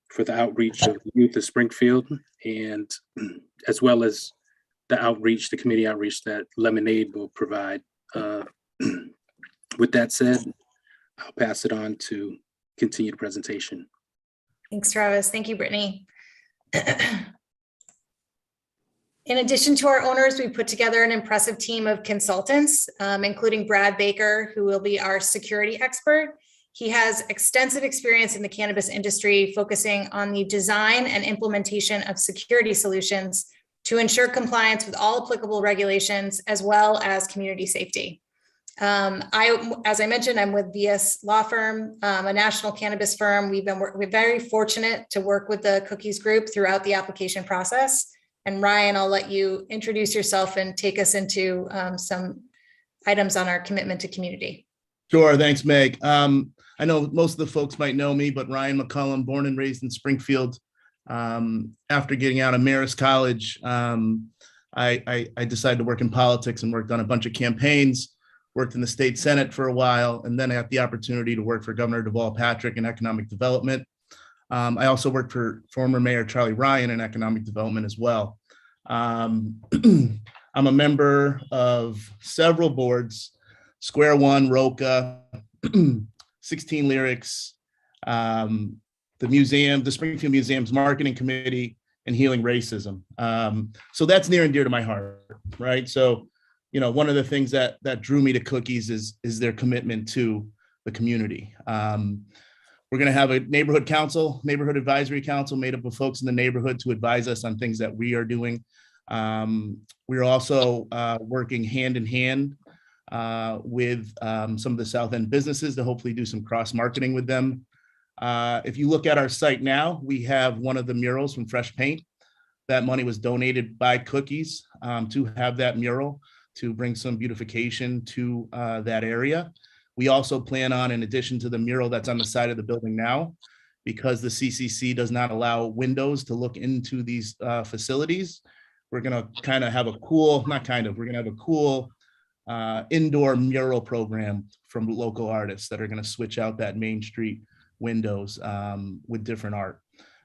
for the outreach of the youth of Springfield, and as well as the outreach, the committee outreach that Lemonade will provide. With that said, I'll pass it on to continue the presentation. Thanks, Travis. Thank you, Brittany. In addition to our owners, we put together an impressive team of consultants, including Brad Baker, who will be our security expert. He has extensive experience in the cannabis industry, focusing on the design and implementation of security solutions to ensure compliance with all applicable regulations, as well as community safety. As I mentioned, I'm with VS Law Firm, a national cannabis firm. We're very fortunate to work with the Cookies Group throughout the application process. And Ryan, I'll let you introduce yourself and take us into some items on our commitment to community. Sure, thanks, Meg. I know most of the folks might know me, but Ryan McCullum, born and raised in Springfield. After getting out of Marist College, I decided to work in politics and worked on a bunch of campaigns. Worked in the state Senate for a while, and then I had the opportunity to work for Governor Deval Patrick in economic development. I also worked for former Mayor Charlie Ryan in economic development as well. I'm a member of several boards, Square One, ROCA, 16 Lyrics, the museum, the Springfield Museum's Marketing Committee, and Healing Racism. So that's near and dear to my heart, right? So, you know, one of the things that drew me to Cookies is their commitment to the community. We're going to have a neighborhood council, neighborhood advisory council made up of folks in the neighborhood to advise us on things that we are doing. We're also working hand in hand with some of the South End businesses to hopefully do some cross marketing with them. If you look at our site now, we have one of the murals from Fresh Paint. That money was donated by Cookies to have that mural, to bring some beautification to that area. We also plan on, in addition to the mural that's on the side of the building now, because the CCC does not allow windows to look into these facilities, we're gonna kind of have a cool, we're gonna have a cool indoor mural program from local artists that are gonna switch out that Main Street windows with different art.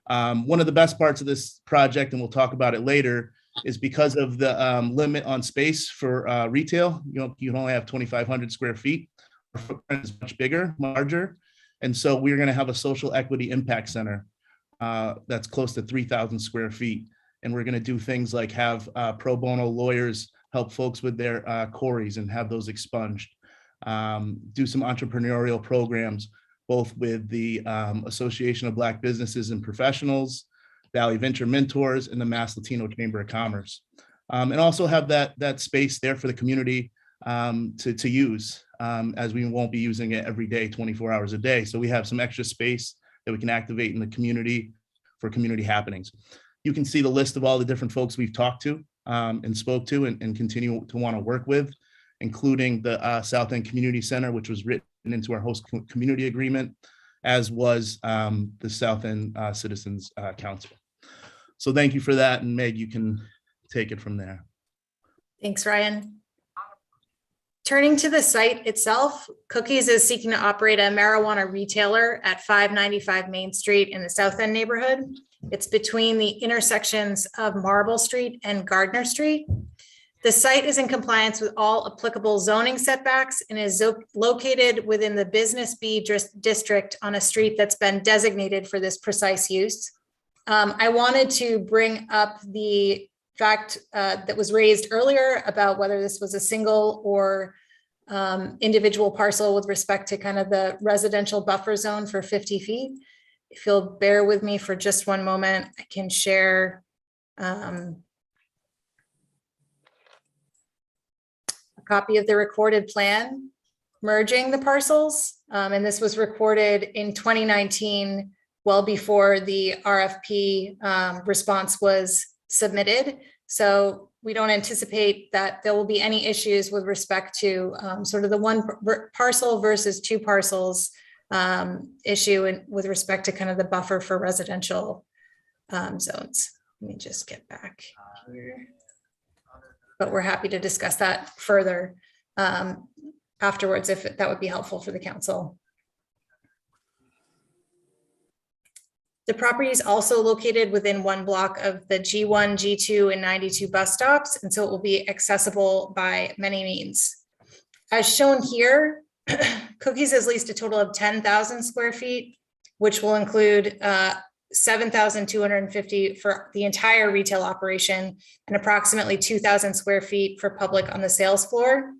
One of the best parts of this project, and we'll talk about it later, is because of the limit on space for retail. You know, you can only have 2,500 square feet. Our footprint is much bigger, larger. And so we're going to have a social equity impact center that's close to 3,000 square feet. And we're going to do things like have pro bono lawyers help folks with their quarries and have those expunged. Do some entrepreneurial programs, both with the Association of Black Businesses and Professionals, Valley Venture Mentors, and the Mass Latino Chamber of Commerce. And also have that space there for the community to use, as we won't be using it every day, 24 hours a day. So we have some extra space that we can activate in the community for community happenings. You can see the list of all the different folks we've talked to and spoke to and continue to want to work with, including the South End Community Center, which was written into our host community agreement, as was the South End Citizens Council. So thank you for that. And Meg, you can take it from there. Thanks, Ryan. Turning to the site itself, Cookies is seeking to operate a marijuana retailer at 595 Main Street in the South End neighborhood. It's between the intersections of Marble Street and Gardner Street. The site is in compliance with all applicable zoning setbacks and is located within the Business B district on a street that's been designated for this precise use. I wanted to bring up the fact that was raised earlier about whether this was a single or individual parcel with respect to kind of the residential buffer zone for 50 feet. If you'll bear with me for just one moment, I can share a copy of the recorded plan merging the parcels. And this was recorded in 2019, well before the RFP response was submitted. So we don't anticipate that there will be any issues with respect to sort of the one parcel versus two parcels issue and with respect to kind of the buffer for residential zones. Let me just get back here. But we're happy to discuss that further afterwards if that would be helpful for the council. The property is also located within 1 block of the G1, G2, and 92 bus stops, and so it will be accessible by many means. As shown here, Cookies has leased a total of 10,000 square feet, which will include 7,250 for the entire retail operation and approximately 2,000 square feet for public on the sales floor.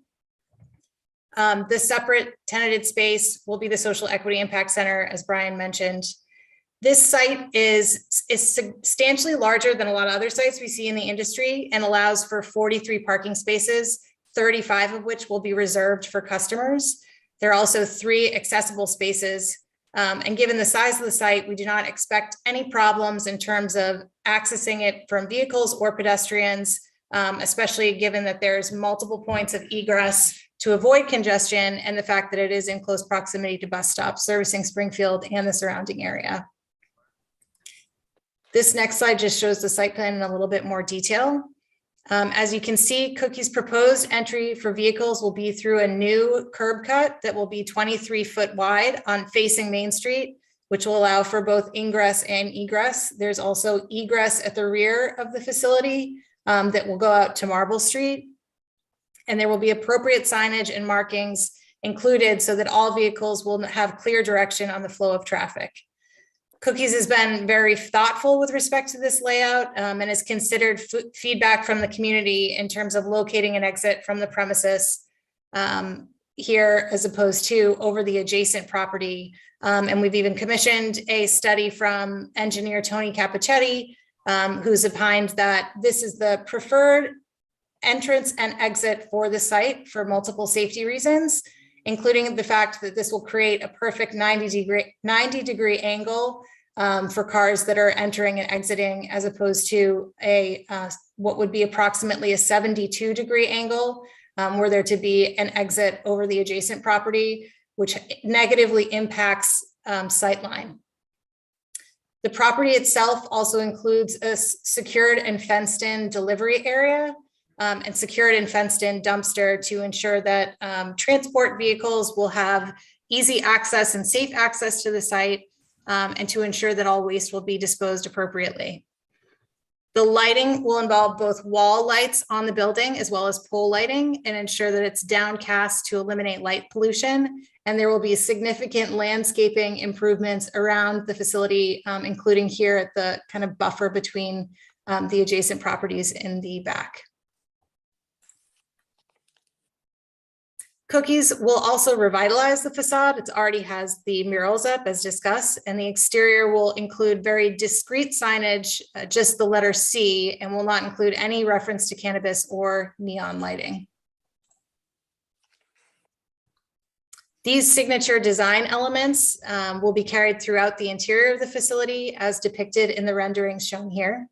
The separate tenanted space will be the Social Equity Impact Center, as Brian mentioned. This site is substantially larger than a lot of other sites we see in the industry and allows for 43 parking spaces, 35 of which will be reserved for customers. There are also 3 accessible spaces. And given the size of the site, we do not expect any problems in terms of accessing it from vehicles or pedestrians, especially given that there's multiple points of egress to avoid congestion and the fact that it is in close proximity to bus stops servicing Springfield and the surrounding area. This next slide just shows the site plan in a little bit more detail. As you can see, Cookies' proposed entry for vehicles will be through a new curb cut that will be 23 foot wide on facing Main Street, which will allow for both ingress and egress. There's also egress at the rear of the facility that will go out to Marble Street. And there will be appropriate signage and markings included so that all vehicles will have clear direction on the flow of traffic. Cookies has been very thoughtful with respect to this layout and has considered feedback from the community in terms of locating an exit from the premises here as opposed to over the adjacent property. And we've even commissioned a study from engineer Tony Capicetti, who's opined that this is the preferred entrance and exit for the site for multiple safety reasons, including the fact that this will create a perfect 90 degree angle for cars that are entering and exiting, as opposed to a what would be approximately a 72 degree angle were there to be an exit over the adjacent property, which negatively impacts sightline. The property itself also includes a secured and fenced in delivery area and secured and fenced in dumpster to ensure that transport vehicles will have easy access and safe access to the site and to ensure that all waste will be disposed appropriately. The lighting will involve both wall lights on the building as well as pole lighting and ensure that it's downcast to eliminate light pollution. And there will be significant landscaping improvements around the facility, including here at the kind of buffer between the adjacent properties in the back. Cookies will also revitalize the facade. It already has the murals up as discussed, and the exterior will include very discreet signage, just the letter C, and will not include any reference to cannabis or neon lighting. These signature design elements will be carried throughout the interior of the facility as depicted in the renderings shown here.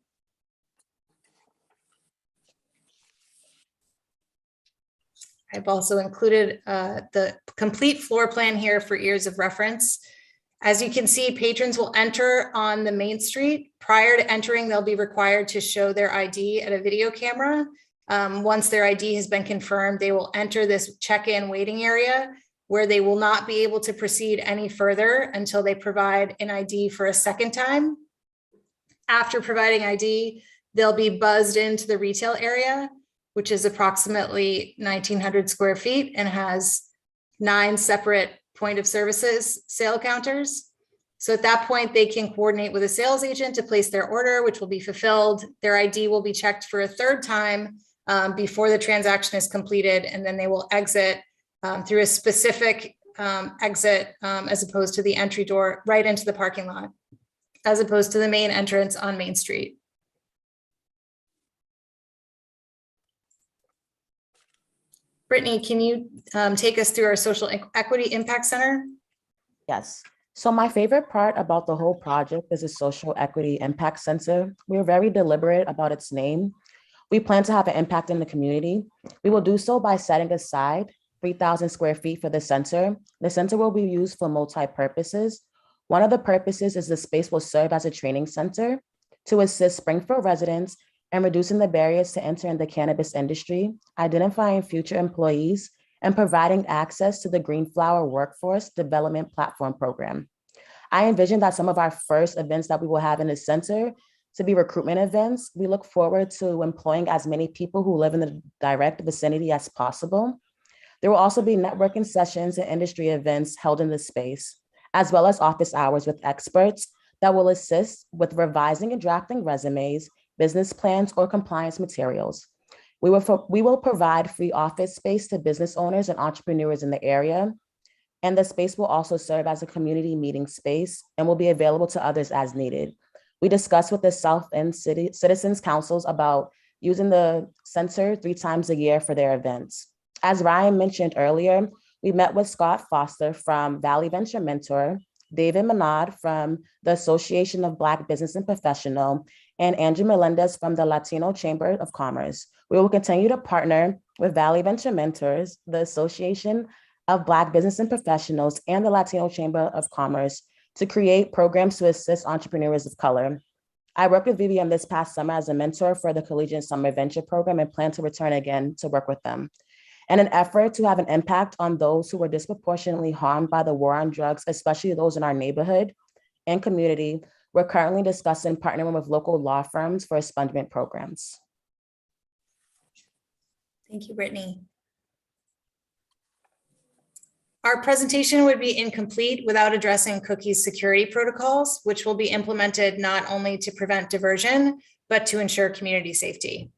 I've also included the complete floor plan here for ears of reference. As you can see, patrons will enter on the main street. Prior to entering, they'll be required to show their ID at a video camera. Once their ID has been confirmed, they will enter this check-in waiting area where they will not be able to proceed any further until they provide an ID for a second time. After providing ID, they'll be buzzed into the retail area, which is approximately 1,900 square feet and has 9 separate point of services sale counters. So at that point, they can coordinate with a sales agent to place their order, which will be fulfilled. Their ID will be checked for a third time before the transaction is completed, and then they will exit through a specific exit as opposed to the entry door right into the parking lot, as opposed to the main entrance on Main Street. Brittany, can you take us through our Social Equity Impact Center? Yes. So my favorite part about the whole project is the Social Equity Impact Center. We're very deliberate about its name. We plan to have an impact in the community. We will do so by setting aside 3,000 square feet for the center. The center will be used for multi-purposes. One of the purposes is the space will serve as a training center to assist Springfield residents and reducing the barriers to enter in the cannabis industry, identifying future employees, and providing access to the Green Flower Workforce Development Platform Program. I envision that some of our first events that we will have in the center to be recruitment events. We look forward to employing as many people who live in the direct vicinity as possible. There will also be networking sessions and industry events held in the space, as well as office hours with experts that will assist with revising and drafting resumes, business plans, or compliance materials. We will provide free office space to business owners and entrepreneurs in the area, and the space will also serve as a community meeting space and will be available to others as needed. We discussed with the South End City Citizens Councils about using the center 3 times a year for their events. As Ryan mentioned earlier, we met with Scott Foster from Valley Venture Mentor, David Menard from the Association of Black Business and Professional, and Andrew Melendez from the Latino Chamber of Commerce. We will continue to partner with Valley Venture Mentors, the Association of Black Business and Professionals, and the Latino Chamber of Commerce to create programs to assist entrepreneurs of color. I worked with Vivian this past summer as a mentor for the Collegiate Summer Venture Program and plan to return again to work with them. In an effort to have an impact on those who were disproportionately harmed by the war on drugs, especially those in our neighborhood and community, we're currently discussing partnering with local law firms for expungement programs. Thank you, Brittany. Our presentation would be incomplete without addressing Cookie's security protocols, which will be implemented not only to prevent diversion, but to ensure community safety.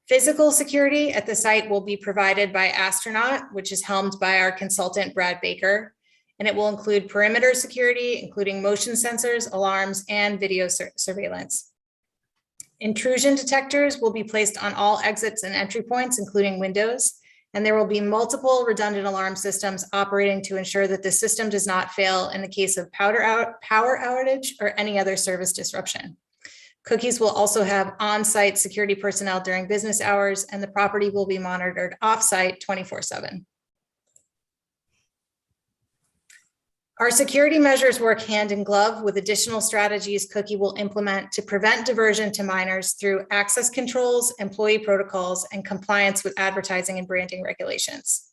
Physical security at the site will be provided by Astronaut, which is helmed by our consultant, Brad Baker, and it will include perimeter security, including motion sensors, alarms, and video surveillance. Intrusion detectors will be placed on all exits and entry points, including windows, and there will be multiple redundant alarm systems operating to ensure that the system does not fail in the case of power outage or any other service disruption. Cookies will also have on-site security personnel during business hours, and the property will be monitored off-site 24/7. Our security measures work hand in glove with additional strategies Cookie will implement to prevent diversion to minors through access controls, employee protocols, and compliance with advertising and branding regulations.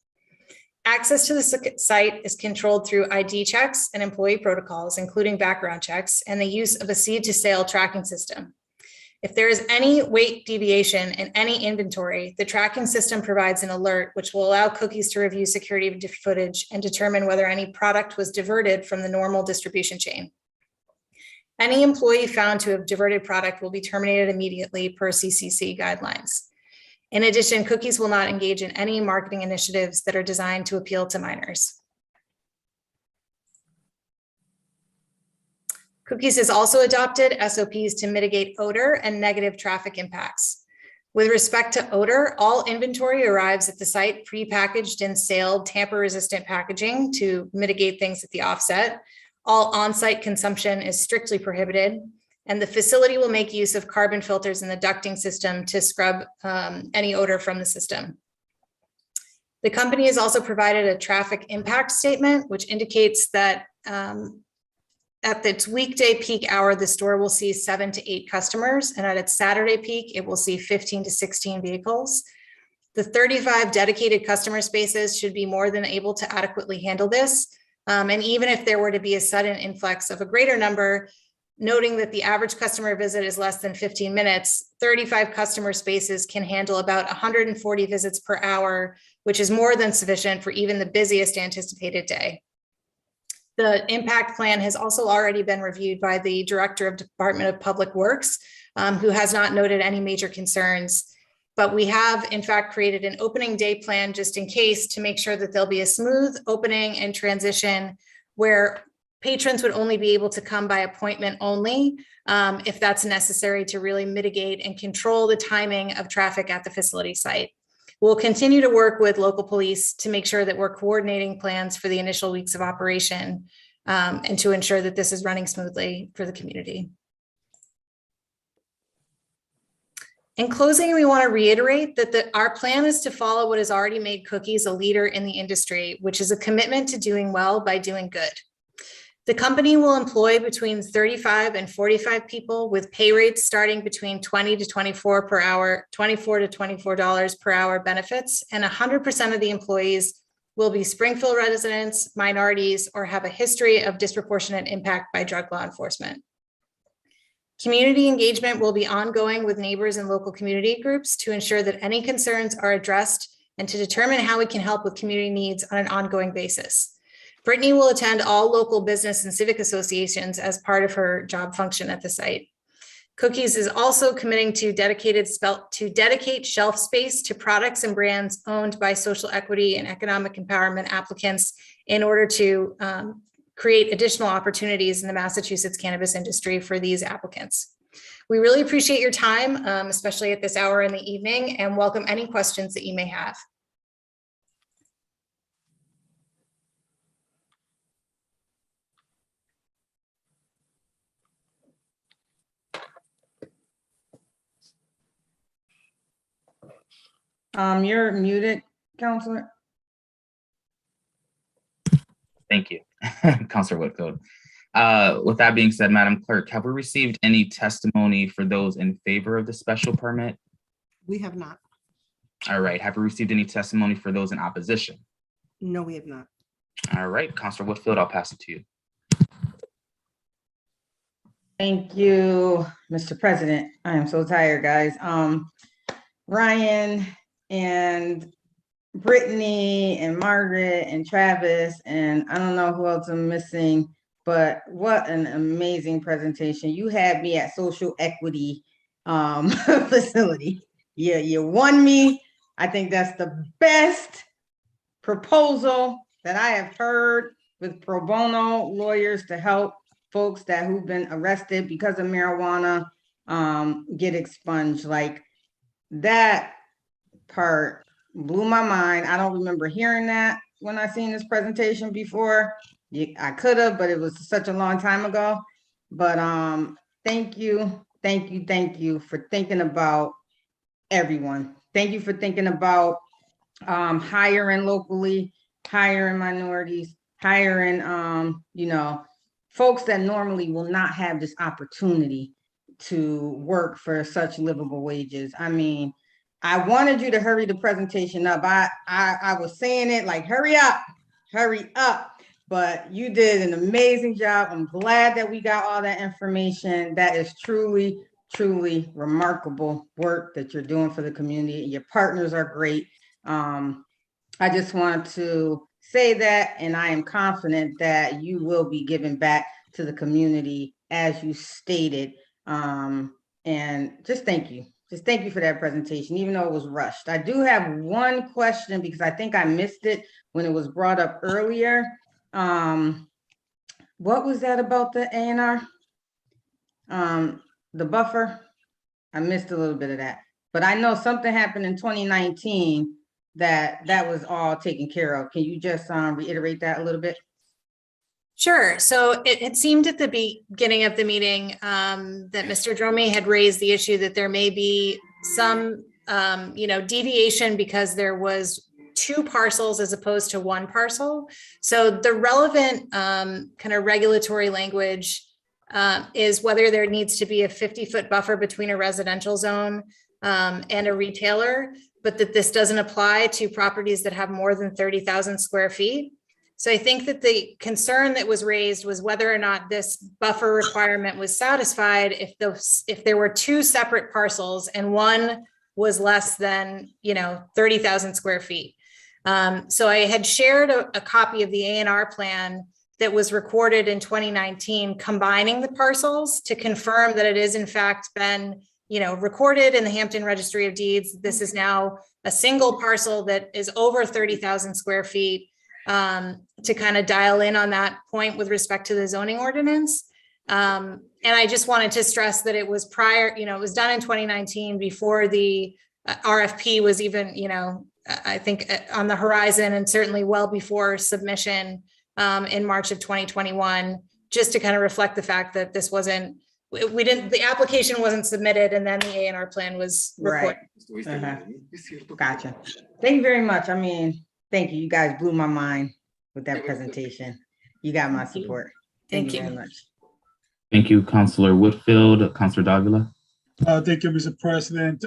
Access to the site is controlled through ID checks and employee protocols, including background checks, and the use of a seed to sale tracking system. If there is any weight deviation in any inventory, the tracking system provides an alert, which will allow Cookies to review security footage and determine whether any product was diverted from the normal distribution chain. Any employee found to have diverted product will be terminated immediately per CCC guidelines. In addition, Cookies will not engage in any marketing initiatives that are designed to appeal to minors. Cookies has also adopted SOPs to mitigate odor and negative traffic impacts. With respect to odor, all inventory arrives at the site pre-packaged in sealed tamper-resistant packaging to mitigate things at the offset. All on-site consumption is strictly prohibited, and the facility will make use of carbon filters in the ducting system to scrub any odor from the system. The company has also provided a traffic impact statement, which indicates that at its weekday peak hour, the store will see 7 to 8 customers, and at its Saturday peak, it will see 15 to 16 vehicles. The 35 dedicated customer spaces should be more than able to adequately handle this. And even if there were to be a sudden influx of a greater number, noting that the average customer visit is less than 15 minutes, 35 customer spaces can handle about 140 visits per hour, which is more than sufficient for even the busiest anticipated day. The impact plan has also already been reviewed by the Director of Department of Public Works, who has not noted any major concerns. But we have, in fact, created an opening day plan just in case to make sure that there'll be a smooth opening and transition where patrons would only be able to come by appointment only, if that's necessary to really mitigate and control the timing of traffic at the facility site. We'll continue to work with local police to make sure that we're coordinating plans for the initial weeks of operation and to ensure that this is running smoothly for the community. In closing, we want to reiterate that our plan is to follow what has already made Cookies a leader in the industry, which is a commitment to doing well by doing good. The company will employ between 35 and 45 people with pay rates starting between $20 to $24 per hour, $24 to $24 per hour benefits, and 100% of the employees will be Springfield residents, minorities, or have a history of disproportionate impact by drug law enforcement. Community engagement will be ongoing with neighbors and local community groups to ensure that any concerns are addressed and to determine how we can help with community needs on an ongoing basis. Brittany will attend all local business and civic associations as part of her job function at the site. Cookies is also committing to dedicate shelf space to products and brands owned by social equity and economic empowerment applicants in order to create additional opportunities in the Massachusetts cannabis industry for these applicants. We really appreciate your time, especially at this hour in the evening, and welcome any questions that you may have. You're muted, Counselor. Thank you, Counselor Whitfield. With that being said, Madam Clerk, have we received any testimony for those in favor of the special permit? We have not. All right. Have we received any testimony for those in opposition? No, we have not. All right, Counselor Whitfield, I'll pass it to you. Thank you, Mr. President. I am so tired, guys. Ryan and Brittany and Margaret and Travis, and I don't know who else I'm missing, but what an amazing presentation. You had me at social equity facility. Yeah, you won me. I think that's the best proposal that I have heard with pro bono lawyers to help folks who've been arrested because of marijuana get expunged. Like, that part blew my mind. I don't remember hearing that when I seen this presentation before. I could have, but it was such a long time ago. But thank you for thinking about everyone. Thank you for thinking about hiring locally, hiring minorities, hiring folks that normally will not have this opportunity to work for such livable wages. I mean, I wanted you to hurry the presentation up. I was saying it like, hurry up, but you did an amazing job. I'm glad that we got all that information. That is truly, truly remarkable work that you're doing for the community. Your partners are great. I just want to say that, and I am confident that you will be giving back to the community as you stated. And just thank you. Just thank you for that presentation, even though it was rushed. I do have one question because I think I missed it when it was brought up earlier. What was that about the A&R? The buffer? I missed a little bit of that, but I know something happened in 2019 that was all taken care of. Can you just reiterate that a little bit? Sure. So it seemed at the beginning of the meeting that Mr. Dromey had raised the issue that there may be some, deviation because there was 2 parcels as opposed to 1 parcel. So the relevant kind of regulatory language is whether there needs to be a 50-foot buffer between a residential zone and a retailer, but that this doesn't apply to properties that have more than 30,000 square feet. So I think that the concern that was raised was whether or not this buffer requirement was satisfied if there were 2 separate parcels and one was less than 30,000 square feet. So I had shared a copy of the A&R plan that was recorded in 2019, combining the parcels to confirm that it is in fact been recorded in the Hampton Registry of Deeds. This is now a single parcel that is over 30,000 square feet. To kind of dial in on that point with respect to the zoning ordinance. And I just wanted to stress that it was prior, it was done in 2019 before the RFP was even, I think on the horizon, and certainly well before submission in March of 2021, just to kind of reflect the fact that this wasn't, the application wasn't submitted and then the A&R plan was recorded. Right. Gotcha. Thank you very much. I mean, thank you. You guys blew my mind with that presentation. You got my support. Thank you very much. Thank you, Councilor Whitfield. Councilor Davila. Thank you, Mr. President.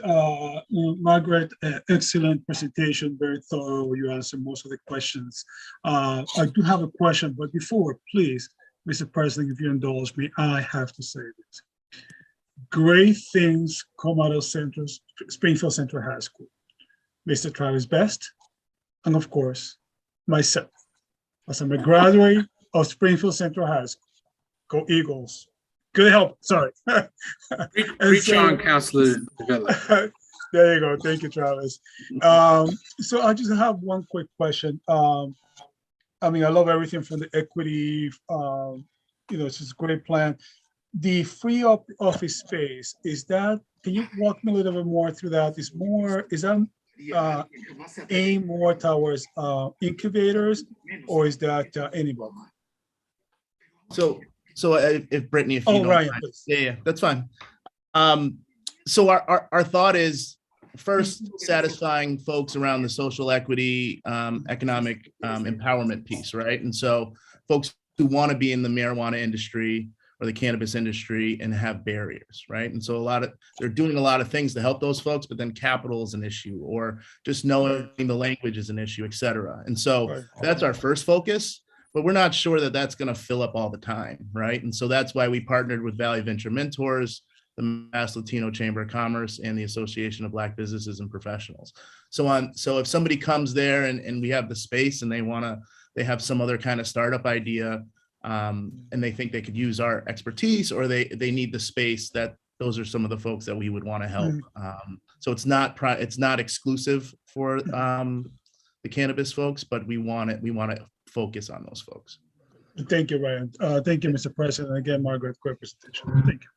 Margaret, excellent presentation, very thorough. You answered most of the questions. I do have a question, but before, please, Mr. President, if you indulge me, I have to say this. Great things come out of Springfield Central High School. Mr. Travis Best, and of course, myself, as I'm a graduate of Springfield Central High School. Go Eagles. Good help, sorry. Reach on, Counselor Develop. There you go. Thank you, Travis. So I just have one quick question. I mean, I love everything from the equity, it's just a great plan. The free up office space, can you walk me a little bit more through that? Is that aimed more towards incubators, or is that anybody? So if Brittany, if you don't Ryan, mind. Yeah, that's fine. So our thought is first satisfying folks around the social equity, economic empowerment piece, right? And so folks who want to be in the marijuana industry or the cannabis industry and have barriers, right? And so they're doing a lot of things to help those folks, but then capital is an issue, or just knowing the language is an issue, et cetera. And so that's our first focus, but we're not sure that that's going to fill up all the time, right? And so that's why we partnered with Valley Venture Mentors, the Mass Latino Chamber of Commerce, and the Association of Black Businesses and Professionals. So if somebody comes there and we have the space and they have some other kind of startup idea, and they think they could use our expertise, or they need the space, those are some of the folks that we would want to help. So it's not exclusive for the cannabis folks, but we want to focus on those folks. Thank you, Ryan. Thank you, Mr. President. Again, Margaret, quick presentation. Thank you.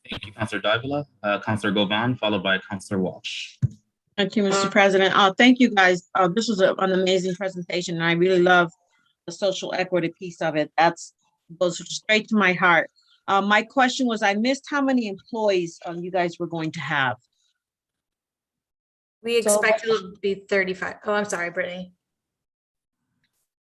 Thank you, Councilor Davila. Councilor Govan, followed by Councilor Walsh. Thank you, Mr. President. Thank you, guys. This was an amazing presentation, and I really love the social equity piece of it. Goes straight to my heart. My question was, I missed how many employees you guys were going to have. We expect it will be 35. Oh, I'm sorry, Brittany.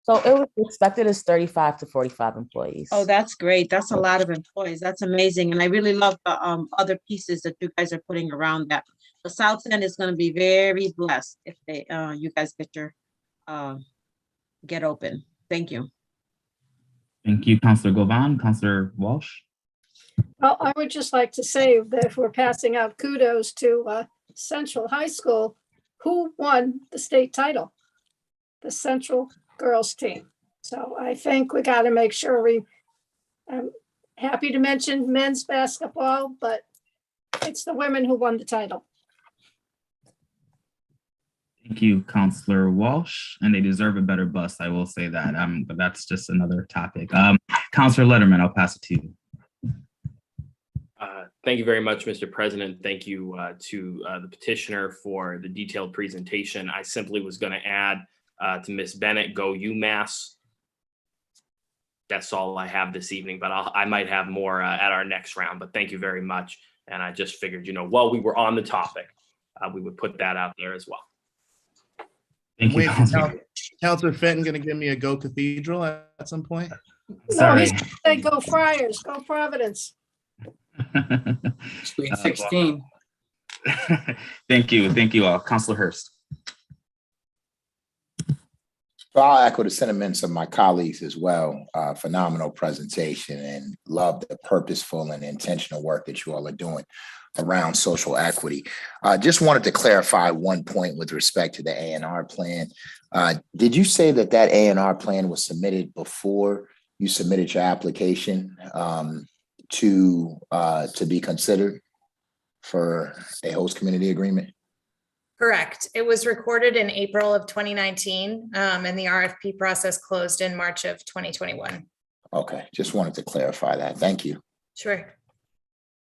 So it was expected as 35 to 45 employees. Oh, that's great. That's a lot of employees. That's amazing. And I really love the other pieces that you guys are putting around that. The South End is going to be very blessed if you guys get open. Thank you. Thank you, Councilor Govan. Councilor Walsh. Well, I would just like to say that if we're passing out kudos to Central High School, who won the state title? The Central girls team. So I think we got to make sure I'm happy to mention men's basketball, but it's the women who won the title. Thank you, Councilor Walsh, and they deserve a better bus. I will say that, but that's just another topic. Councilor Letterman, I'll pass it to you. Thank you very much, Mr. President. Thank you to the petitioner for the detailed presentation. I simply was going to add to Ms. Bennett, go UMass. That's all I have this evening, but I might have more at our next round, but thank you very much. And I just figured, while we were on the topic, we would put that out there as well. Thank you, Councilor Fenton going to give me a go Cathedral at some point? No, he said go Friars, go Providence. Sweet 16. Thank you all. Councilor Hurst. So I'll echo the sentiments of my colleagues as well. Phenomenal presentation, and love the purposeful and intentional work that you all are doing around social equity. Just wanted to clarify one point with respect to the A&R plan. Did you say that A&R plan was submitted before you submitted your application to be considered for a host community agreement? Correct. It was recorded in April of 2019, and the RFP process closed in March of 2021. Okay, just wanted to clarify that. Thank you. Sure.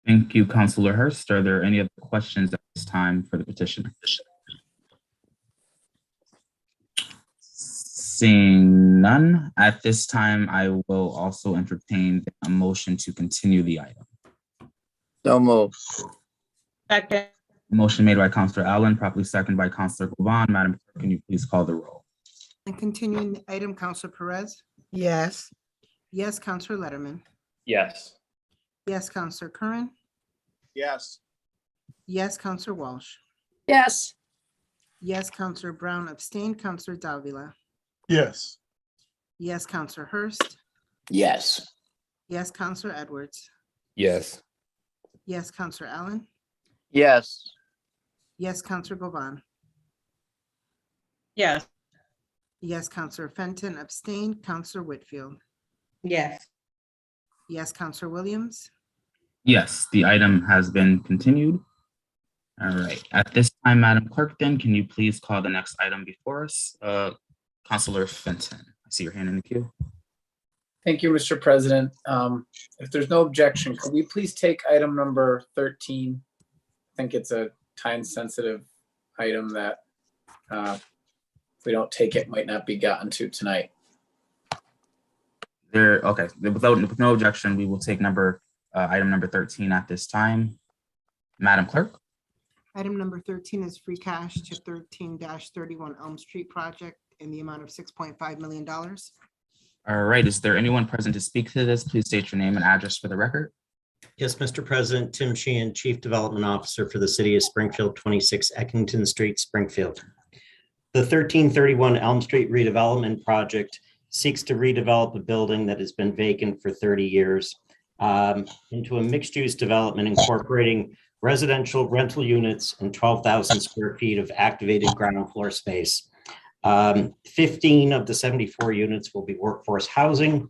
Thank you, Councilor Hurst. Are there any other questions at this time for the petitioner? Seeing none, at this time, I will also entertain a motion to continue the item. So moved. Second. Motion made by Councilor Allen, properly seconded by Councilor Govan. Madam Clerk, can you please call the roll? And continuing the item, Councilor Perez? Yes. Yes, Councilor Letterman? Yes. Yes, Councilor Curran? Yes. Yes, Counselor Walsh. Yes. Yes, Counselor Brown abstained. Counselor Davila. Yes. Yes, Counselor Hurst. Yes. Yes, Counselor Edwards. Yes. Yes, Counselor Allen. Yes. Yes, Counselor Govan. Yes. Yes, Counselor Fenton abstained. Counselor Whitfield. Yes. Yes, Counselor Williams. Yes, the item has been continued. All right, at this time, Madam Clerk, then, can you please call the next item before us? Councilor Fenton, I see your hand in the queue. Thank you, Mr. President. If there's no objection, could we please take item number 13? I think it's a time-sensitive item that if we don't take it, might not be gotten to tonight. Okay, with no objection, we will take item number 13 at this time. Madam Clerk? Item number 13 is free cash to 13-31 Elm Street project in the amount of $6.5 million. All right, is there anyone present to speak to this? Please state your name and address for the record. Yes, Mr. President, Tim Sheehan, Chief Development Officer for the City of Springfield, 26 Eckington Street, Springfield. The 1331 Elm Street redevelopment project seeks to redevelop a building that has been vacant for 30 years into a mixed-use development incorporating residential rental units and 12,000 square feet of activated ground floor space. 15 of the 74 units will be workforce housing.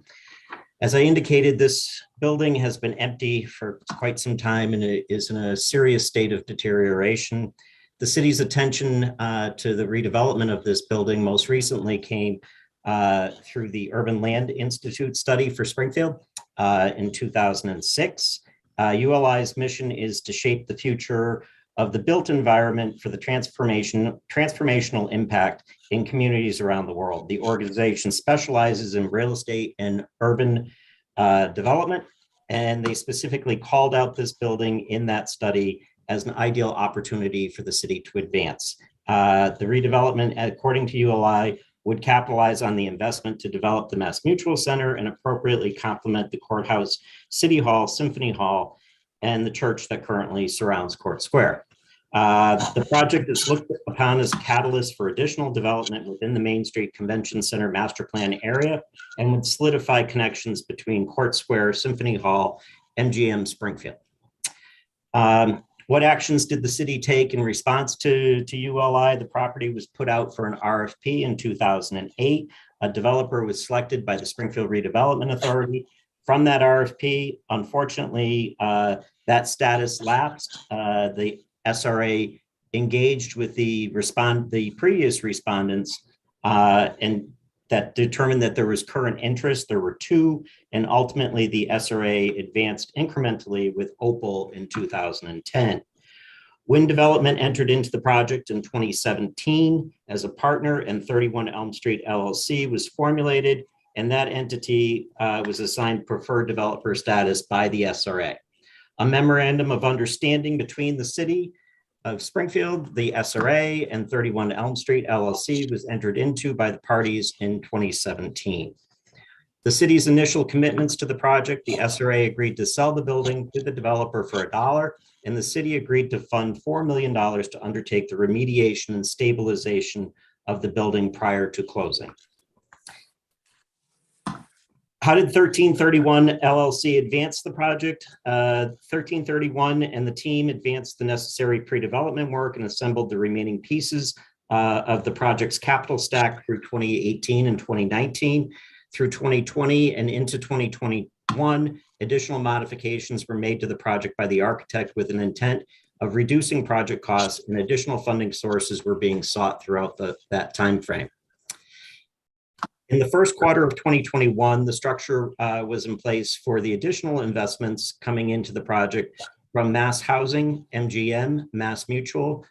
As I indicated, this building has been empty for quite some time and it is in a serious state of deterioration. The city's attention to the redevelopment of this building most recently came through the Urban Land Institute study for Springfield in 2006. ULI's mission is to shape the future of the built environment for the transformational impact in communities around the world. The organization specializes in real estate and urban development, and they specifically called out this building in that study as an ideal opportunity for the city to advance. The redevelopment, according to ULI, would capitalize on the investment to develop the Mass Mutual Center and appropriately complement the courthouse, City Hall, Symphony Hall, and the church that currently surrounds Court Square. The project is looked upon as a catalyst for additional development within the Main Street Convention Center master plan area and would solidify connections between Court Square, Symphony Hall, MGM Springfield. What actions did the city take in response to ULI? The property was put out for an RFP in 2008. A developer was selected by the Springfield Redevelopment Authority. From that RFP, unfortunately, that status lapsed. The SRA engaged with the previous respondents and that determined that there was current interest. There were two, and ultimately the SRA advanced incrementally with Opal in 2010. Wind Development entered into the project in 2017 as a partner, and 31 Elm Street LLC was formulated, and that entity was assigned preferred developer status by the SRA. A memorandum of understanding between the city of Springfield, the SRA, and 31 Elm Street LLC was entered into by the parties in 2017. The city's initial commitments to the project, the SRA agreed to sell the building to the developer for $1, and the city agreed to fund $4 million to undertake the remediation and stabilization of the building prior to closing. How did 1331 LLC advance the project? 1331 and the team advanced the necessary pre-development work and assembled the remaining pieces of the project's capital stack through 2018 and 2019. Through 2020 and into 2021, additional modifications were made to the project by the architect with an intent of reducing project costs, and additional funding sources were being sought throughout that time frame. In the first quarter of 2021, the structure was in place for the additional investments coming into the project from Mass Housing, MGM, Mass Mutual.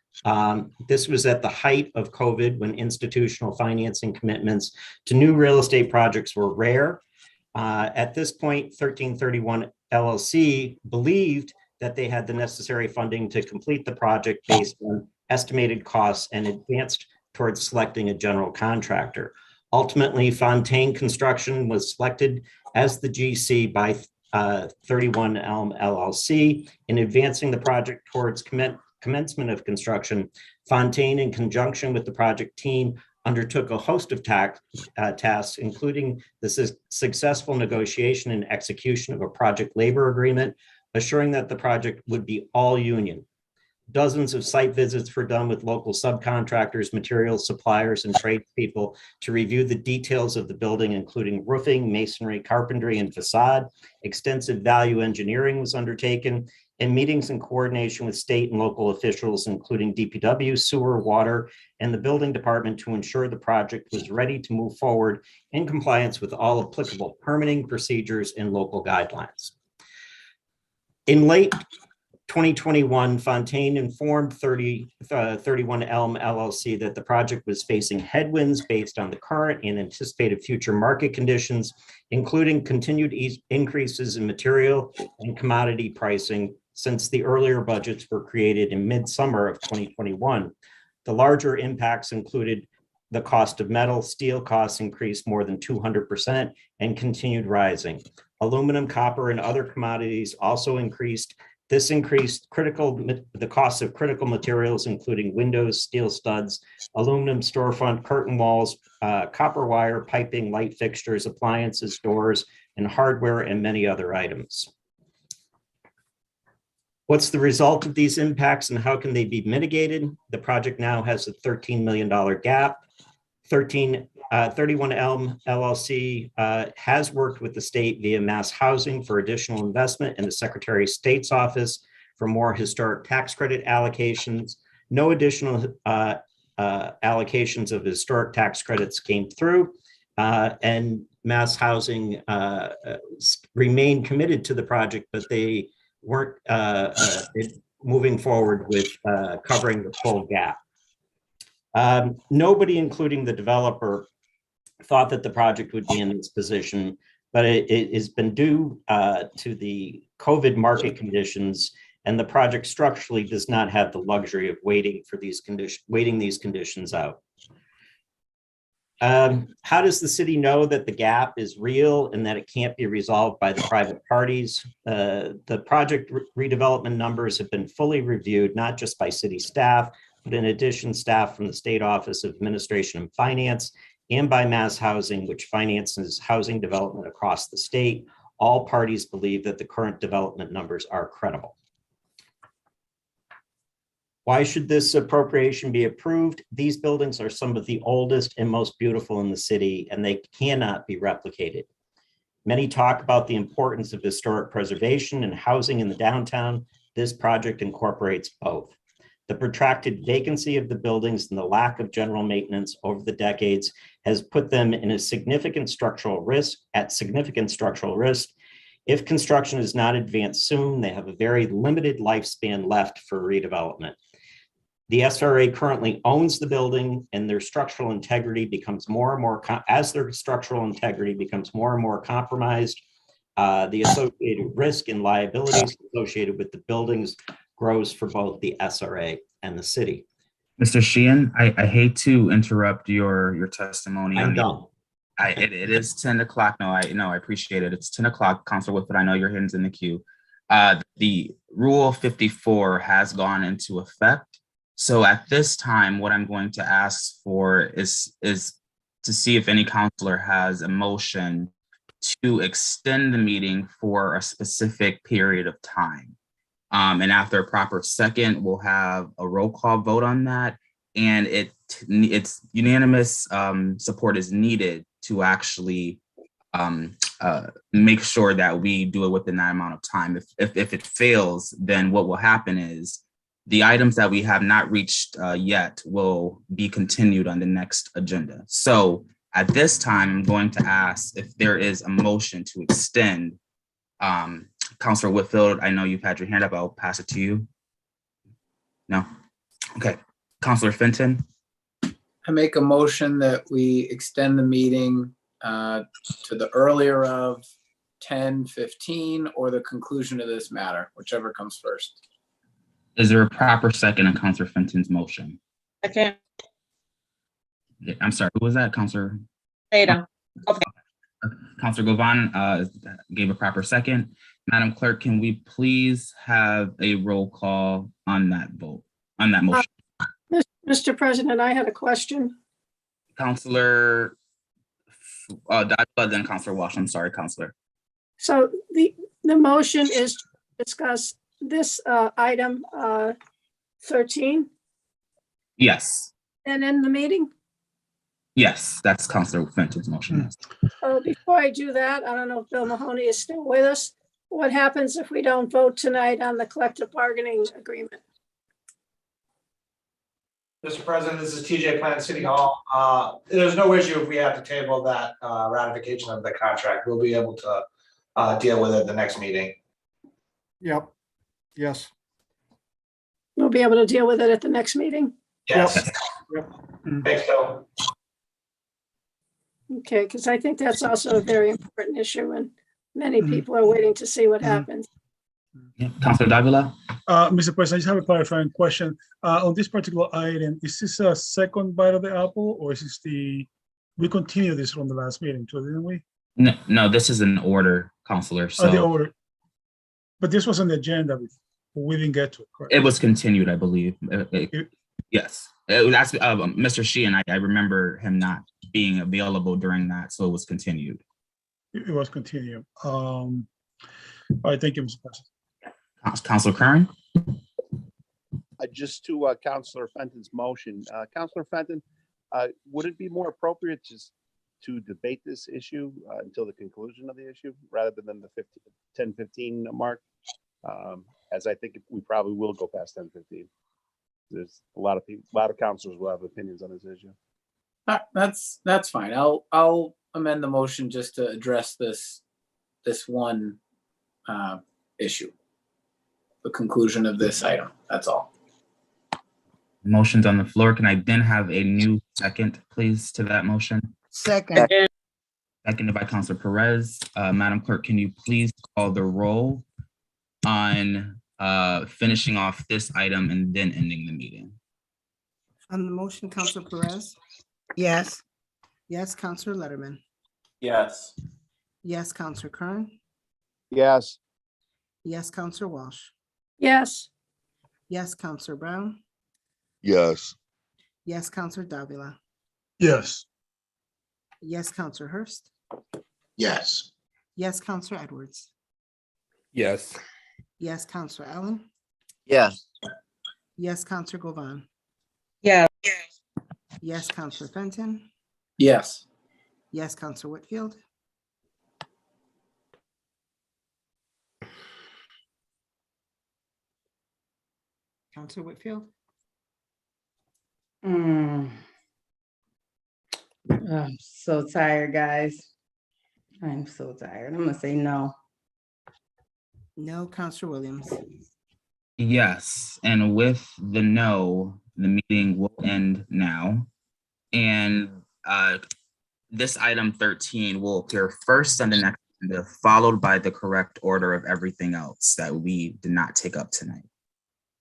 This was at the height of COVID when institutional financing commitments to new real estate projects were rare. At this point, 1331 LLC believed that they had the necessary funding to complete the project based on estimated costs and advanced towards selecting a general contractor. Ultimately, Fontaine Construction was selected as the GC by 31 Elm LLC. In advancing the project towards commencement of construction, Fontaine, in conjunction with the project team, undertook a host of tasks, including the successful negotiation and execution of a project labor agreement, assuring that the project would be all union. Dozens of site visits were done with local subcontractors, materials suppliers, and tradespeople to review the details of the building, including roofing, masonry, carpentry, and facade. Extensive value engineering was undertaken, and meetings in coordination with state and local officials, including DPW, sewer, water, and the building department, to ensure the project was ready to move forward in compliance with all applicable permitting procedures and local guidelines. In late 2021, Fontaine informed 31 Elm LLC that the project was facing headwinds based on the current and anticipated future market conditions, including continued increases in material and commodity pricing since the earlier budgets were created in midsummer of 2021. The larger impacts included the cost of metal. Steel costs increased more than 200% and continued rising. Aluminum, copper, and other commodities also increased. This increased the cost of critical materials, including windows, steel studs, aluminum storefront, curtain walls, copper wire, piping, light fixtures, appliances, doors, and hardware, and many other items. What's the result of these impacts and how can they be mitigated? The project now has a $13 million gap. 31 Elm LLC has worked with the state via Mass Housing for additional investment in the Secretary of State's office for more historic tax credit allocations. No additional allocations of historic tax credits came through, and Mass Housing remained committed to the project, but they weren't moving forward with covering the full gap. Nobody, including the developer, thought that the project would be in this position, but it has been due to the COVID market conditions, and the project structurally does not have the luxury of waiting these conditions out. How does the city know that the gap is real and that it can't be resolved by the private parties? The project redevelopment numbers have been fully reviewed, not just by city staff, but in addition, staff from the State Office of Administration and Finance and by Mass Housing, which finances housing development across the state. All parties believe that the current development numbers are credible. Why should this appropriation be approved? These buildings are some of the oldest and most beautiful in the city, and they cannot be replicated. Many talk about the importance of historic preservation and housing in the downtown. This project incorporates both. The protracted vacancy of the buildings and the lack of general maintenance over the decades has put them in a significant structural risk. If construction is not advanced soon, they have a very limited lifespan left for redevelopment. The SRA currently owns the building, and their structural integrity becomes more and more, compromised, the associated risk and liabilities associated with the buildings grows for both the SRA and the city. Mr. Sheehan, I hate to interrupt your testimony. I'm done. It is 10 o'clock. No, I appreciate it. It's 10 o'clock, Councilor Whitford. I know your hand's in the queue. The Rule 54 has gone into effect. So at this time, what I'm going to ask for is to see if any councilor has a motion to extend the meeting for a specific period of time. And after a proper second, we'll have a roll call vote on that. And it's unanimous support is needed to actually make sure that we do it within that amount of time. If it fails, then what will happen is the items that we have not reached yet will be continued on the next agenda. So at this time, I'm going to ask if there is a motion to extend. Councilor Whitfield, I know you've had your hand up. I'll pass it to you. No? Okay. Councilor Fenton? I make a motion that we extend the meeting to the earlier of 10:15 or the conclusion of this matter, whichever comes first. Is there a proper second on Councilor Fenton's motion? Second. I'm sorry, who was that, Councilor? Ada. Okay. Counselor Govan gave a proper second. Madam Clerk, can we please have a roll call on that vote, on that motion? Mr. President, I had a question. Counselor then Counselor Walsh. I'm sorry, Counselor. So the motion is to discuss this item 13 Yes. and in the meeting? Yes, that's Counselor Fenton's motion. Before I do that, I don't know if Bill Mahoney is still with us. What happens if we don't vote tonight on the collective bargaining agreement? Mr. President, this is TJ Plant, City Hall. There's no issue if we have to table that ratification of the contract. We'll be able to deal with it at the next meeting. Yep. Yes. We'll be able to deal with it at the next meeting? Yes. Yep. Thanks, Bill. Okay, because I think that's also a very important issue and many people are waiting to see what happens. Yeah. Counselor Davila. Mr. President, I just have a clarifying question. On this particular item, is this a second bite of the apple or is this we continued this from the last meeting too, didn't we? No, this is an order, Counselor. So the order. But this was on the agenda before. We didn't get to it, correct? it was continued, I believe. Yes. That's Mr. Sheehan. I remember him not being available during that, so it was continued. It was continued. All right, thank you, Mr. President. Counselor Curran. Just to Counselor Fenton's motion, Counselor Fenton, would it be more appropriate just to debate this issue until the conclusion of the issue rather than the 10:15 mark? As I think we probably will go past 10:15. There's a lot of people, a lot of counselors will have opinions on this issue. That's fine. I'll amend the motion just to address this one issue, the conclusion of this item. That's all. Motion's on the floor. Can I then have a new second, please, to that motion? Second. Seconded by Counselor Perez. Madam Clerk, can you please call the roll on finishing off this item and then ending the meeting? On the motion, Counselor Perez? Yes. Yes, Counselor Letterman? Yes. Yes, Counselor Kern? Yes. Yes, Counselor Walsh? Yes. Yes, Counselor Brown? Yes. Yes, Counselor Davila? Yes. Yes, Counselor Hurst? Yes. Yes, Counselor Edwards? Yes. Yes, Counselor Allen? Yes. Yes, Counselor Govan? Yeah. Yes, Counselor Fenton? Yes. Yes, Counselor Whitfield? Counselor Whitfield? I'm so tired, guys. I'm so tired. I'm gonna say no. No, Counselor Williams? Yes, and with the no, the meeting will end now. And this item 13 will appear first on the next agenda, followed by the correct order of everything else that we did not take up tonight.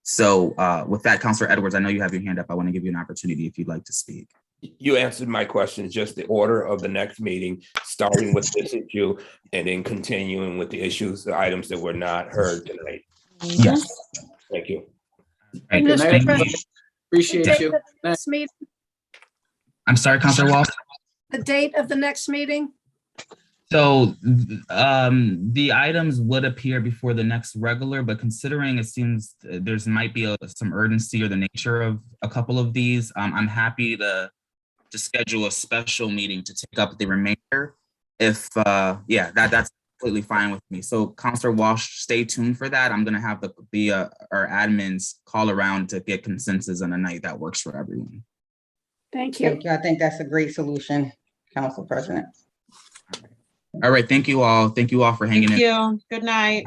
So with that, Counselor Edwards, I know you have your hand up. I want to give you an opportunity if you'd like to speak. You answered my question, just the order of the next meeting, starting with this issue and then continuing with the issues, the items that were not heard tonight. Yes. Thank you. Right, Mr. thank you. President, Appreciate date you. of the next meeting- I'm sorry, Counselor Walsh. The date of the next meeting? So the items would appear before the next regular, but considering it seems there's might be some urgency or the nature of a couple of these, I'm happy to schedule a special meeting to take up the remainder. If yeah, that's completely fine with me. So Counselor Walsh, stay tuned for that. I'm gonna have our admins call around to get consensus on a night that works for everyone. Thank you. Thank you. I think that's a great solution, Council President. All right, thank you all. Thank you all for hanging in. Thank you. Good night.